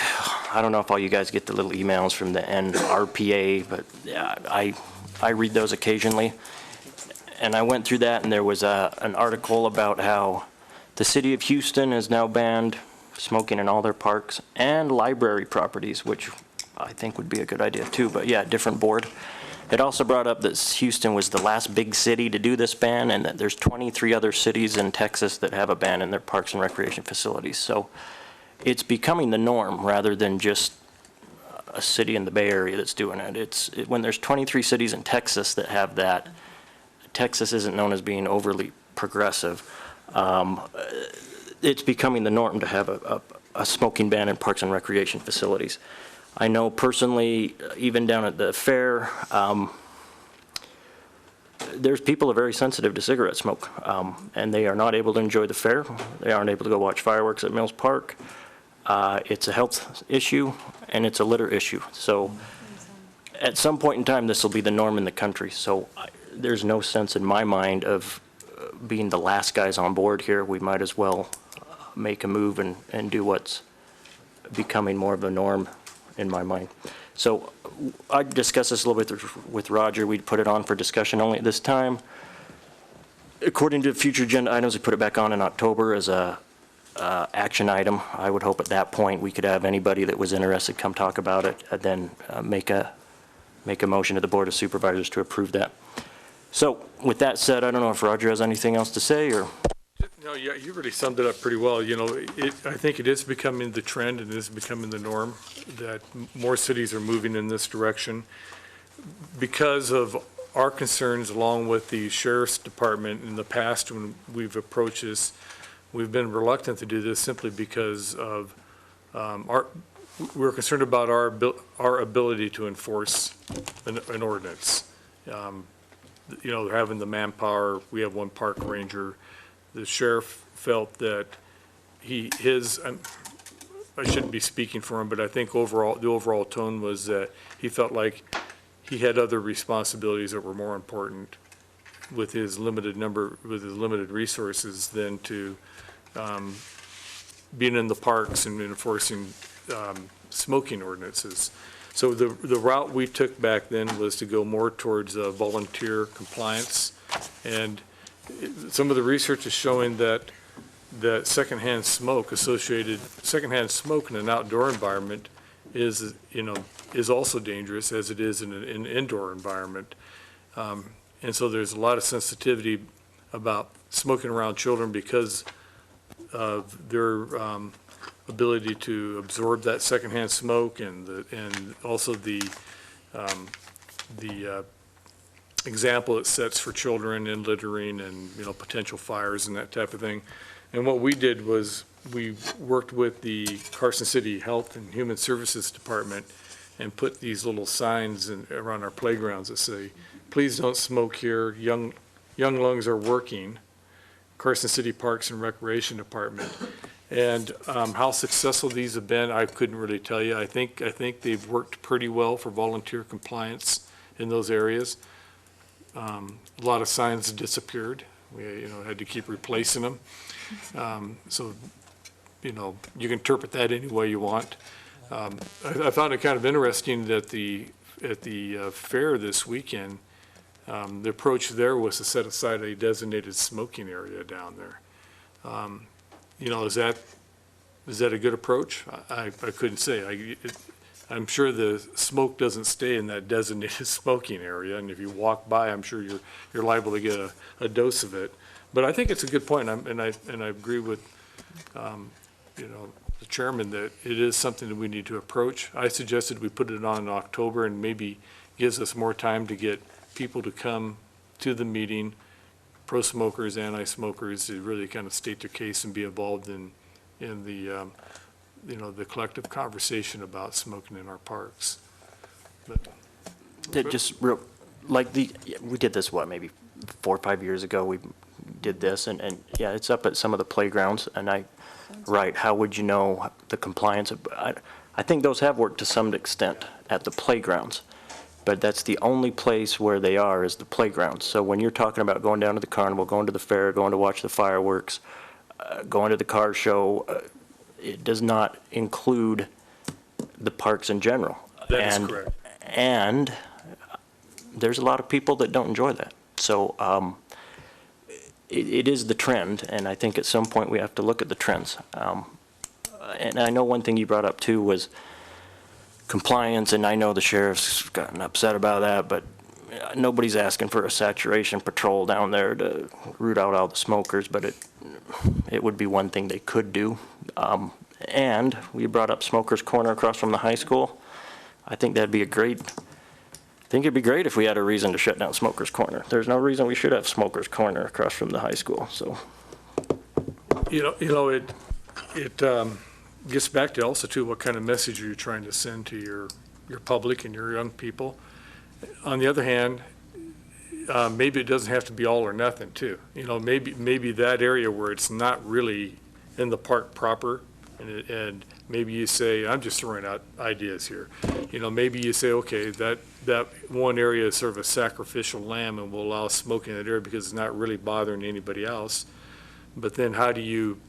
I don't know if all you guys get the little emails from the NRPA, but yeah, I read those occasionally. And I went through that, and there was an article about how the city of Houston has now banned smoking in all their parks and library properties, which I think would be a good idea too, but yeah, different board. It also brought up that Houston was the last big city to do this ban, and that there's 23 other cities in Texas that have a ban in their parks and recreation facilities. So it's becoming the norm rather than just a city in the Bay Area that's doing it. When there's 23 cities in Texas that have that, Texas isn't known as being overly progressive. It's becoming the norm to have a smoking ban in parks and recreation facilities. I know personally, even down at the fair, there's people who are very sensitive to cigarette smoke, and they are not able to enjoy the fair. They aren't able to go watch fireworks at Mills Park. It's a health issue, and it's a litter issue. So at some point in time, this will be the norm in the country. So there's no sense in my mind of being the last guys on board here. We might as well make a move and do what's becoming more of a norm in my mind. So I discussed this a little bit with Roger. We'd put it on for discussion only at this time. According to future agenda items, we put it back on in October as a action item. I would hope at that point we could have anybody that was interested come talk about it, and then make a motion to the Board of Supervisors to approve that. So with that said, I don't know if Roger has anything else to say, or? No, yeah, you really summed it up pretty well. You know, I think it is becoming the trend and it is becoming the norm that more cities are moving in this direction. Because of our concerns, along with the Sheriff's Department in the past when we've approached this, we've been reluctant to do this simply because of we're concerned about our ability to enforce an ordinance. You know, having the manpower, we have one park ranger. The sheriff felt that I shouldn't be speaking for him, but I think the overall tone was that he felt like he had other responsibilities that were more important with his limited resources than to being in the parks and enforcing smoking ordinances. So the route we took back then was to go more towards volunteer compliance, and some of the research is showing that secondhand smoke in an outdoor environment is also dangerous as it is in an indoor environment. And so there's a lot of sensitivity about smoking around children because of their ability to absorb that secondhand smoke, and also the example it sets for children in littering and, potential fires and that type of thing. And what we did was we worked with the Carson City Health and Human Services Department and put these little signs around our playgrounds that say, please don't smoke here, young lungs are working, Carson City Parks and Recreation Department. And how successful these have been, I couldn't really tell you. I think they've worked pretty well for volunteer compliance in those areas. A lot of signs disappeared. We, had to keep replacing them. So, you can interpret that any way you want. I found it kind of interesting that at the fair this weekend, the approach there was to set aside a designated smoking area down there. Is that a good approach? I couldn't say. I'm sure the smoke doesn't stay in that designated smoking area, and if you walk by, I'm sure you're liable to get a dose of it. But I think it's a good point, and I agree with the chairman that it is something that we need to approach. I suggested we put it on in October, and maybe gives us more time to get people to come to the meeting, pro-smokers, anti-smokers, to really kind of state their case and be involved in the the collective conversation about smoking in our parks. But Just real, we did this, maybe 4 or 5 years ago, we did this, and yeah, it's up at some of the playgrounds, and how would you know the compliance? I think those have worked to some extent at the playgrounds. but that's the only place where they are is the playground. So when you're talking about going down to the carnival, going to the fair, going to watch the fireworks, going to the car show, it does not include the parks in general. That is And- correct. And there's a lot of people that don't enjoy that. So it is the trend, and I think at some point we have to look at the trends. And I know one thing you brought up too was compliance, and I know the sheriff's gotten upset about that, but nobody's asking for a saturation patrol down there to root out all the smokers, but it would be one thing they could do. And we brought up Smokers Corner across from the high school. I think that'd be I think it'd be great if we had a reason to shut down Smokers Corner. There's no reason we should have Smokers Corner across from the high school, so. It gets back to also too, what kind of message are you trying to send to your public and your young people? On the other hand, maybe it doesn't have to be all or nothing too. Maybe that area where it's not really in the park proper, and maybe you say, I'm just throwing out ideas here. Maybe you say, okay, that one area is sort of a sacrificial lamb, and we'll allow smoking in that area because it's not really bothering anybody else. But then how do you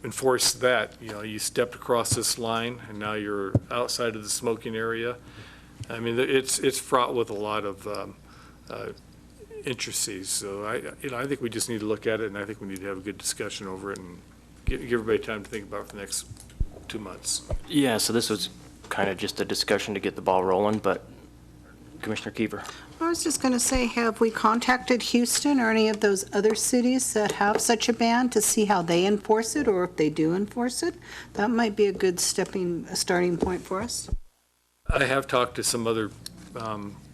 enforce that? You stepped across this line and now you're outside of the smoking area. I mean, it's fraught with a lot of intricacies. So I think we just need to look at it, and I think we need to have a good discussion over it and give everybody time to think about it for the next 2 months. Yeah, so this was kind of just a discussion to get the ball rolling, but Commissioner Kiever. I was just going to say, have we contacted Houston or any of those other cities that have such a ban to see how they enforce it, or if they do enforce it? That might be a good starting point for us. I have talked to some other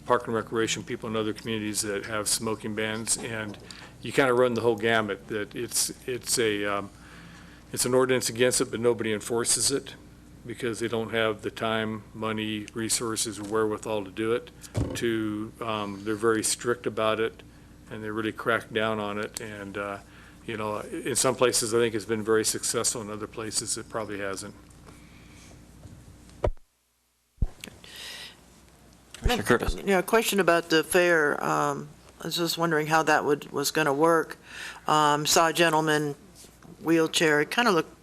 park and recreation people in other communities that have smoking bans, and you kind of run the whole gamut. That it's an ordinance against it, but nobody enforces it because they don't have the time, money, resources, wherewithal to do it. They're very strict about it, and they really crack down on it. And in some places I think it's been very successful. In other places it probably hasn't. Commissioner Curtis. Yeah, a question about the fair. I was just wondering how that was going to work. Saw a gentleman, wheelchair, kind of looked,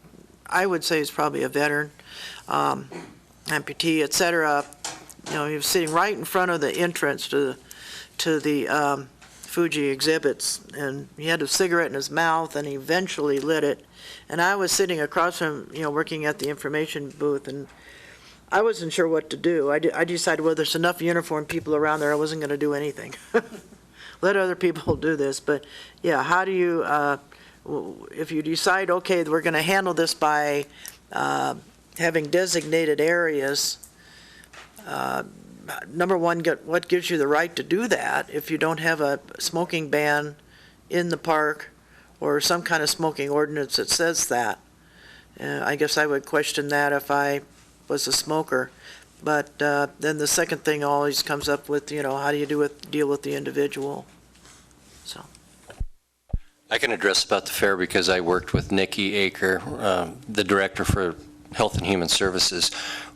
I would say he's probably a veteran, amputee, et cetera. He was sitting right in front of the entrance to the Fuji exhibits, and he had a cigarette in his mouth, and he eventually lit it. And I was sitting across from him, working at the information booth, and I wasn't sure what to do. I decided, well, there's enough uniformed people around there, I wasn't going to do anything. Let other people do this. But, yeah, how do you, if you decide, okay, we're going to handle this by having designated areas, number one, what gives you the right to do that if you don't have a smoking ban in the park or some kind of smoking ordinance that says that? I guess I would question that if I was a smoker. But then the second thing always comes up with, how do you deal with the individual? So. I can address about the fair because I worked with Nikki Aker, the director for Health and Human Services.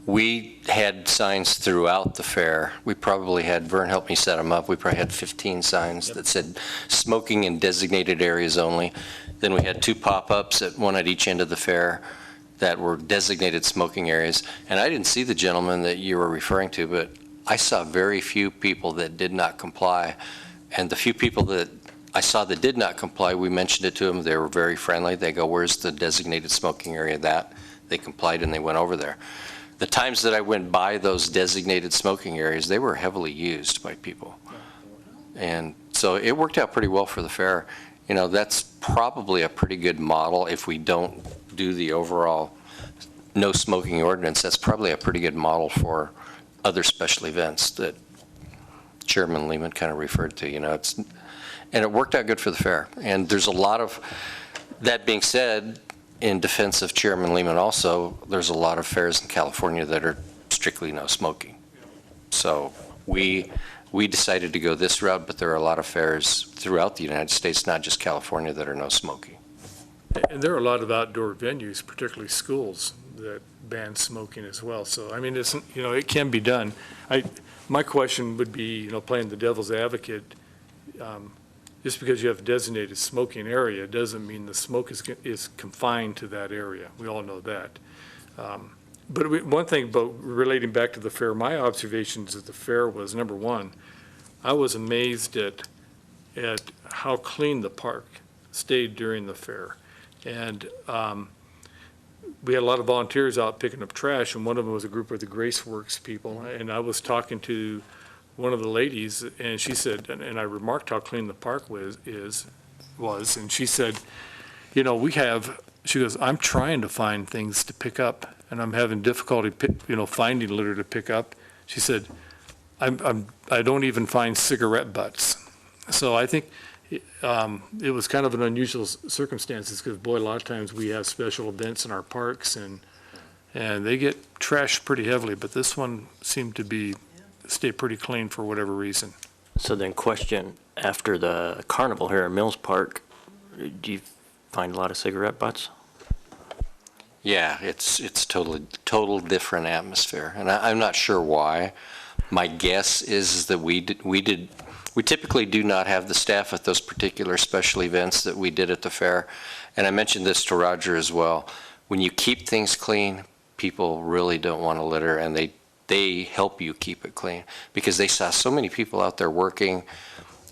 We had signs throughout the fair. We probably had, Vern helped me set them up, we probably had 15 signs that said smoking in designated areas only. Then we had 2 pop-ups, one at each end of the fair, that were designated smoking areas. And I didn't see the gentleman that you were referring to, but I saw very few people that did not comply. And the few people that I saw that did not comply, we mentioned it to them. They were very friendly. They go, where's the designated smoking area? They complied and they went over there. The times that I went by those designated smoking areas, they were heavily used by people. And so it worked out pretty well for the fair. That's probably a pretty good model if we don't do the overall no smoking ordinance. That's probably a pretty good model for other special events that Chairman Lehman kind of referred to. And it worked out good for the fair. And there's a lot of, that being said, in defense of Chairman Lehman also, there's a lot of fairs in California that are strictly no smoking. So we decided to go this route, but there are a lot of fairs throughout the United States, not just California, that are no smoking. And there are a lot of outdoor venues, particularly schools, that ban smoking as well. So, I mean, it's, you know, it can be done. My question would be, you know, playing the devil's advocate, just because you have a designated smoking area doesn't mean the smoke is confined to that area. We all know that. But one thing about relating back to the fair, my observations at the fair was, number one, I was amazed at how clean the park stayed during the fair. And we had a lot of volunteers out picking up trash, and one of them was a group of the Graceworks people. And I was talking to one of the ladies, and she said, and I remarked how clean the park was, and she said, you know, she goes, I'm trying to find things to pick up, and I'm having difficulty, finding litter to pick up. She said, I don't even find cigarette butts. So I think it was kind of an unusual circumstances, because boy, a lot of times we have special events in our parks, and they get trashed pretty heavily, but this one seemed to stay pretty clean for whatever reason. So then question, after the carnival here at Mills Park, do you find a lot of cigarette butts? Yeah, it's total different atmosphere, and I'm not sure why. My guess is that we typically do not have the staff at those particular special events that we did at the fair. And I mentioned this to Roger as well. When you keep things clean, people really don't want to litter, and they help you keep it clean, because they saw so many people out there working.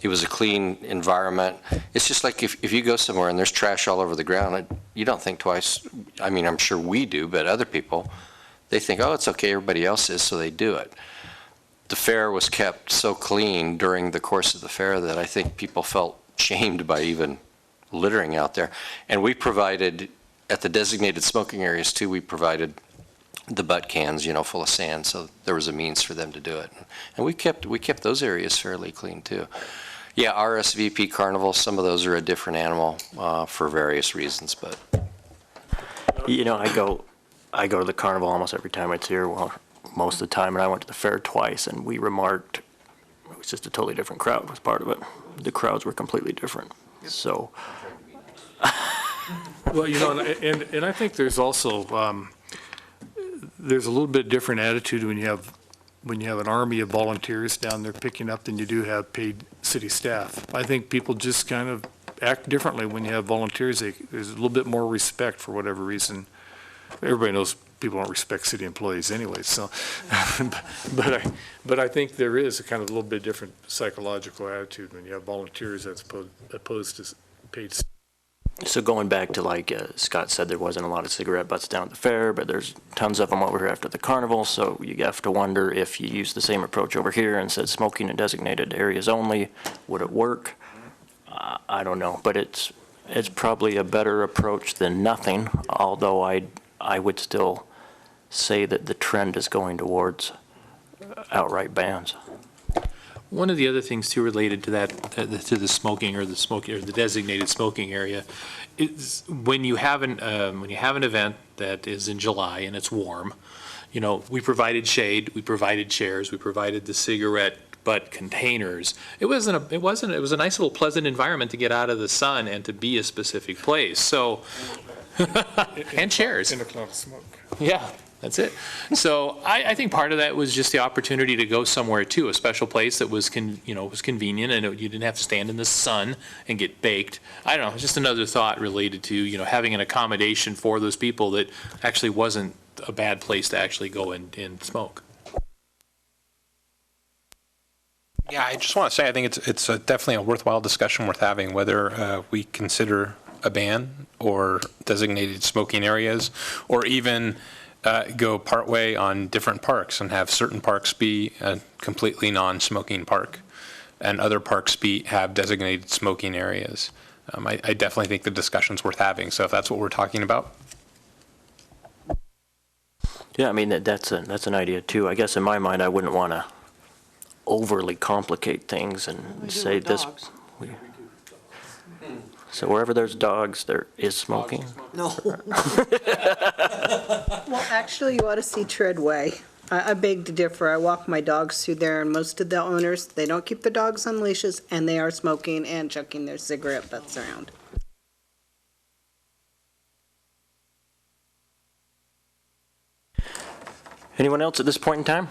It was a clean environment. It's just like if you go somewhere and there's trash all over the ground, you don't think twice. I mean, I'm sure we do, but other people, they think, oh, it's okay, everybody else is, so they do it. The fair was kept so clean during the course of the fair that I think people felt shamed by even littering out there. And we provided, at the designated smoking areas too, we provided the butt cans, full of sand, so there was a means for them to do it. And we kept those areas fairly clean too. Yeah, RSVP Carnival, some of those are a different animal for various reasons, but. I go to the carnival almost every time it's here. Well, most of the time, and I went to the fair twice, and we remarked it was just a totally different crowd was part of it. The crowds were completely different. So. Well, and I think there's also there's a little bit different attitude when you have an army of volunteers down there picking up than you do have paid city staff. I think people just kind of act differently when you have volunteers. There's a little bit more respect for whatever reason. Everybody knows people don't respect city employees anyway, so, but I think there is a kind of a little bit different psychological attitude when you have volunteers as opposed to paid staff. So going back to like Scott said, there wasn't a lot of cigarette butts down at the fair, but there's tons of them over here after the carnival. So you have to wonder if you use the same approach over here and said smoking in designated areas only, would it work? I don't know, but it's probably a better approach than nothing. Although I would still say that the trend is going towards outright bans. One of the other things too related to that, to the smoking or the designated smoking area, is when you have an event that is in July and it's warm, we provided shade, we provided chairs, we provided the cigarette butt containers. It was a nice little pleasant environment to get out of the sun and to be a specific place. So, and chairs. In a cloud of smoke. Yeah. That's it. So I think part of that was just the opportunity to go somewhere too, a special place that was convenient, and you didn't have to stand in the sun and get baked. I don't know, it's just another thought related to, having an accommodation for those people that actually wasn't a bad place to actually go and smoke. Yeah, I just want to say I think it's definitely a worthwhile discussion worth having, whether we consider a ban or designated smoking areas, or even go partway on different parks and have certain parks be a completely non-smoking park and other parks have designated smoking areas. I definitely think the discussion's worth having, so if that's what we're talking about. Yeah, I mean, that's an idea too. I guess in my mind, I wouldn't want to overly complicate things and say this. So wherever there's dogs, there is smoking? No. Well, actually, you ought to see Treadway. I beg to differ. I walk my dogs through there, and most of the owners, they don't keep their dogs on leashes, and they are smoking and chucking their cigarette butts around. Anyone else at this point in time?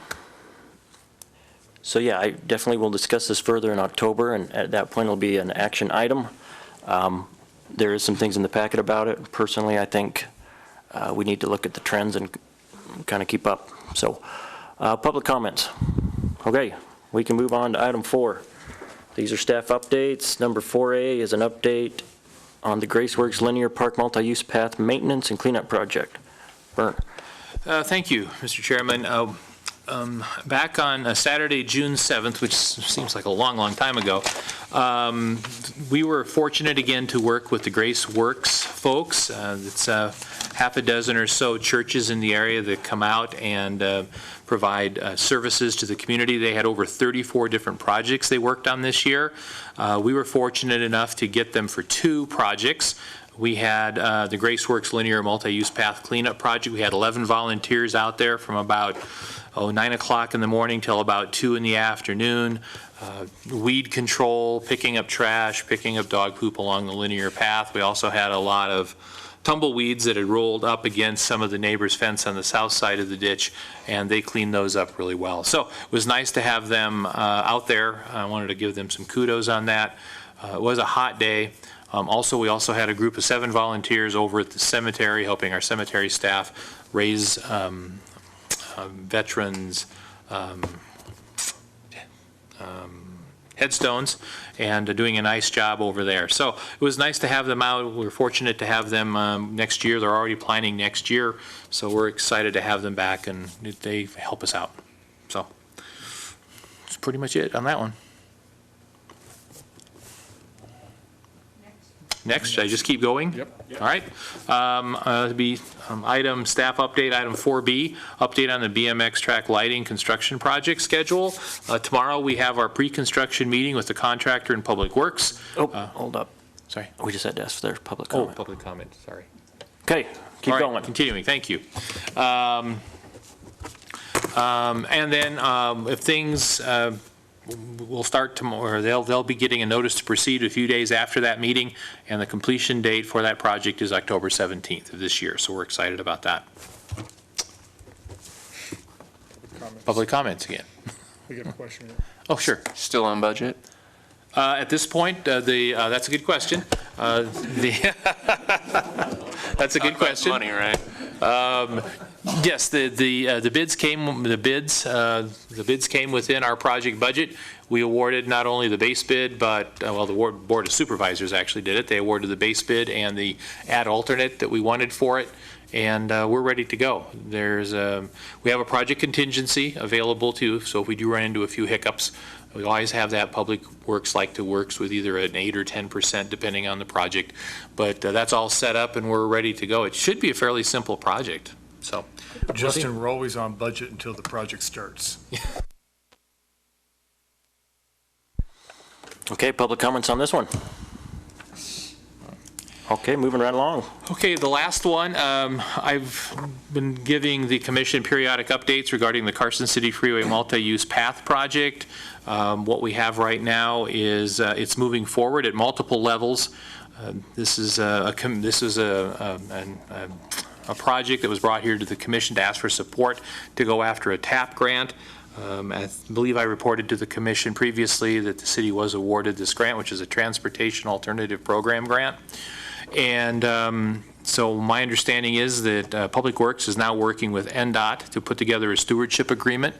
So yeah, I definitely will discuss this further in October, and at that point it'll be an action item. There is some things in the packet about it. Personally, I think we need to look at the trends and kind of keep up. So, public comments. Okay, we can move on to item 4. These are staff updates. Number 4A is an update on the Graceworks Linear Park Multi-Use Path Maintenance and Cleanup Project. Vern. Thank you, Mr. Chairman. Back on Saturday, June 7th, which seems like a long, long time ago, we were fortunate again to work with the Graceworks folks. It's half a dozen or so churches in the area that come out and provide services to the community. They had over 34 different projects they worked on this year. We were fortunate enough to get them for 2 projects. We had the Graceworks Linear Multi-Use Path Cleanup Project. We had 11 volunteers out there from about 9 o'clock in the morning till about 2 in the afternoon. Weed control, picking up trash, picking up dog poop along the linear path. We also had a lot of tumbleweeds that had rolled up against some of the neighbor's fence on the south side of the ditch, and they cleaned those up really well. So it was nice to have them out there. I wanted to give them some kudos on that. It was a hot day. We also had a group of 7 volunteers over at the cemetery helping our cemetery staff raise veterans headstones and doing a nice job over there. So it was nice to have them out. We were fortunate to have them next year. They're already planning next year, so we're excited to have them back, and they help us out. So that's pretty much it on that one. Next, should I just keep going? Yep. All right. It'll be item staff update, item 4B, update on the BMX track lighting construction project schedule. Tomorrow we have our pre-construction meeting with the contractor and Public Works. Hold up. Sorry. We just had to ask for their public comment. Public comment, sorry. Okay, keep All right, going. continuing, thank you. And then if things we'll start tomorrow, they'll be getting a notice to proceed a few days after that meeting, and the completion date for that project is October 17th of this year, so we're excited about that. Public comments again. We got a question here. Oh, sure. Still on budget? At this point, that's a good question. That's a good question. Money, right? Yes, the bids came within our project budget. We awarded not only the base bid, but the Board of Supervisors actually did it. They awarded the base bid and the ad alternate that we wanted for it, and we're ready to go. We have a project contingency available too, so if we do run into a few hiccups, we always have that. Public Works like to work with either an 8 or 10% depending on the project, but that's all set up and we're ready to go. It should be a fairly simple project. So, Justin, we're always on budget until the project starts. Okay, public comments on this one. Okay, moving right along. Okay, the last one, I've been giving the commission periodic updates regarding the Carson City Freeway Multi-Use Path Project. What we have right now is it's moving forward at multiple levels. This is a project that was brought here to the commission to ask for support to go after a TAP grant. I believe I reported to the commission previously that the city was awarded this grant, which is a Transportation Alternative Program grant. And so my understanding is that Public Works is now working with NDOT to put together a stewardship agreement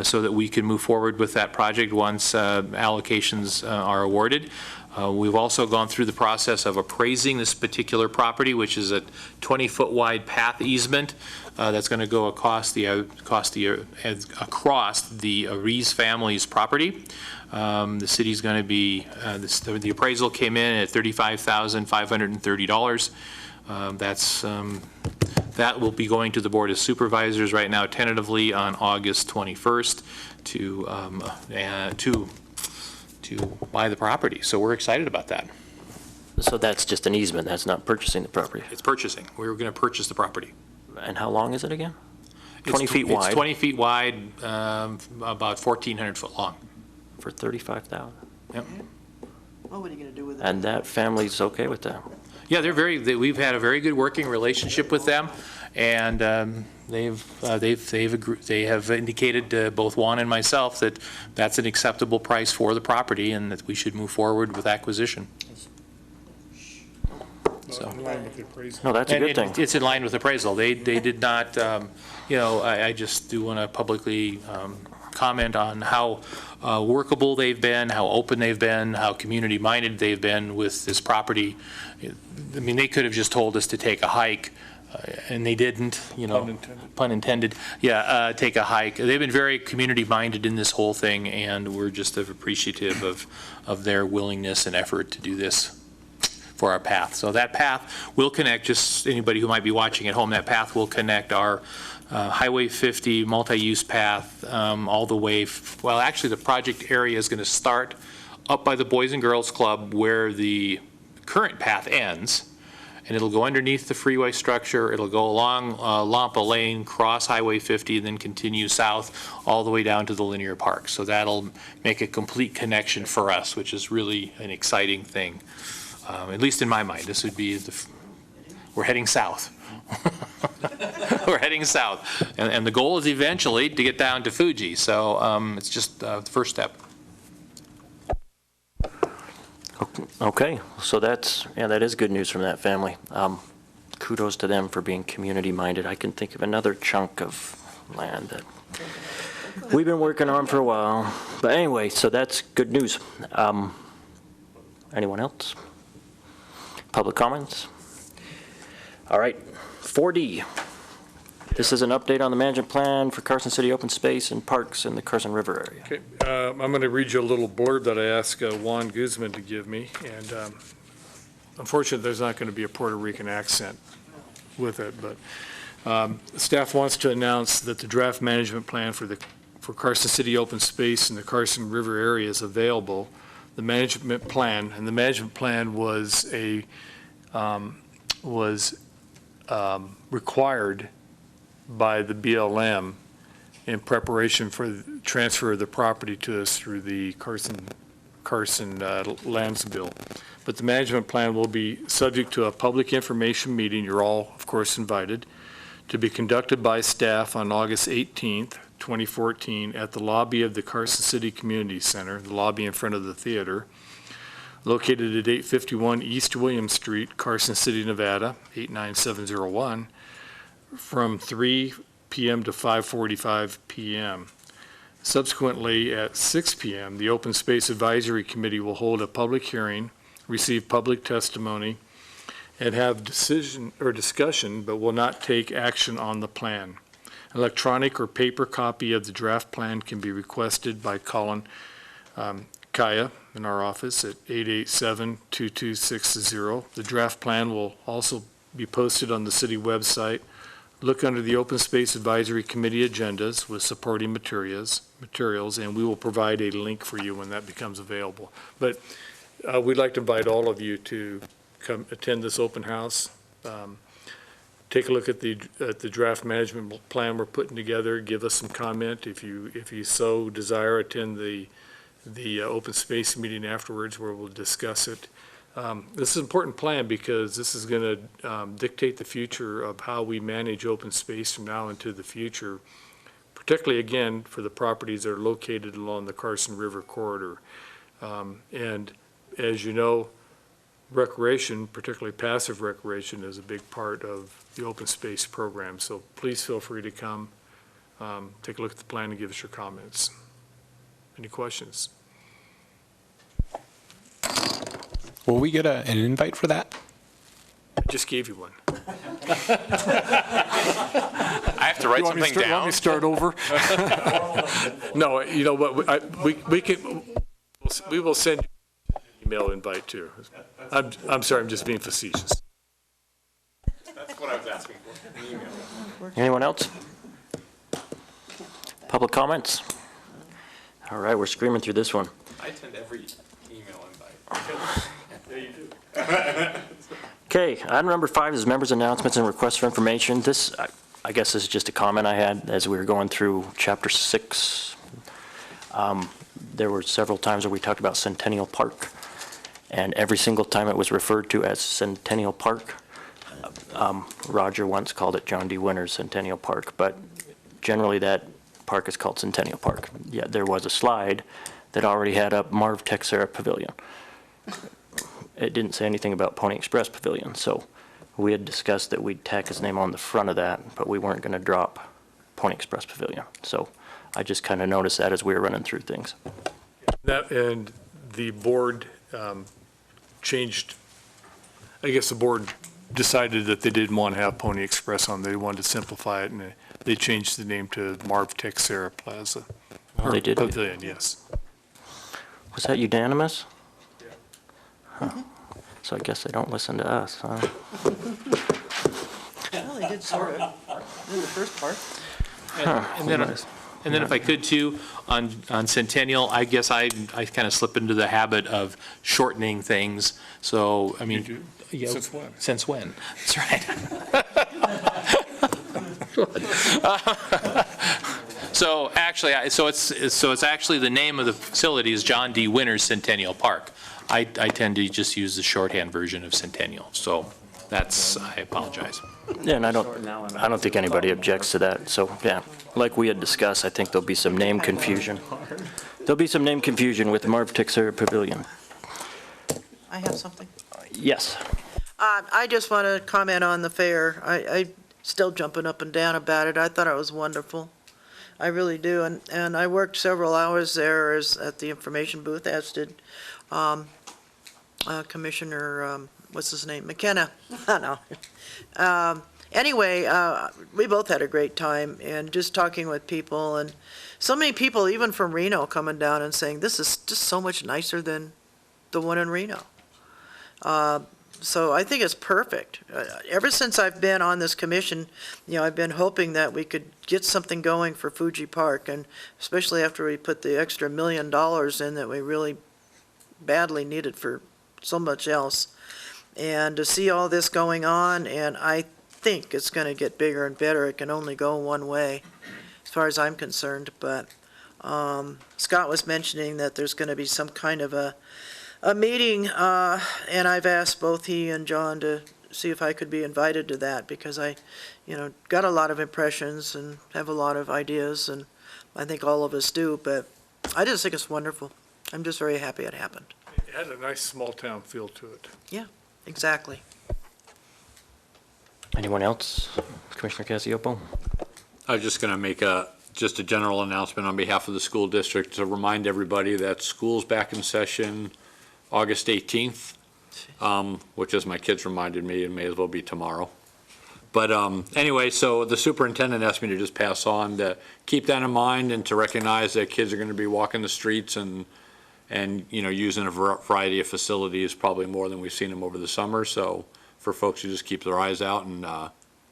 so that we can move forward with that project once allocations are awarded. We've also gone through the process of appraising this particular property, which is a 20-foot wide path easement that's going to go across the Rees family's property. The city's going to be, the appraisal came in at $35,530. That will be going to the Board of Supervisors right now tentatively on August 21st to buy the property. So we're excited about that. So that's just an easement, that's not purchasing the property? It's purchasing. We're going to purchase the property. And how long is it again? 20 feet wide? It's 20 feet wide, about 1,400 foot long. For $35,000? Yep. Well, what are you going to do with it? And that family's okay with that. Yeah, we've had a very good working relationship with them, and they have indicated, both Juan and myself, that that's an acceptable price for the property and that we should move forward with acquisition. So. No, that's a good thing. It's in line with appraisal. They did not, I just do want to publicly comment on how workable they've been, how open they've been, how community-minded they've been with this property. I mean, they could have just told us to take a hike, and they didn't, pun intended. Yeah, take a hike. They've been very community-minded in this whole thing, and we're just appreciative of their willingness and effort to do this for our path. So that path will connect, just anybody who might be watching at home, that path will connect our Highway 50 multi-use path all the way, well, actually the project area is going to start up by the Boys and Girls Club where the current path ends, and it'll go underneath the freeway structure, it'll go along Lampa Lane, cross Highway 50, and then continue south all the way down to the linear park. So that'll make a complete connection for us, which is really an exciting thing. At least in my mind, this would be, we're heading south. We're heading south. And the goal is eventually to get down to Fuji. So it's just the first step. Okay, so that is good news from that family. Kudos to them for being community-minded. I can think of another chunk of land that we've been working on for a while. But anyway, so that's good news. Anyone else? Public comments? All right, 4D. This is an update on the management plan for Carson City open space and parks in the Carson River area. Okay, I'm going to read you a little blurb that I asked Juan Guzman to give me, and unfortunately, there's not going to be a Puerto Rican accent with it, but staff wants to announce that the draft management plan for Carson City open space in the Carson River area is available. The management plan, and the management plan was required by the BLM in preparation for the transfer of the property to us through the Carson lands bill. But the management plan will be subject to a public information meeting. You're all, of course, invited, to be conducted by staff on August 18th, 2014, at the lobby of the Carson City Community Center, the lobby in front of the theater, located at 851 East William Street, Carson City, Nevada, 89701, from 3 p.m. to 5:45 p.m. Subsequently, at 6 p.m., the Open Space Advisory Committee will hold a public hearing, receive public testimony, and have discussion, but will not take action on the plan. Electronic or paper copy of the draft plan can be requested by calling Kaya in our office at 887-2260. The draft plan will also be posted on the city website. Look under the Open Space Advisory Committee agendas with supporting materials, and we will provide a link for you when that becomes available. But we'd like to invite all of you to come attend this open house. Take a look at the draft management plan we're putting together. Give us some comment. If you so desire, attend the open space meeting afterwards where we'll discuss it. This is an important plan because this is going to dictate the future of how we manage open space from now into the future, particularly, again, for the properties that are located along the Carson River corridor. And as you know, recreation, particularly passive recreation, is a big part of the open space program. So please feel free to come, take a look at the plan and give us your comments. Any questions? Will we get an invite for that? I just gave you one. I have to write something down? Want me to start over? No, you know what, we will send you an email invite too. I'm sorry, I'm just being facetious. That's what I was asking for, an email. Anyone else? Public comments? All right, we're screaming through this one. I attend every email invite. Yeah, you do. Okay, item number 5 is members' announcements and requests for information. This, I guess this is just a comment I had as we were going through Chapter 6. There were several times where we talked about Centennial Park, And every single time it was referred to as Centennial Park. Roger once called it John D. Winters Centennial Park, but generally that park is called Centennial Park. Yet there was a slide that already had up Marv Texera Pavilion. It didn't say anything about Pony Express Pavilion, so we had discussed that we'd tack his name on the front of that, but we weren't going to drop Pony Express Pavilion. So I just kind of noticed that as we were running through things. That, and the board changed, I guess the board decided that they didn't want to have Pony Express on. They wanted to simplify it, and they changed the name to Marv Texera Plaza. Oh, they did? Pavilion, yes. Was that unanimous? Yeah. Huh. So I guess they don't listen to us, huh? Well, they did sort of, in the first part. And then if I could too, on Centennial, I guess I kind of slip into the habit of shortening things. So, I mean. You do? Yeah, Since when? Since when? That's right. So actually, so it's actually the name of the facility is John D. Winters Centennial Park. I tend to just use the shorthand version of Centennial. So that's, I apologize. Yeah, and I don't think anybody objects to that. So, yeah, like we had discussed, I think there'll be some name confusion. There'll be some name confusion with Marv Texera Pavilion. I have something. Yes. I just want to comment on the fair. I still jumping up and down about it. I thought it was wonderful. I really do. And I worked several hours there at the information booth, as did Commissioner, what's his name, McKenna. I don't know. Anyway, we both had a great time, and just talking with people, and so many people, even from Reno, coming down and saying, this is just so much nicer than the one in Reno. So I think it's perfect. Ever since I've been on this commission, I've been hoping that we could get something going for Fuji Park, and especially after we put the extra $1 million in that we really badly needed for so much else. And to see all this going on, and I think it's going to get bigger and better. It can only go one way, as far as I'm concerned. But Scott was mentioning that there's going to be some kind of a meeting, and I've asked both he and John to see if I could be invited to that, because I, got a lot of impressions and have a lot of ideas, and I think all of us do, but I just think it's wonderful. I'm just very happy it happened. It had a nice small-town feel to it. Yeah, exactly. Anyone else? Commissioner Casiopo? I was just going to make just a general announcement on behalf of the school district to remind everybody that school's back in session August 18th, which, as my kids reminded me, it may as well be tomorrow. But anyway, so the superintendent asked me to just pass on to keep that in mind and to recognize that kids are going to be walking the streets and using a variety of facilities, probably more than we've seen them over the summer. So for folks who just keep their eyes out and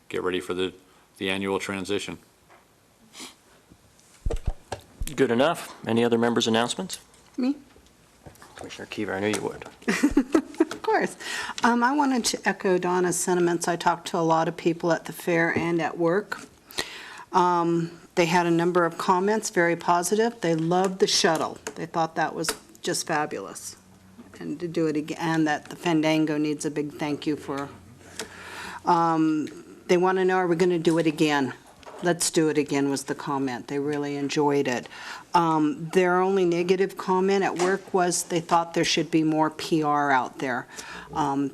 get ready for the annual transition. Good enough. Any other members' announcements? Me? Commissioner Kiever, I knew you would. Of course. I wanted to echo Donna's sentiments. I talked to a lot of people at the fair and at work. They had a number of comments, very positive. They loved the shuttle. They thought that was just fabulous. And to do it again, and that the Fandango needs a big thank you for. They want to know, are we going to do it again? Let's do it again was the comment. They really enjoyed it. Their only negative comment at work was they thought there should be more PR out there.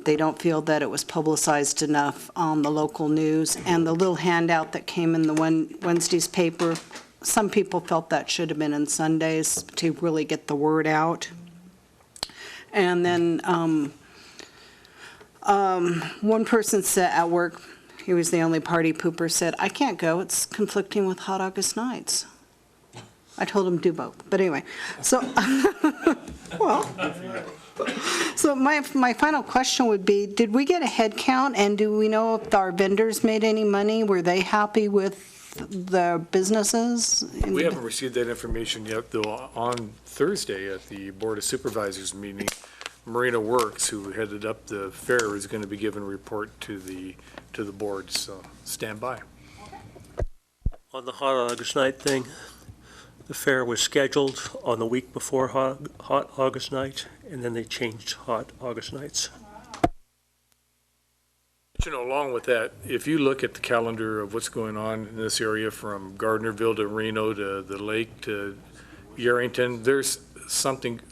They don't feel that it was publicized enough on the local news, and the little handout that came in the Wednesday's paper, some people felt that should have been in Sundays to really get the word out. And then one person said at work, he was the only party pooper, said, I can't go, it's conflicting with Hot August Nights. I told him do both, but anyway, so, so my final question would be, did we get a head count, and do we know if our vendors made any money? Were they happy with the businesses? We haven't received that information yet, though. On Thursday at the Board of Supervisors meeting, Marina Works, who headed up the fair, is going to be giving a report to the board, so stand by. On the Hot August Night thing, The fair was scheduled on the week before Hot August night, and then they changed Hot August nights. You know, along with that, if you look at the calendar of what's going on in this area from Gardnerville to Reno to the lake to Yarrington, there's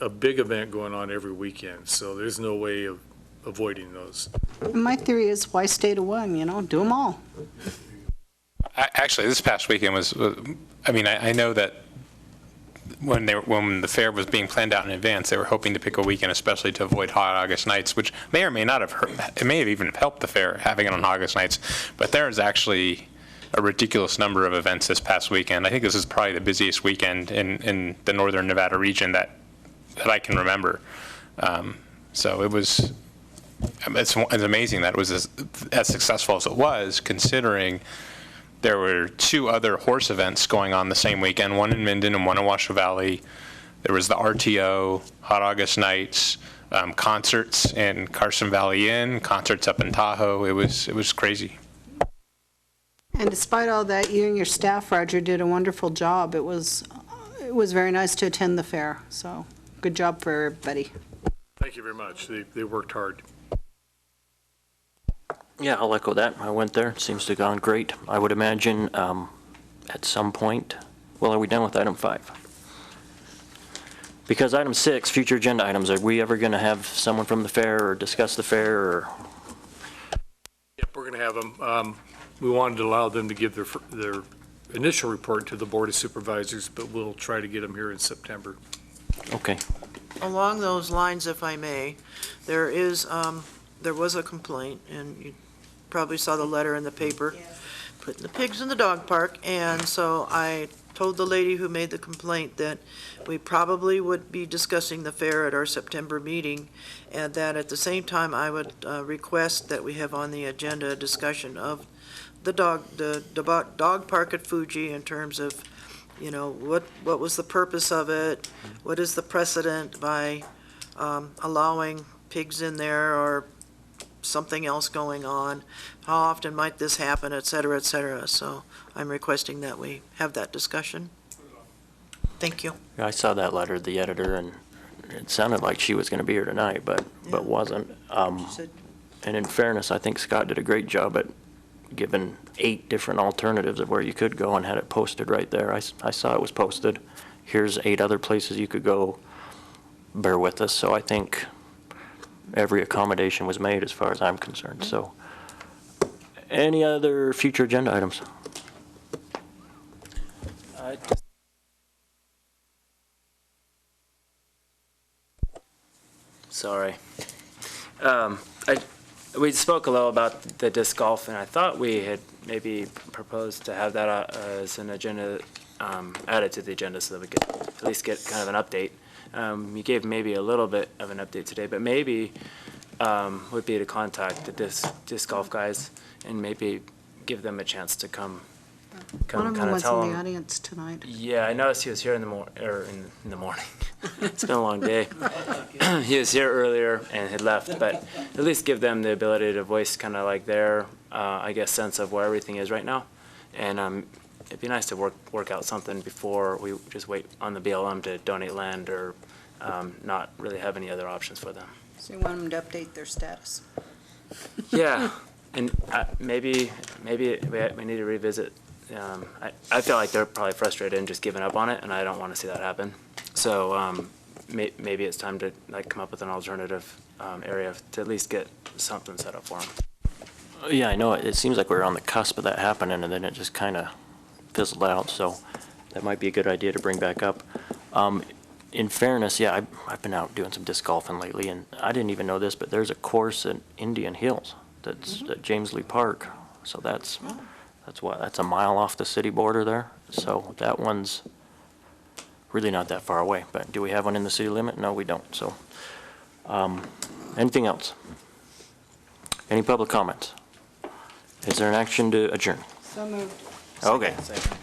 a big event going on every weekend, so there's no way of avoiding those. My theory is why stay to one, do them all. Actually, this past weekend was, I know that when the fair was being planned out in advance, they were hoping to pick a weekend especially to avoid hot August nights, which may or may not have hurt. It may have even helped the fair having it on August nights. But there is actually a ridiculous number of events this past weekend. I think this is probably the busiest weekend in the northern Nevada region that I can remember. So it's amazing that it was as successful as it was, considering there were two other horse events going on the same weekend, one in Minden and one in Washoe Valley. There was the RTO, Hot August Nights, concerts in Carson Valley Inn, concerts up in Tahoe. It was crazy. And despite all that, you and your staff, Roger, did a wonderful job. It was very nice to attend the fair, so good job for everybody. Thank you very much. They worked hard. Yeah, I'll echo that. I went there. It seems to have gone great. I would imagine at some point, well, are we done with item 5? Because item 6, future agenda items, are we ever going to have someone from the fair or discuss the fair? Or? Yep, we're going to have them. We wanted to allow them to give their initial report to the Board of Supervisors, but we'll try to get them here in September. Okay. Along those lines, if I may, there was a complaint, and you probably saw the letter in the paper, putting the pigs in the dog park, and so I told the lady who made the complaint that we probably would be discussing the fair at our September meeting, and that at the same time I would request that we have on the agenda a discussion of the dog park at Fuji in terms of, what was the purpose of it, what is the precedent by allowing pigs in there, or something else going on, how often might this happen, et cetera, et cetera. So I'm requesting that we have that discussion. Thank you. I saw that letter, the editor, and it sounded like she was going to be here tonight, but wasn't. And in fairness, I think Scott did a great job at giving 8 different alternatives of where you could go and had it posted right there. I saw it was posted. Here's 8 other places you could go. Bear with us. So I think every accommodation was made as far as I'm concerned. So any other future agenda items? Sorry. We spoke a little about the disc golf, and I thought we had maybe proposed to have that as an agenda, added to the agenda so that we could at least get kind of an update. You gave maybe a little bit of an update today, but maybe would be to contact the disc golf guys and maybe give them a chance to come One of them kind of was tell in the them. audience tonight. Yeah, I noticed he was here in the morning. It's been a long day. He was here earlier and had left, but at least give them the ability to voice kind of like their, I guess, sense of where everything is right now. And it'd be nice to work out something before we just wait on the BLM to donate land or not really have any other options for them. So you want them to update their status? Yeah, and maybe we need to revisit. I feel like they're probably frustrated and just giving up on it, and I don't want to see that happen. So maybe it's time to come up with an alternative area to at least get something set up for them. Yeah, I know. It seems like we're on the cusp of that happening, and then it just kind of fizzled out. So that might be a good idea to bring back up. In fairness, yeah, I've been out doing some disc golfing lately, and I didn't even know this, but there's a course in Indian Hills that's at James Lee Park. So that's a mile off the city border there. So that one's really not that far away. But do we have one in the city limit? No, we don't. So anything else? Any public comments? Is there an action to adjourn? So moved. Okay. Second.